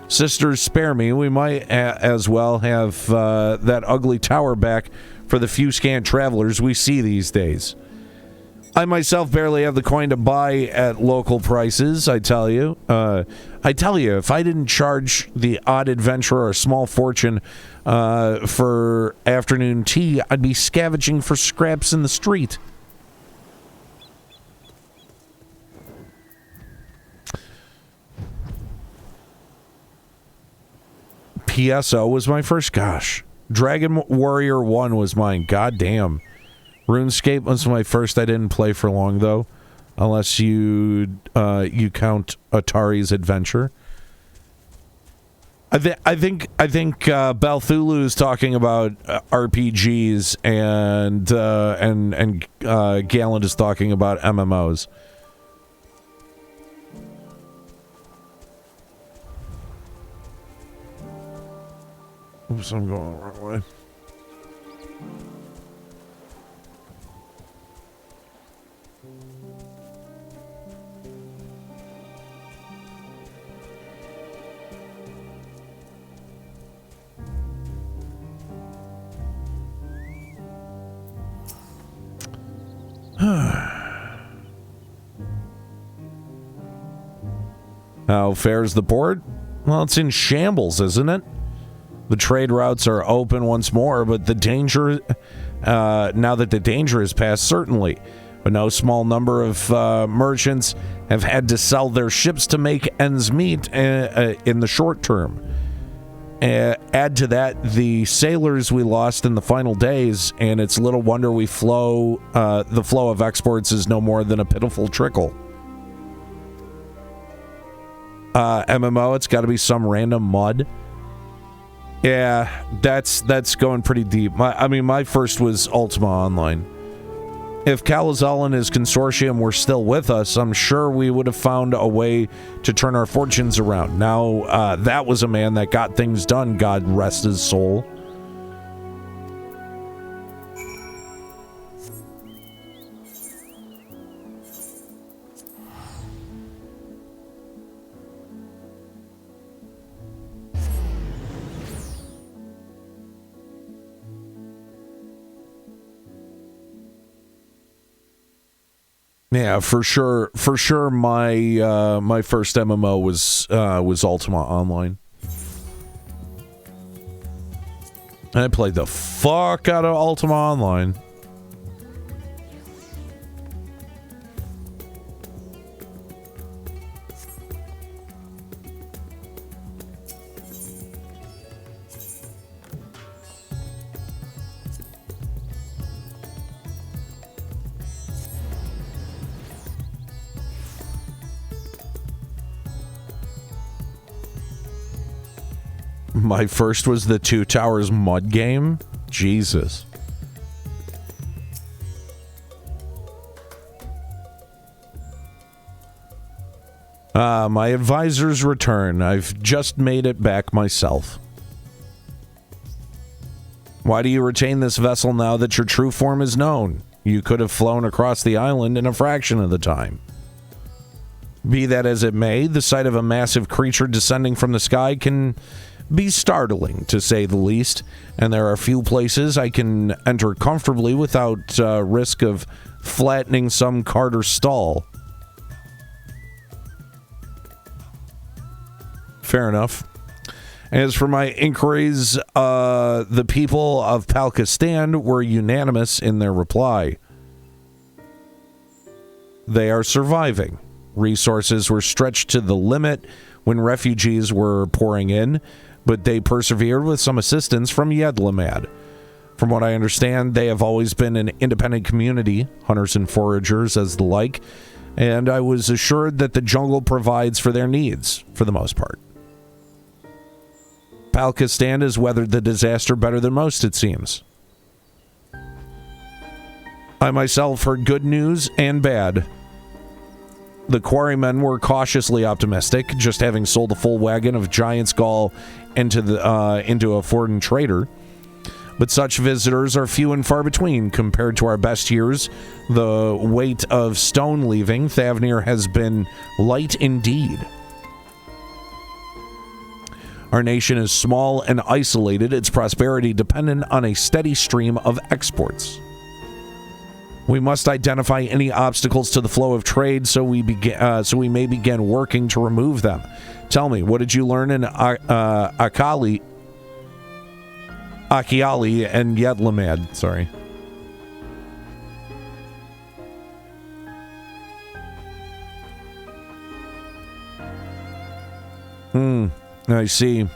Sisters, spare me. We might as well have that ugly tower back for the few scant travelers we see these days. I myself barely have the coin to buy at local prices, I tell you. If I didn't charge the odd adventurer a small fortune for afternoon tea, I'd be scavenging for scraps in the street. PSO was my first. Gosh. Dragon Warrior 1 was mine. God damn. RuneScape was my first. I didn't play for long, though. Unless you count Atari's Adventure. I think Balthulu is talking about RPGs and Gallant is talking about MMOs. Oops, I'm going the wrong way. How fares the port? Well, it's in shambles, isn't it? The trade routes are open once more, but the danger, now that the danger is past, certainly. But no small number of merchants have had to sell their ships to make ends meet in the short term. Add to that the sailors we lost in the final days, and it's little wonder the flow of exports is no more than a pitiful trickle. MMO, it's got to be some random mud. Yeah, that's going pretty deep. My first was Ultima Online. If Kalazal and his consortium were still with us, I'm sure we would have found a way to turn our fortunes around. Now, that was a man that got things done, God rest his soul. Yeah, for sure. My first MMO was Ultima Online. I played the fuck out of Ultima Online. My first was the Two Towers mud game. Jesus. My advisor's return. I've just made it back myself. Why do you retain this vessel now that your true form is known? You could have flown across the island in a fraction of the time. Be that as it may, the sight of a massive creature descending from the sky can be startling, to say the least, and there are few places I can enter comfortably without risk of flattening some cart or stall. Fair enough. As for my inquiries, the people of Palkistan were unanimous in their reply. They are surviving. Resources were stretched to the limit when refugees were pouring in, but they persevered with some assistance from Yedlamad. From what I understand, they have always been an independent community, hunters and foragers as the like, and I was assured that the jungle provides for their needs, for the most part. Palkistan has weathered the disaster better than most, it seems. I myself heard good news and bad. The quarrymen were cautiously optimistic, just having sold a full wagon of giant's gall into a foreign trader. But such visitors are few and far between compared to our best years. The weight of stone leaving Thavnir has been light indeed. Our nation is small and isolated, its prosperity dependent on a steady stream of exports. We must identify any obstacles to the flow of trade so we may begin working to remove them. Tell me, what did you learn in Akiali and Yedlamad? Sorry. I see.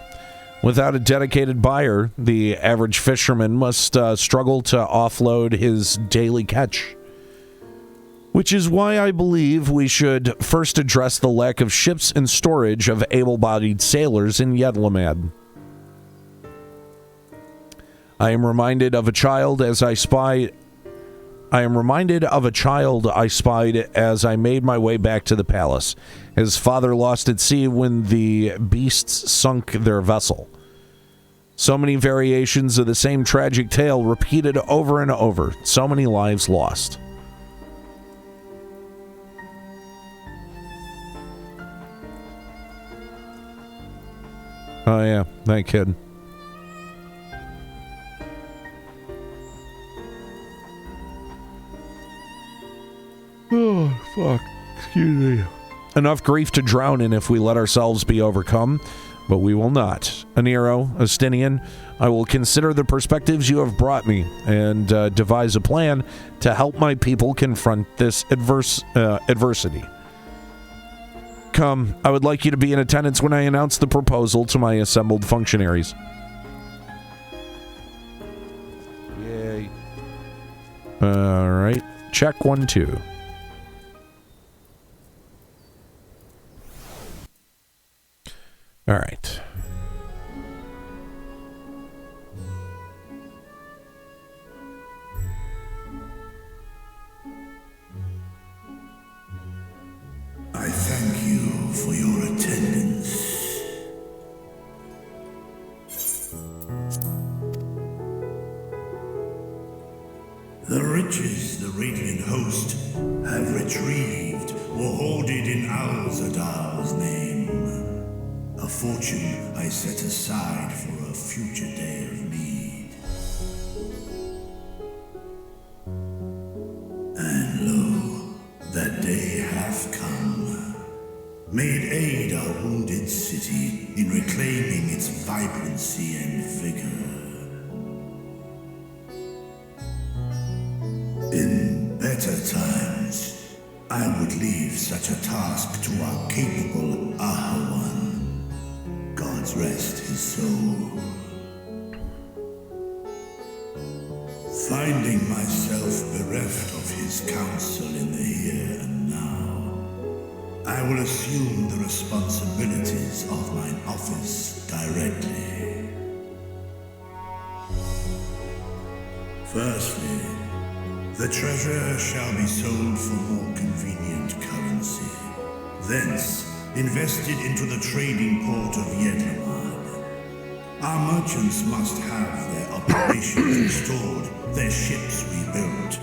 Without a dedicated buyer, the average fisherman must struggle to offload his daily catch. Which is why I believe we should first address the lack of ships and storage of able-bodied sailors in Yedlamad. I am reminded of a child as I spied as I made my way back to the palace. His father lost at sea when the beasts sunk their vessel. So many variations of the same tragic tale repeated over and over. So many lives lost. Oh yeah, that kid. Oh, fuck. Excuse me. Enough grief to drown in if we let ourselves be overcome, but we will not. Aniero, Astinian, I will consider the perspectives you have brought me and devise a plan to help my people confront this adversity. Come, I would like you to be in attendance when I announce the proposal to my assembled functionaries. Yay. All right. Check 1, 2. All right. I thank you for your attendance. The riches the Radiant Host have retrieved were hoarded in Al-Zadal's name. A fortune I set aside for a future day of need. And lo, that day hath come. Made aid our wounded city in reclaiming its vibrancy and vigor. In better times, I would leave such a task to our capable Ahawan. God's rest his soul. Finding myself bereft of his counsel in the here and now, I will assume the responsibilities of mine office directly. Firstly, the treasure shall be sold for more convenient currency. Thence, invested into the trading port of Yedlamad. Our merchants must have their operations restored, their ships rebuilt.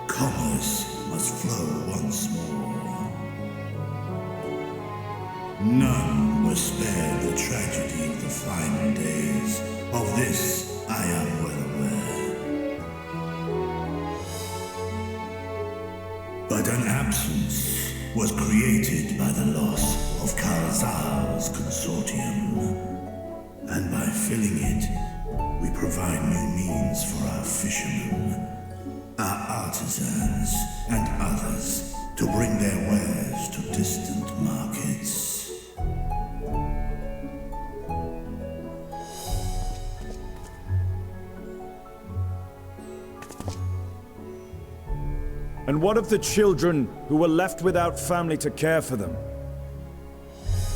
Commerce must flow once more. None were spared the tragedy of the final days. Of this, I am well aware. But an absence was created by the loss of Kalzal's consortium. And by filling it, we provide new means for our fishermen, our artisans, and others to bring their wares to distant markets. And what of the children who were left without family to care for them?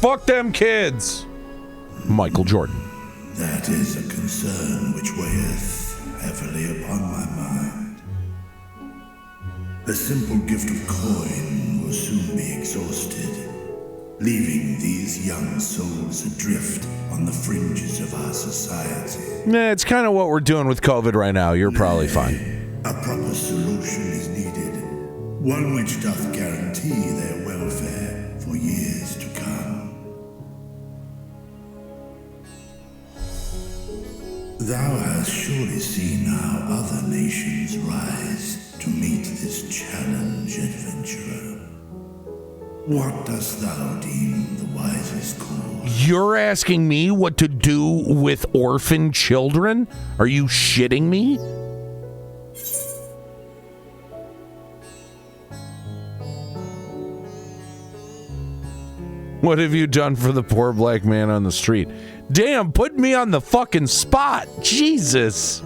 Fuck them kids! Michael Jordan. That is a concern which weigheth heavily upon my mind. The simple gift of coin will soon be exhausted, leaving these young souls adrift on the fringes of our society. Nah, it's kind of what we're doing with COVID right now. You're probably fine. A proper solution is needed, one which doth guarantee their welfare for years to come. Thou hast surely seen how other nations rise to meet this challenge, adventurer. What dost thou deem the wisest course? You're asking me what to do with orphan children? Are you shitting me? What have you done for the poor black man on the street? Damn, put me on the fucking spot. Jesus.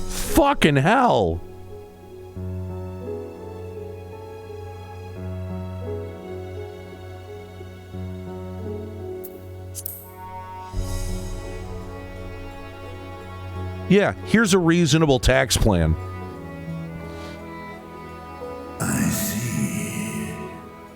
Fucking hell. Yeah, here's a reasonable tax plan. I see.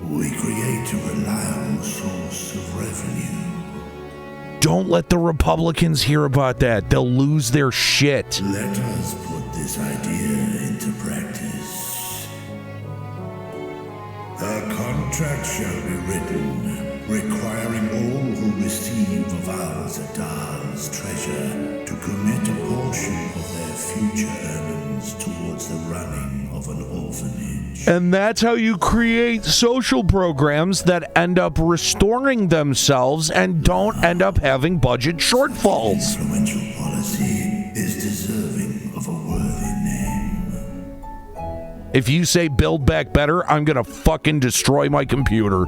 We create a reliable source of revenue. Don't let the Republicans hear about that. They'll lose their shit. Let us put this idea into practice. A contract shall be written, requiring all who receive of Al-Zadal's treasure to commit a portion of their future earnings towards the running of an orphanage. And that's how you create social programs that end up restoring themselves and don't end up having budget shortfalls. Influential policy is deserving of a worthy name. If you say build back better, I'm gonna fucking destroy my computer.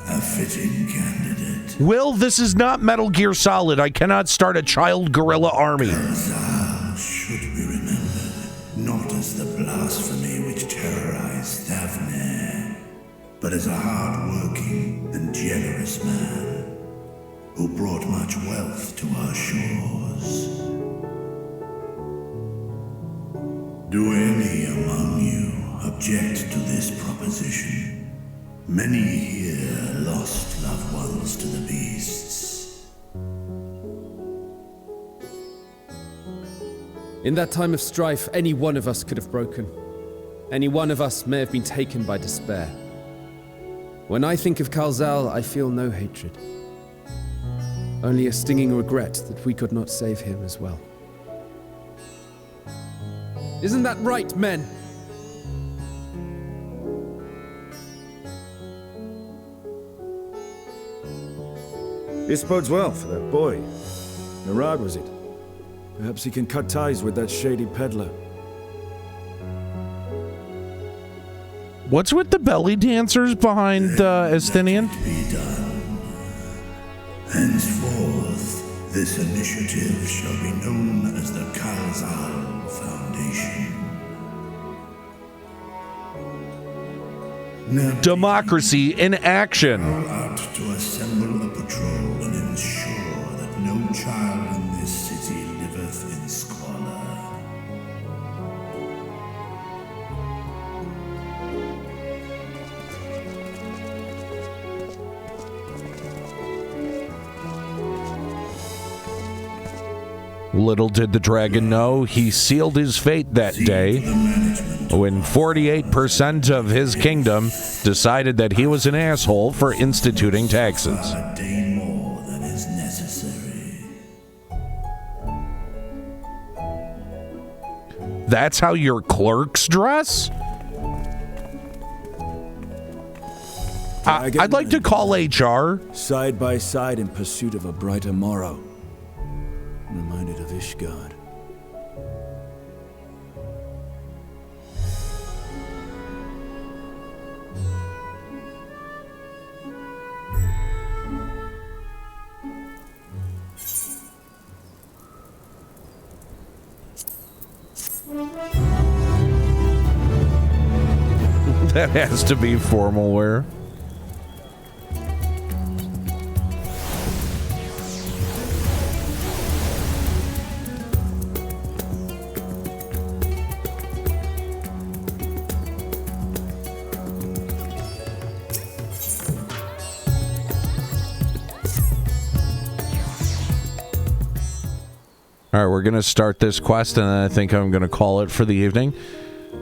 A fitting candidate. Will, this is not Metal Gear Solid. I cannot start a child guerrilla army. Kalzal should be remembered, not as the blasphemy which terrorized Thavne, but as a hard-working and generous man who brought much wealth to our shores. Do any among you object to this proposition? Many here lost loved ones to the beasts. In that time of strife, any one of us could have broken. Any one of us may have been taken by despair. When I think of Kalzal, I feel no hatred. Only a stinging regret that we could not save him as well. Isn't that right, men? This bodes well for that boy. Narad, was it? Perhaps he can cut ties with that shady peddler. What's with the belly dancers behind Estinian? Henceforth, this initiative shall be known as the Kalzal Foundation. Now, democracy in action. Call out to assemble a patrol and ensure that no child in this city liveth in squalor. Little did the dragon know, he sealed his fate that day when 48% of his kingdom decided that he was an asshole for instituting taxes. A day more than is necessary. That's how your clerks dress? I'd like to call HR. Side by side in pursuit of a brighter morrow. Reminded of Ishgard. That has to be formal wear. All right, we're going to start this quest, and I think I'm going to call it for the evening.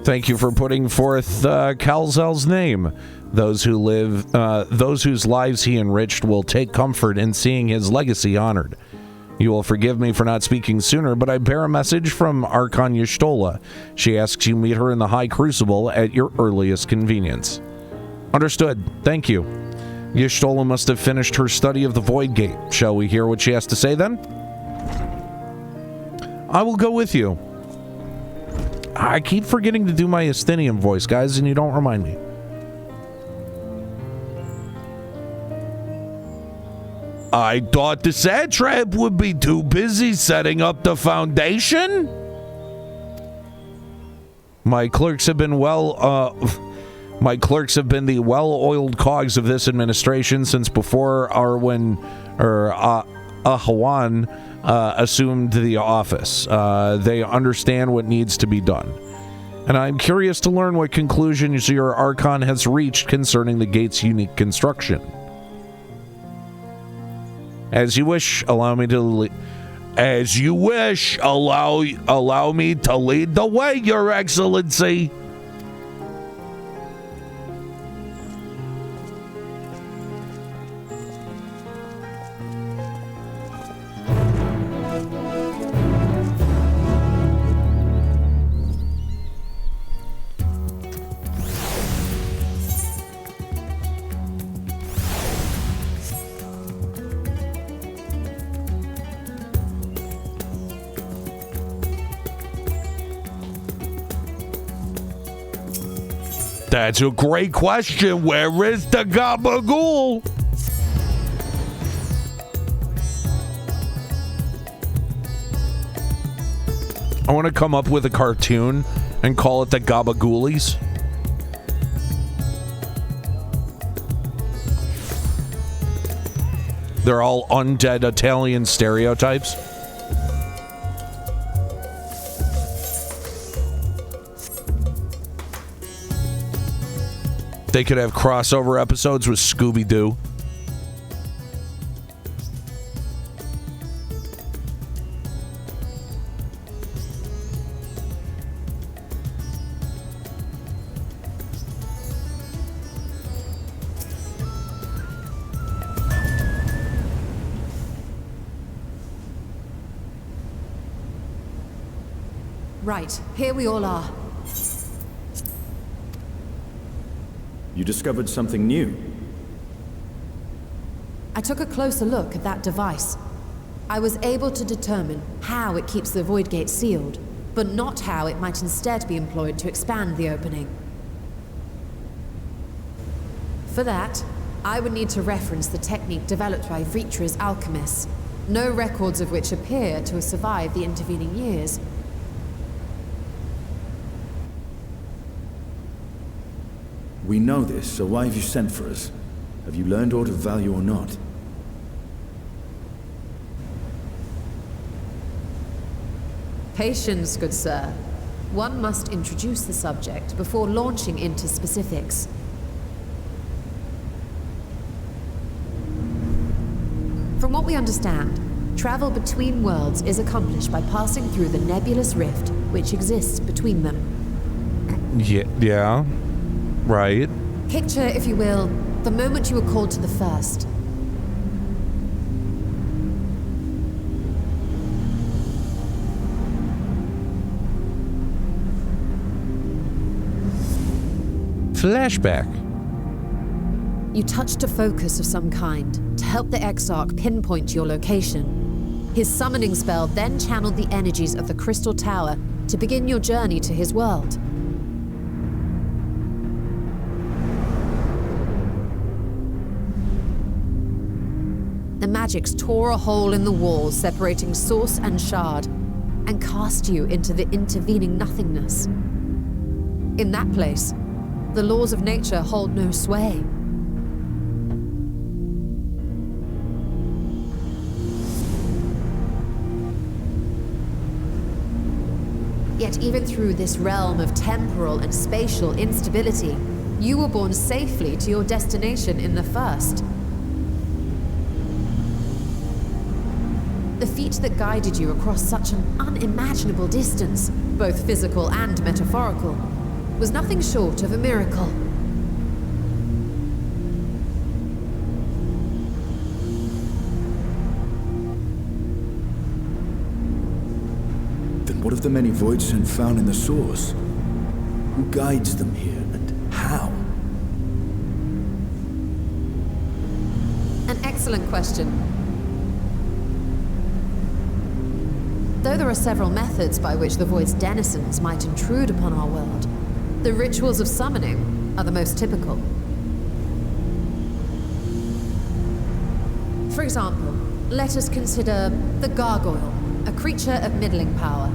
Thank you for putting forth Kalzel's name. Those whose lives he enriched will take comfort in seeing his legacy honored. You will forgive me for not speaking sooner, but I bear a message from Archon Y'shtola. She asks you meet her in the High Crucible at your earliest convenience. Understood. Thank you. Y'shtola must have finished her study of the Void Gate. Shall we hear what she has to say then? I will go with you. I keep forgetting to do my Estinian voice, guys, and you don't remind me. I thought the satrap would be too busy setting up the foundation. My clerks have been the well-oiled cogs of this administration since before Ahawan assumed the office. They understand what needs to be done. And I'm curious to learn what conclusions your Archon has reached concerning the gate's unique construction. As you wish, allow me to lead the way, Your Excellency. That's a great question. Where is the Gabagool? I want to come up with a cartoon and call it the Gabagoolies. They're all undead Italian stereotypes. They could have crossover episodes with Scooby-Doo. Right, here we all are. You discovered something new. I took a closer look at that device. I was able to determine how it keeps the Void Gate sealed, but not how it might instead be employed to expand the opening. For that, I would need to reference the technique developed by Vritra's alchemists, no records of which appear to have survived the intervening years. We know this, so why have you sent for us? Have you learned aught of value or not? Patience, good sir. One must introduce the subject before launching into specifics. From what we understand, travel between worlds is accomplished by passing through the nebulous rift which exists between them. Yeah. Right. Picture, if you will, the moment you were called to the first. Flashback. You touched a focus of some kind to help the Exarch pinpoint your location. His summoning spell then channeled the energies of the Crystal Tower to begin your journey to his world. The magics tore a hole in the wall separating source and shard, and cast you into the intervening nothingness. In that place, the laws of nature hold no sway. Yet even through this realm of temporal and spatial instability, you were borne safely to your destination in the first. The feat that guided you across such an unimaginable distance, both physical and metaphorical, was nothing short of a miracle. Then what of the many Voidsent found in the source? Who guides them here, and how? An excellent question. Though there are several methods by which the Void's denizens might intrude upon our world, the rituals of summoning are the most typical. For example, let us consider the Gargoyle, a creature of middling power.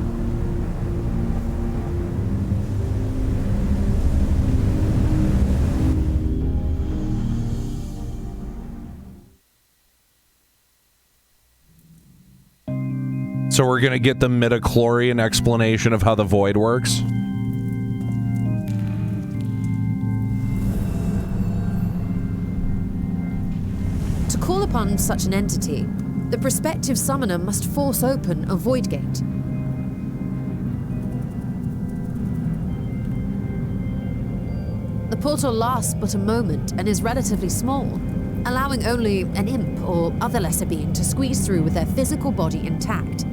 So we're gonna get the midichlorian explanation of how the void works? To call upon such an entity, the prospective summoner must force open a void gate. The portal lasts but a moment and is relatively small, allowing only an imp or other lesser being to squeeze through with their physical body intact.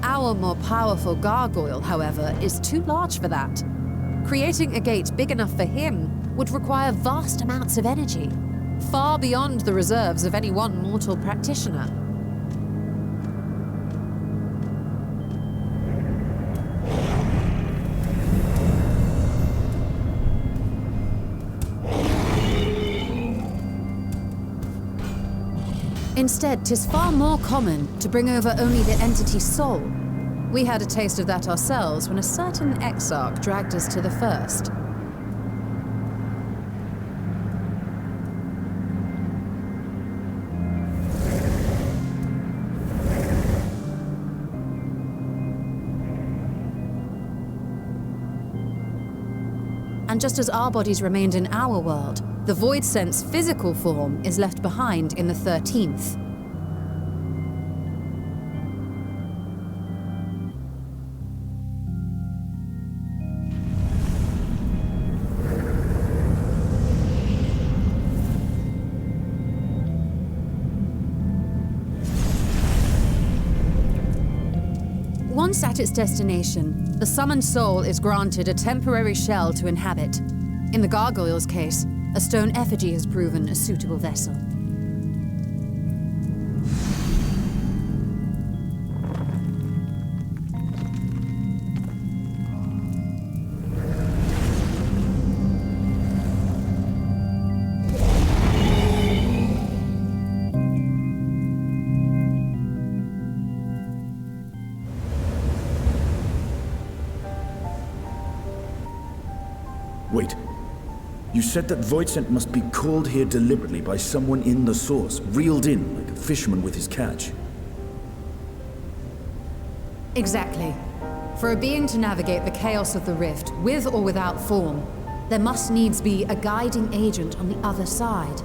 Our more powerful gargoyle, however, is too large for that. Creating a gate big enough for him would require vast amounts of energy, far beyond the reserves of any one mortal practitioner. Instead, 'tis far more common to bring over only the entity's soul. We had a taste of that ourselves when a certain Exarch dragged us to the first. And just as our bodies remained in our world, the Voidsent's physical form is left behind in the 13th. Once at its destination, the summoned soul is granted a temporary shell to inhabit. In the gargoyle's case, a stone effigy has proven a suitable vessel. said that Voidsent must be called here deliberately by someone in the source, reeled in like a fisherman with his catch. Exactly. For a being to navigate the chaos of the rift, with or without form, there must needs be a guiding agent on the other side.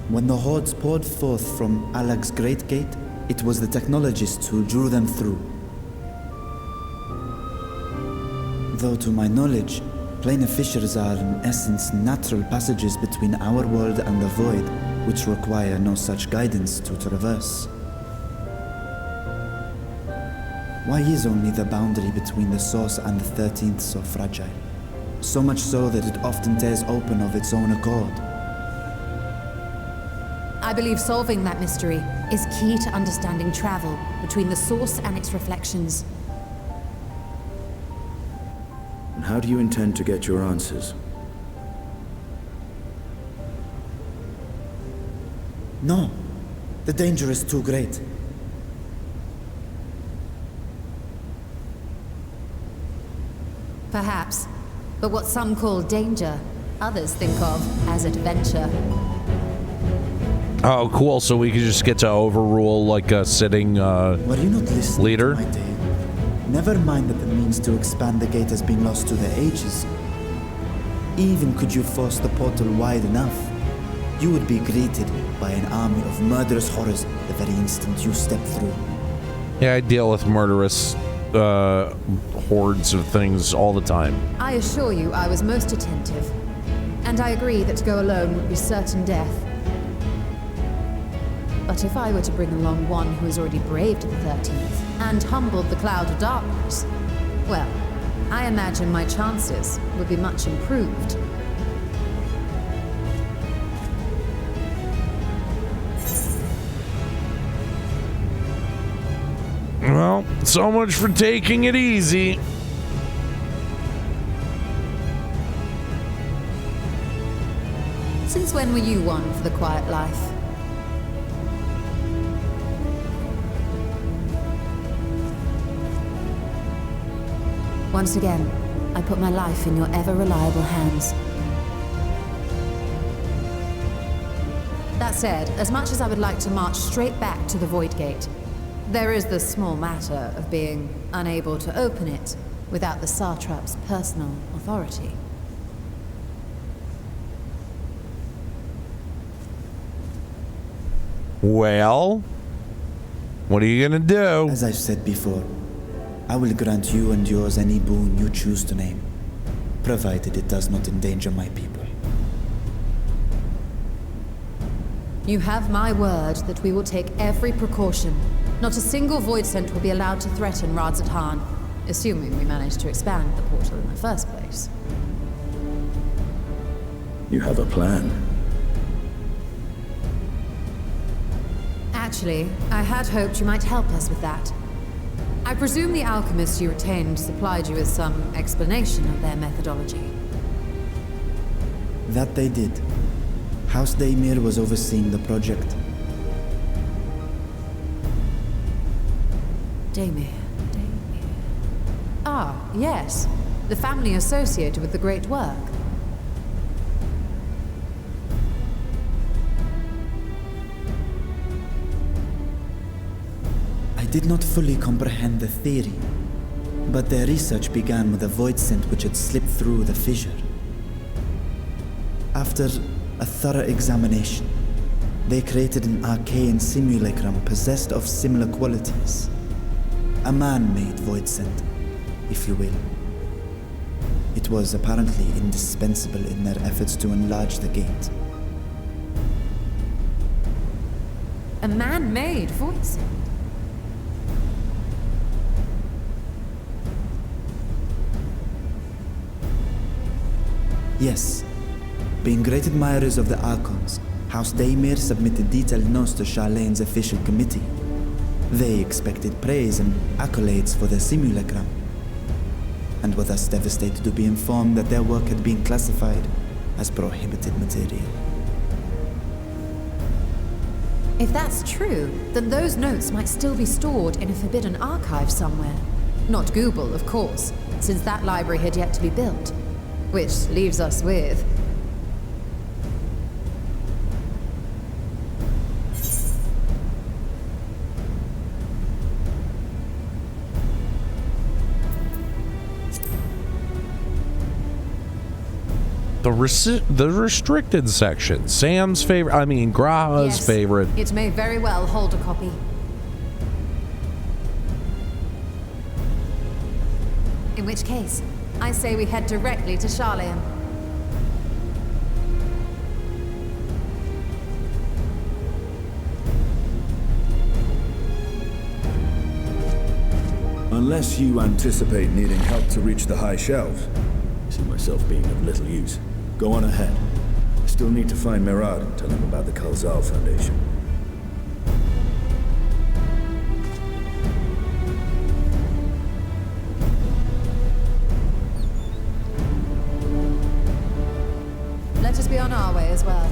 When the hordes poured forth from Alag's Great Gate, it was the technologists who drew them through. Though to my knowledge, planar fissures are in essence natural passages between our world and the void, which require no such guidance to traverse. Why is only the boundary between the source and the 13th so fragile? So much so that it often tears open of its own accord. I believe solving that mystery is key to understanding travel between the source and its reflections. And how do you intend to get your answers? No, the danger is too great. Perhaps, but what some call danger, others think of as adventure. Oh, cool. So we could just get to overrule like a sitting Were you not listening leader? to my tale? Never mind that the means to expand the gate has been lost to the ages. Even could you force the portal wide enough, you would be greeted by an army of murderous horrors the very instant you step through. Yeah, I deal with murderous hordes of things all the time. I assure you I was most attentive. And I agree that to go alone would be certain death. But if I were to bring along one who has already braved the 13th and humbled the cloud of darkness, well, I imagine my chances would be much improved. Well, so much for taking it easy. Since when were you one for the quiet life? Once again, I put my life in your ever-reliable hands. That said, as much as I would like to march straight back to the Void Gate, there is the small matter of being unable to open it without the Satrap's personal authority. Well, what are you gonna do? As I've said before, I will grant you and yours any boon you choose to name, provided it does not endanger my people. You have my word that we will take every precaution. Not a single Voidsent will be allowed to threaten Radzat Han, assuming we manage to expand the portal in the first place. You have a plan. Actually, I had hoped you might help us with that. I presume the alchemists you retained supplied you with some explanation of their methodology. That they did. House Daimir was overseeing the project. Daimir. Ah, yes. The family associated with the great work. I did not fully comprehend the theory, but their research began with a Voidsent which had slipped through the fissure. After a thorough examination, they created an arcane simulacrum possessed of similar qualities. A man-made Voidsent, if you will. It was apparently indispensable in their efforts to enlarge the gate. A man-made Voidsent? Yes. Being great admirers of the Archons, House Daimir submitted detailed notes to Charlene's official committee. They expected praise and accolades for their simulacrum, and were thus devastated to be informed that their work had been classified as prohibited material. If that's true, then those notes might still be stored in a forbidden archive somewhere. Not Google, of course, since that library had yet to be built. Which leaves us with... The restricted section. Sam's favorite. I mean, Graha's favorite. It may very well hold a copy. In which case, I say we head directly to Charlian. Unless you anticipate needing help to reach the high shelves, I see myself being of little use. Go on ahead. I still need to find Mirad and tell him about the Kalzal Foundation. Let us be on our way as well.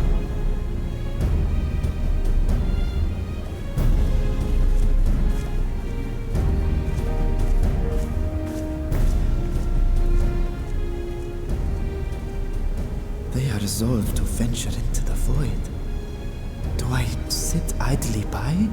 They are resolved to venture into the void. Do I sit idly by?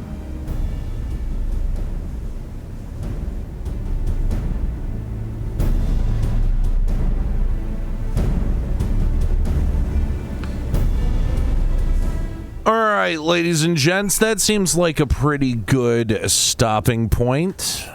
All right, ladies and gents, that seems like a pretty good stopping point.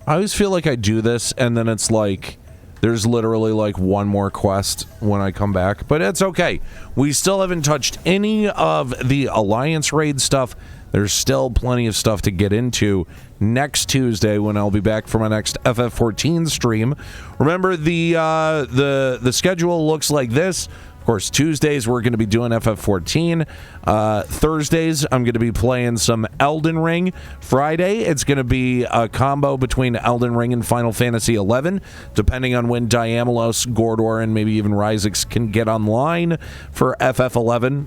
I always feel like I do this, and then it's like... There's literally like one more quest when I come back, but it's okay. We still haven't touched any of the Alliance raid stuff. There's still plenty of stuff to get into next Tuesday when I'll be back for my next FF14 stream. Remember, the schedule looks like this. Of course, Tuesdays we're going to be doing FF14. Thursdays I'm going to be playing some Elden Ring. Friday it's going to be a combo between Elden Ring and Final Fantasy XI, depending on when Diamelos, Gordor, and maybe even Ryzex can get online for FF11.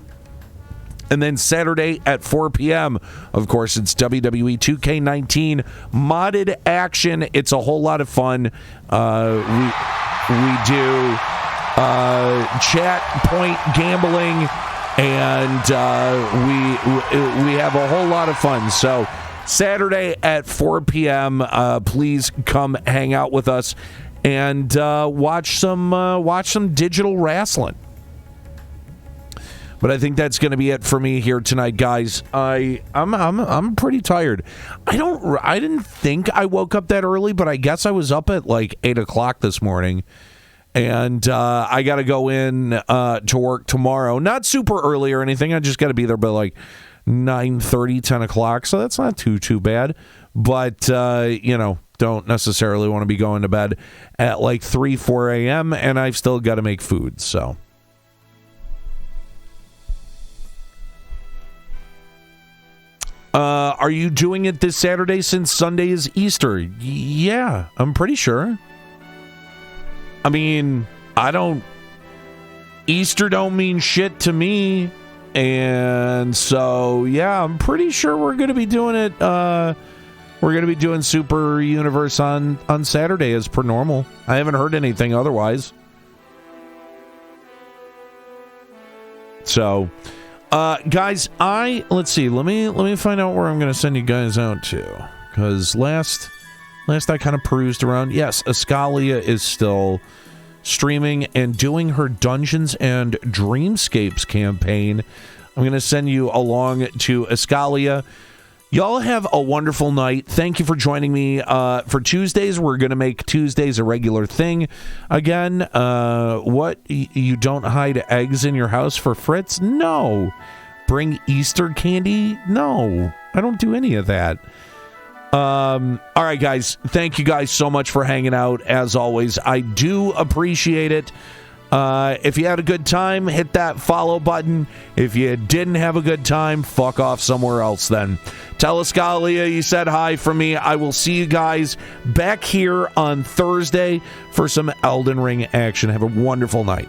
And then Saturday at 4 p.m., of course, it's WWE 2K19 modded action. It's a whole lot of fun. We do chat point gambling, and we have a whole lot of fun. So Saturday at 4 p.m., please come hang out with us and watch some digital wrestling. But I think that's going to be it for me here tonight, guys. I'm pretty tired. I didn't think I woke up that early, but I guess I was up at like 8 o'clock this morning. And I got to go in to work tomorrow. Not super early or anything. I just got to be there by like 9:30, 10 o'clock. So that's not too bad. But, don't necessarily want to be going to bed at like 3, 4 a.m. And I've still got to make food. So. Are you doing it this Saturday since Sunday is Easter? Yeah, I'm pretty sure. I mean, Easter don't mean shit to me. And so, yeah, I'm pretty sure we're going to be doing it. We're going to be doing Super Universe on Saturday as per normal. I haven't heard anything otherwise. So, guys, let's see. Let me find out where I'm going to send you guys out to. Because last I kind of perused around. Yes, Ascalia is still streaming and doing her Dungeons and Dreamscapes campaign. I'm going to send you along to Ascalia. Y'all have a wonderful night. Thank you for joining me. For Tuesdays, we're going to make Tuesdays a regular thing again. What? You don't hide eggs in your house for Fritz? No. Bring Easter candy? No. I don't do any of that. All right, guys. Thank you guys so much for hanging out. As always, I do appreciate it. If you had a good time, hit that follow button. If you didn't have a good time, fuck off somewhere else then. Tell Ascalia you said hi from me. I will see you guys back here on Thursday for some Elden Ring action. Have a wonderful night.